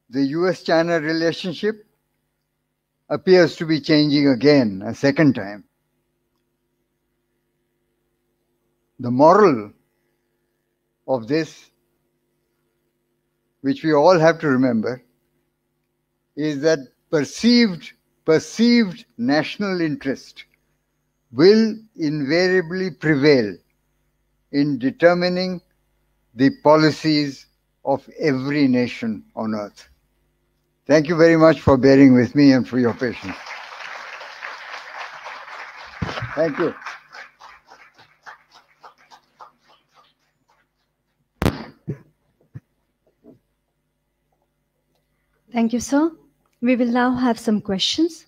the US-China relationship appears to be changing again, a second time. The moral of this, which we all have to remember, is that perceived national interest will invariably prevail in determining the policies of every nation on earth. Thank you very much for bearing with me and for your patience. Thank you. Thank you, sir. We will now have some questions.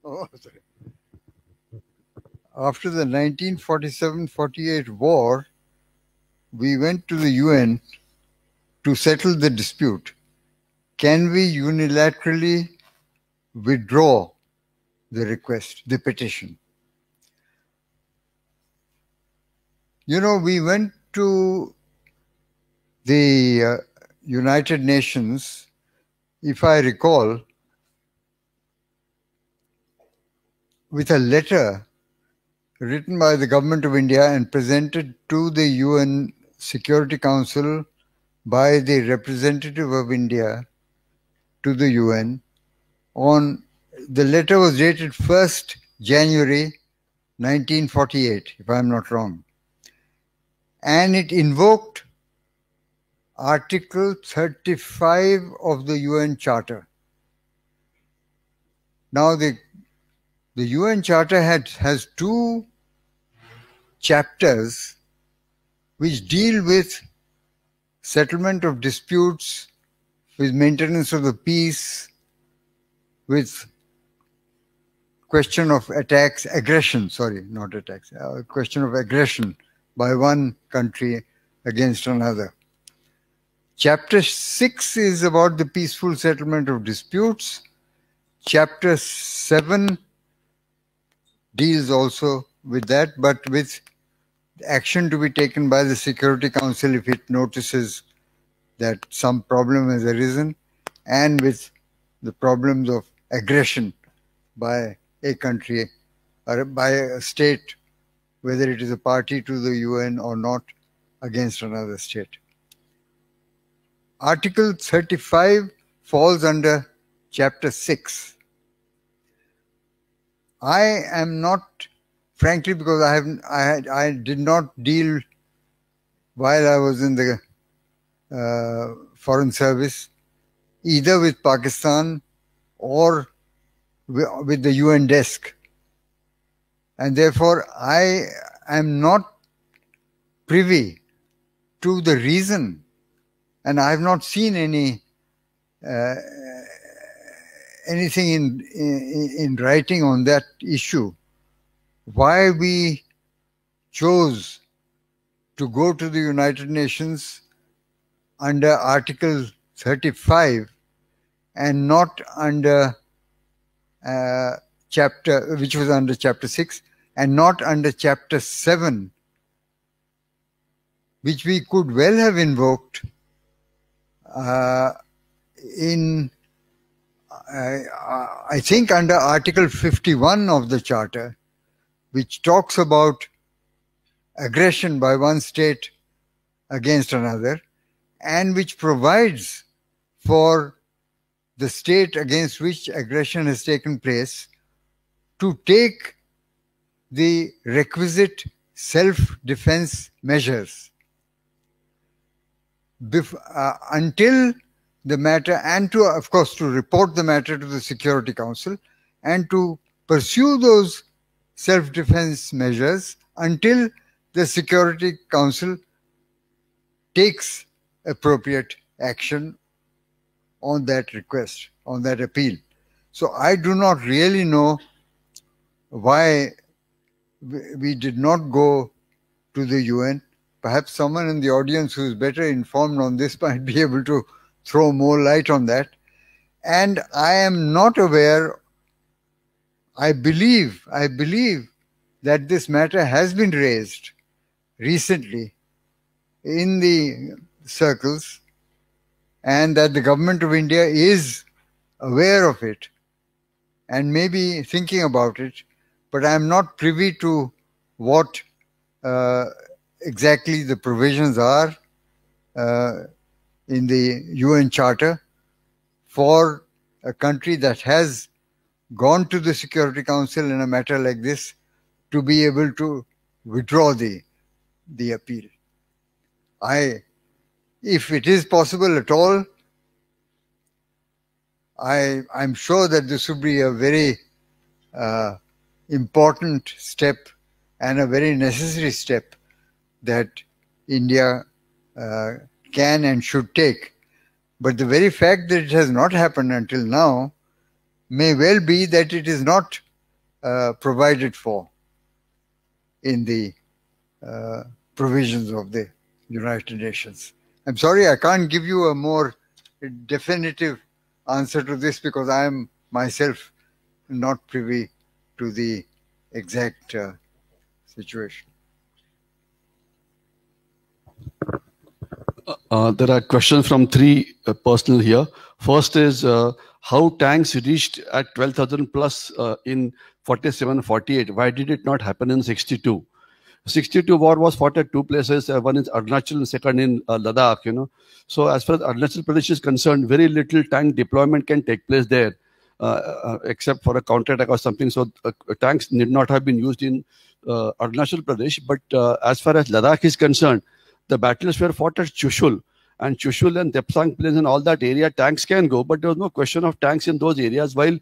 Oh, sorry. After the 1947-48 war, we went to the UN to settle the dispute. Can we unilaterally withdraw the request, the petition? You know, we went to the United Nations, if I recall, with a letter written by the Government of India and presented to the UN Security Council by the representative of India to the UN. The letter was dated 1st January 1948, if I'm not wrong. and it invoked Article 35 of the UN Charter. Now, the UN Charter has two chapters which deal with settlement of disputes, with maintenance of the peace, with question of attacks, aggression, sorry, not attacks, question of aggression by one country against another. Chapter 6 is about the peaceful settlement of disputes. Chapter 7 deals also with that, but with action to be taken by the Security Council if it notices that some problem has arisen, and with the problems of aggression by a country or by a state, whether it is a party to the UN or not, against another state. Article 35 falls under Chapter 6. I am not, frankly, because I did not deal while I was in the Foreign Service, either with Pakistan or with the UN desk. And therefore, I am not privy to the reason, and I have not seen anything in writing on that issue, why we chose to go to the United Nations under Article 35 and not under which was under Chapter 6, and not under Chapter 7, which we could well have invoked in, I think, under Article 51 of the Charter, which talks about aggression by one state against another, and which provides for the state against which aggression has taken place to take the requisite self-defense measures until the matter, and to, of course, to report the matter to the Security Council and to pursue those self-defense measures until the Security Council takes appropriate action on that request, on that appeal. So I do not really know why we did not go to the UN. Perhaps someone in the audience who is better informed on this might be able to throw more light on that. And I am not aware, I believe that this matter has been raised recently in the circles, and that the government of India is aware of it and maybe thinking about it, but I am not privy to what exactly the provisions are in the UN Charter for a country that has gone to the Security Council in a matter like this to be able to withdraw the appeal. If it is possible at all, I'm sure that this would be a very important step and a very necessary step that India can and should take. But the very fact that it has not happened until now may well be that it is not provided for in the provisions of the United Nations. I'm sorry, I can't give you a more definitive answer to this because I am myself not privy to the exact situation. There are questions from three personnel here. First is how tanks reached at 12,000 plus in 47-48. Why did it not happen in 62? 62 war was fought at two places. One is Arunachal and second in Ladakh, you know. So as far as Arunachal Pradesh is concerned, very little tank deployment can take place there, except for a counterattack or something. So tanks need not have been used in Arunachal Pradesh. But as far as Ladakh is concerned, the battles were fought at Chushul. And Chushul and Depsang Plains and all that area, tanks can go, but there was no question of tanks in those areas. While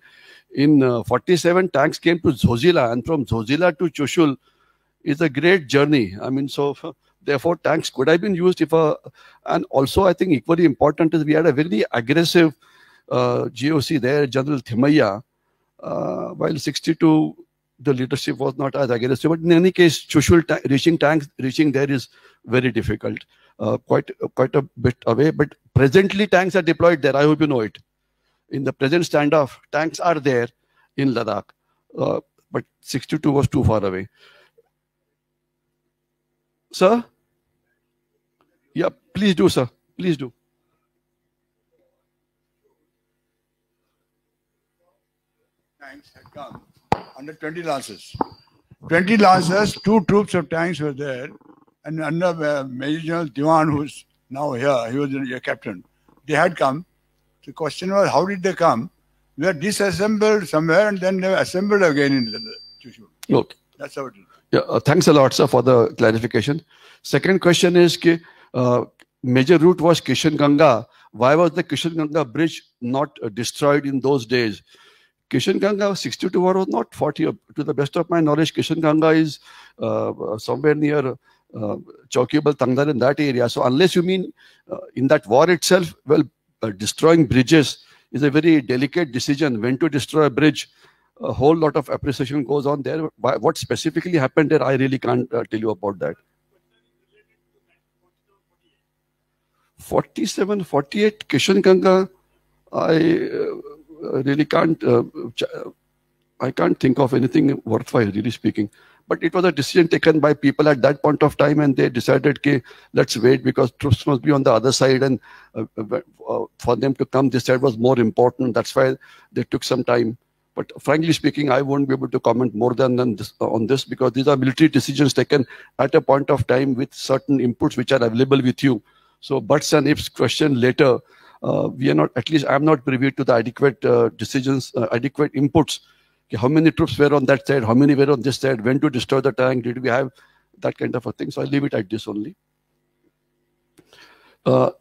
in 47, tanks came to Zojila, and from Zojila to Chushul is a great journey. I mean, so therefore, tanks could have been used if and also I think equally important is we had a very aggressive GOC there, General Thimaiya, while 62, the leadership was not as aggressive. But in any case, Chushul reaching there is very difficult. Quite a bit away, but presently tanks are deployed there. I hope you know it. In the present standoff, tanks are there in Ladakh, but 62 was too far away. Sir? Yeah, please do, sir. Please do. Tanks had come under 20 lancers. 20 lancers, 2 troops of tanks were there. And under Major General Diwan, who's now here, he was your captain. They had come. The question was, how did they come? They were disassembled somewhere and then they were assembled again in Chushul. Okay. That's how it is. Yeah, thanks a lot, sir, for the clarification. Second question is, major route was Kishanganga. Why was the Kishanganga bridge not destroyed in those days? Kishanganga 62 was not 40. To the best of my knowledge, Kishanganga is somewhere near Chaukibal, Tangdar, in that area. So unless you mean in that war itself, well, destroying bridges is a very delicate decision. When to destroy a bridge, a whole lot of appreciation goes on there. What specifically happened there, I really can't tell you about that. 47, 48, Kishanganga, I really can't, I can't think of anything worthwhile, really speaking. But it was a decision taken by people at that point of time, and they decided, okay, let's wait because troops must be on the other side, and for them to come this side was more important. That's why they took some time. But frankly speaking, I won't be able to comment more than this, on this, because these are military decisions taken at a point of time with certain inputs which are available with you. So buts and ifs question later, we are not, at least I'm not privy to the adequate decisions, adequate inputs. How many troops were on that side? How many were on this side? When to destroy the tank? Did we have that kind of a thing? So I'll leave it at this only.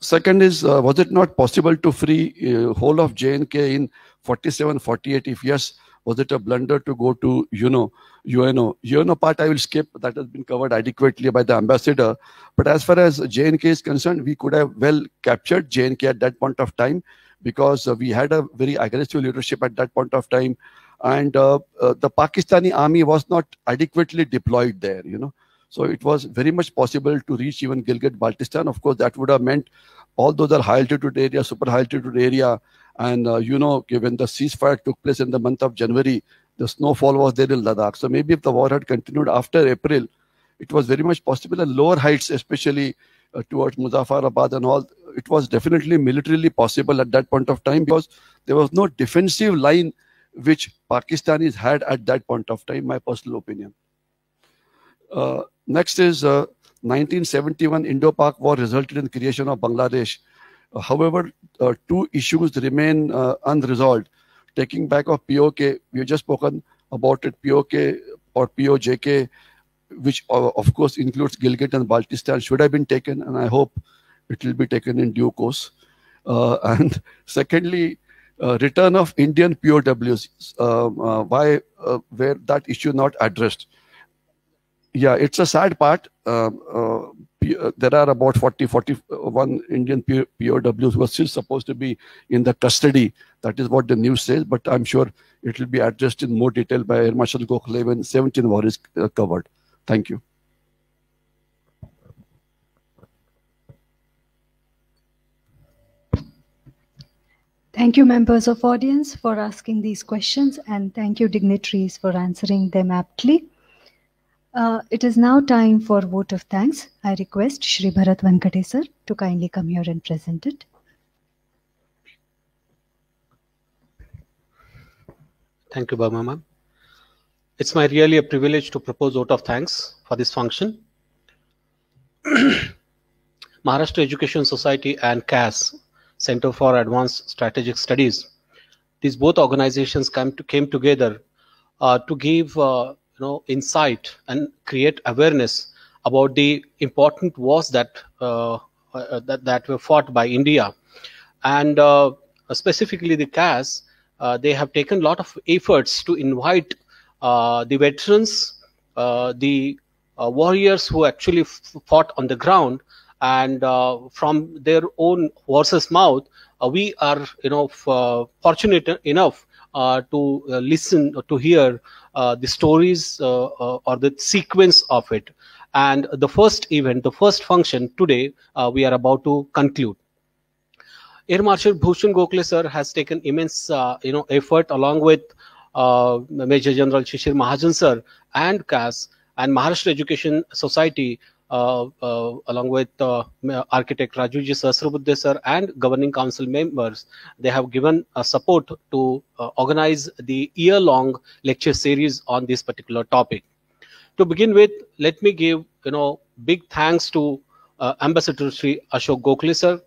Second is, was it not possible to free whole of J&K in 47, 48? If yes, was it a blunder to go to UNO? UNO part I will skip. That has been covered adequately by the ambassador. But as far as J&K is concerned, we could have well captured J&K at that point of time, because we had a very aggressive leadership at that point of time. And the Pakistani army was not adequately deployed there, So it was very much possible to reach even Gilgit-Baltistan. Of course, that would have meant all those are high altitude area, super high altitude area. And, when the ceasefire took place in the month of January, the snowfall was there in Ladakh. So maybe if the war had continued after April, it was very much possible. And lower heights, especially towards Muzaffarabad and all, it was definitely militarily possible at that point of time, because there was no defensive line which Pakistanis had at that point of time, my personal opinion. Next is 1971 Indo-Pak war resulted in creation of Bangladesh. However, 2 issues remain unresolved. Taking back of POK, we have just spoken about it, POK or POJK, which of course includes Gilgit and Baltistan, should have been taken, and I hope it will be taken in due course. And secondly, return of Indian POWs, why were that issue not addressed? Yeah, it's a sad part. There are about 41 Indian POWs who are still supposed to be in the custody. That is what the news says, but I'm sure it will be addressed in more detail by Air Marshal Gokhale when 17 war is covered. Thank you. Thank you, members of audience, for asking these questions, and thank you, dignitaries, for answering them aptly. It is now time for vote of thanks. I request Shri Bharat Vankate sir to kindly come here and present it. Thank you, Burma ma'am. It's really a privilege to propose vote of thanks for this function. Maharashtra Education Society and CAS, Center for Advanced Strategic Studies. These both organizations came together to give insight and create awareness about the important wars that that were fought by India, and specifically the CAS. They have taken a lot of efforts to invite the veterans, the warriors who actually fought on the ground, and from their own horse's mouth, we are fortunate enough to listen, to hear the stories or the sequence of it. And the first event, the first function today, we are about to conclude. Air Marshal Bhushan Gokhale sir has taken immense effort, along with Major General Shishir Mahajan sir and CAS and Maharashtra Education Society, along with architect Rajuji Sahasrabuddhe sir and governing council members. They have given support to organize the year-long lecture series on this particular topic. To begin with, let me give big thanks to Ambassador Sri Ashok Gokhale sir.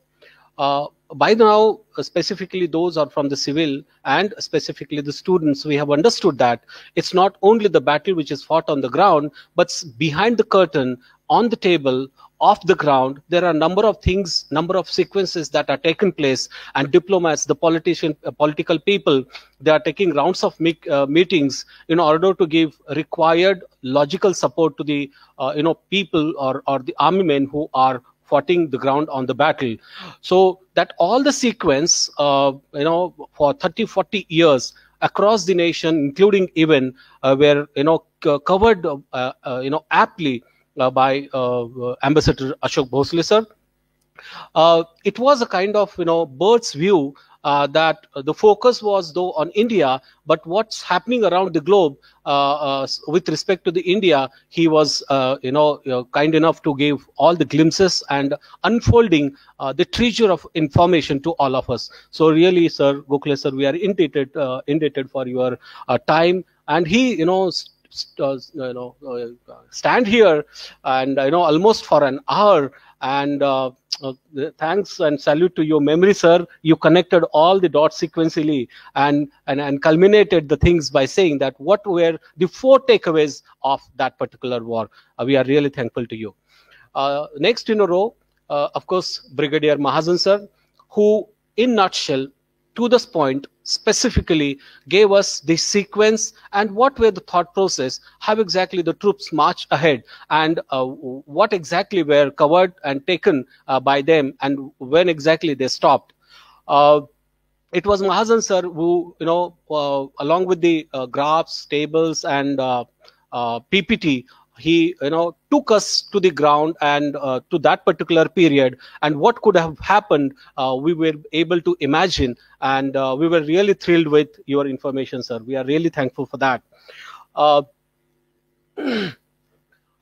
By now, specifically those are from the civil and specifically the students, we have understood that it's not only the battle which is fought on the ground, but behind the curtain, on the table, off the ground, there are a number of things, number of sequences that are taking place, and diplomats, the political people, they are taking rounds of meetings in order to give required logical support to the people or the army men who are fighting the ground on the battle. So that all the sequence, for 30-40 years across the nation, including even were covered aptly by Ambassador Ashok Bhosle sir. It was a kind of bird's view that the focus was though on India, but what's happening around the globe with respect to the India, he was kind enough to give all the glimpses and unfolding the treasure of information to all of us. So really, sir, Gokhale sir, we are indebted for your time, and he stand here and almost for an hour, and thanks and salute to your memory, sir. You connected all the dots sequentially and culminated the things by saying that what were the 4 takeaways of that particular war. We are really thankful to you. Next in a row, of course, Brigadier Mahajan sir, who in nutshell, to this point, specifically gave us the sequence and what were the thought process, how exactly the troops marched ahead, and what exactly were covered and taken by them, and when exactly they stopped. It was Mahajan sir who, along with the graphs, tables, and PPT, he took us to the ground and to that particular period, and what could have happened we were able to imagine, and we were really thrilled with your information, sir. We are really thankful for that.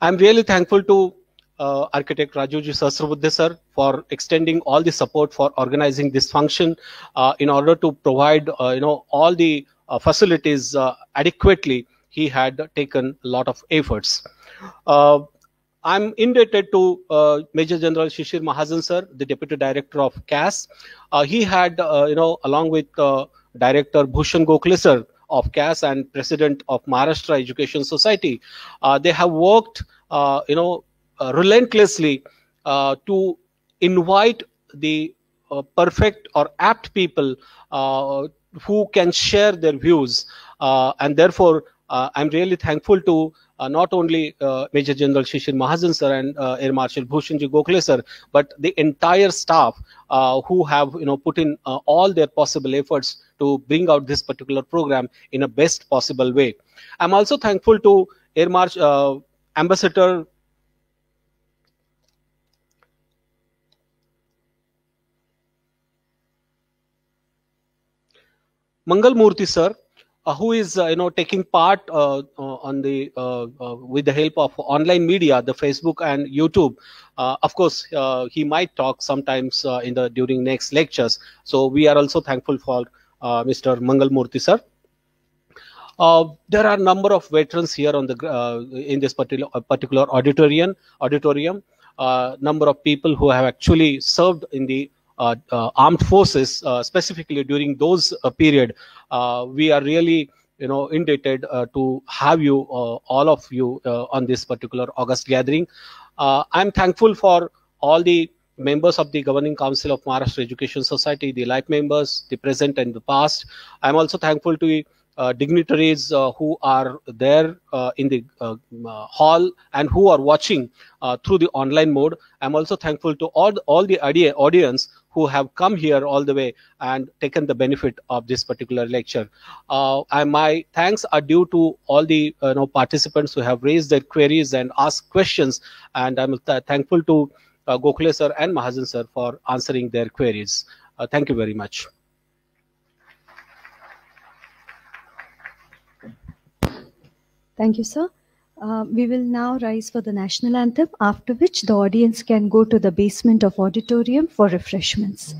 I'm really thankful to architect Rajuji Sahasrabuddhe sir for extending all the support for organizing this function in order to provide all the facilities adequately. He had taken a lot of efforts. I'm indebted to Major General Shishir Mahajan sir, the Deputy Director of CAS. He had, along with Director Bhushan Gokhale sir of CAS and President of Maharashtra Education Society, they have worked, relentlessly to invite the perfect or apt people who can share their views, and therefore I'm really thankful to not only Major General Shishir Mahajan sir and Air Marshal Bhushan Gokhale sir, but the entire staff who have put in all their possible efforts to bring out this particular program in a best possible way. I'm also thankful to Air Marshal Ambassador Mangal Murthy sir, who is taking part on the with the help of online media, the Facebook and YouTube. Of course, he might talk sometimes during next lectures. So we are also thankful for Mr. Mangal Murthy sir. There are a number of veterans here on the in this particular auditorium. Number of people who have actually served in the armed forces, specifically during those period. We are really indebted to have you, all of you, on this particular August gathering. I'm thankful for all the members of the Governing Council of Maharashtra Education Society, the life members, the present and the past. I'm also thankful to dignitaries who are there in the hall and who are watching through the online mode. I'm also thankful to all the audience who have come here all the way and taken the benefit of this particular lecture. And my thanks are due to all the participants who have raised their queries and asked questions. And I'm thankful to Gokhale sir and Mahajan sir for answering their queries. Thank you very much. Thank you, sir. We will now rise for the national anthem, after which the audience can go to the basement of auditorium for refreshments.